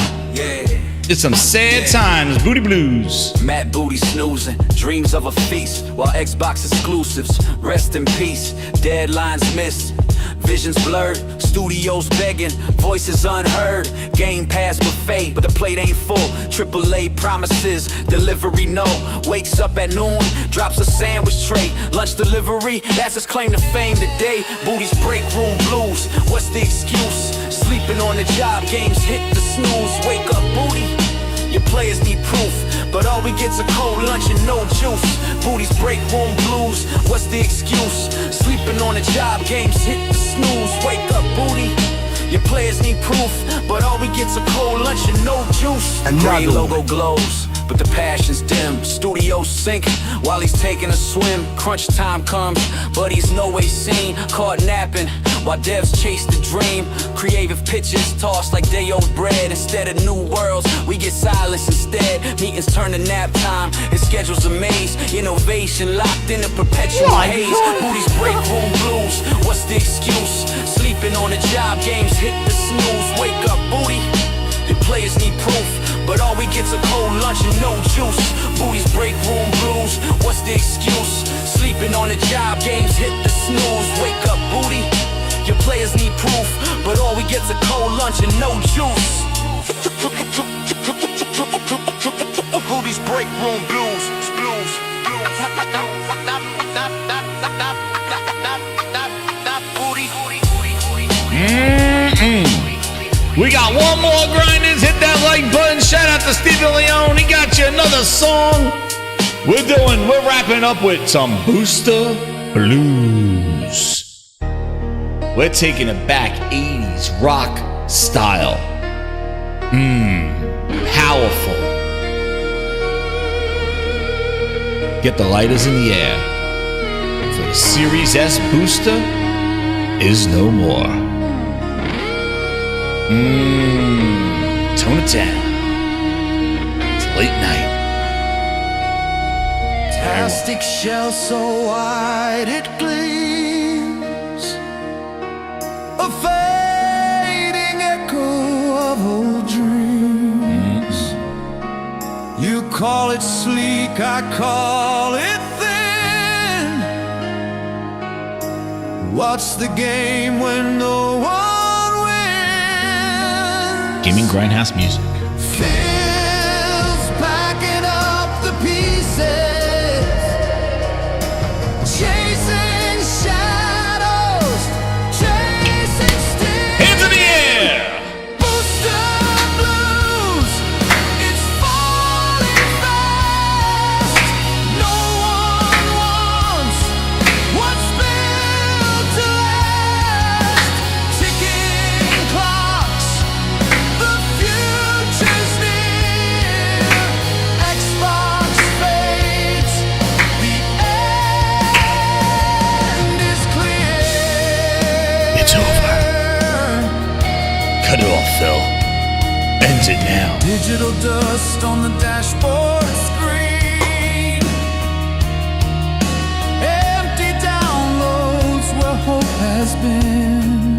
It's some sad times, booty blues. Matt Booty snoozing, dreams of a feast. While Xbox exclusives, rest in peace. Deadlines missed, visions blurred. Studios begging, voices unheard. Game Pass buffet, but the plate ain't full. AAA promises, delivery no. Wakes up at noon, drops a sandwich tray. Lunch delivery, that's his claim to fame today. Booty's break room blues, what's the excuse? Sleeping on the job, games hit the snooze. Wake up, booty. Your players need proof, but all we get's a cold lunch and no juice. Booty's break room blues, what's the excuse? Sleeping on the job, games hit the snooze. Wake up, booty. Your players need proof, but all we get's a cold lunch and no juice. Gray logo glows, but the passion's dim. Studios sink while he's taking a swim. Crunch time comes, but he's no way seen. Caught napping while devs chase the dream. Creative pitches tossed like day old bread. Instead of new worlds, we get silence instead. Meetings turn to nap time, his schedule's a maze. Innovation locked in a perpetual haze. Booty's break room blues, what's the excuse? Sleeping on the job, games hit the snooze. Wake up, booty. Your players need proof, but all we get's a cold lunch and no juice. Booty's break room blues, what's the excuse? Sleeping on the job, games hit the snooze. Wake up, booty. Your players need proof, but all we get's a cold lunch and no juice. Booty's break room blues, blues, blues. We got one more grinders. Hit that like button. Shout out to Stephen Leone. He got you another song. We're wrapping up with some Booster Blues. We're taking it back 80s rock style. Powerful. Get the lighters in the air. For the Series S booster is no more. Tone it down. It's late night. Plastic shell so wide it gleams, a fading echo of old dreams. You call it sleek, I call it thin. What's the game when no one wins? Gaming Grindhouse music. Feels packing up the pieces, chasing shadows, chasing sticks. Hands in the air! Booster blues, it's falling fast. No one wants what's built to last. Ticking clocks, the future's near. Xbox fades, the end is clear. It's over. Cut it off, Phil. Ends it now. Digital dust on the dashboard screen. Empty downloads where hope has been.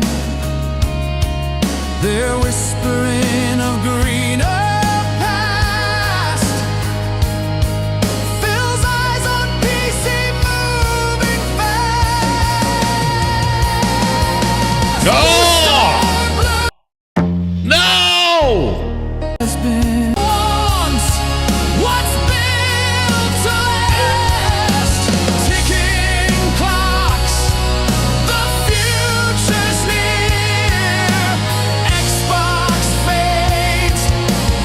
They're whispering of greener past. Phil's eyes on PC moving fast. No! No! Has been once what's built to last. Ticking clocks, the future's near. Xbox fades,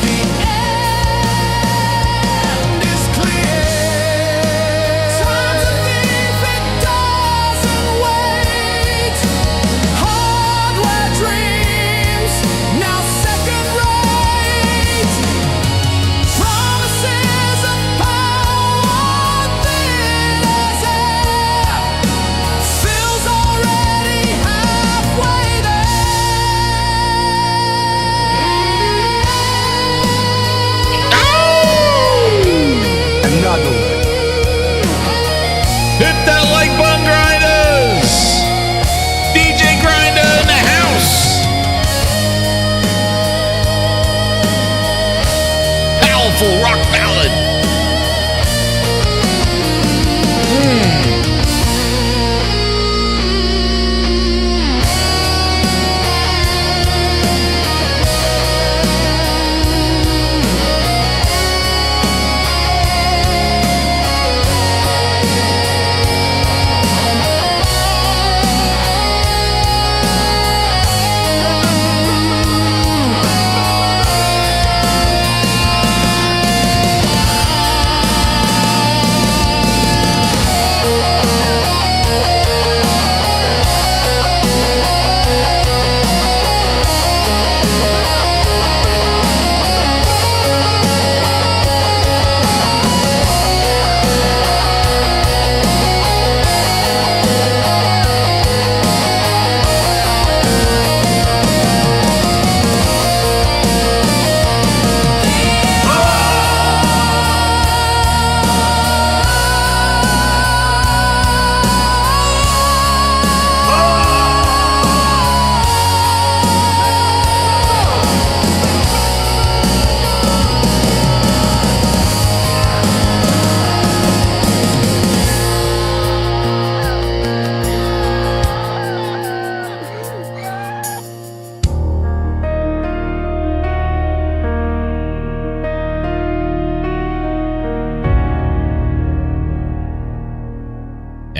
the end is clear. Time's a thief, it doesn't wait. Hardware dreams now second rate.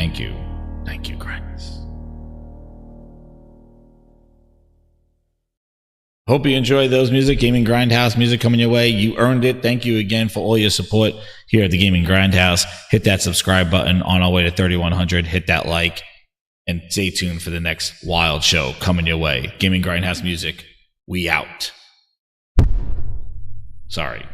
Thank you. Thank you, Grindhouse. Hope you enjoy those music. Gaming Grindhouse music coming your way. You earned it. Thank you again for all your support here at the Gaming Grindhouse. Hit that subscribe button on our way to 3,100. Hit that like. And stay tuned for the next wild show coming your way. Gaming Grindhouse music. We out. Sorry.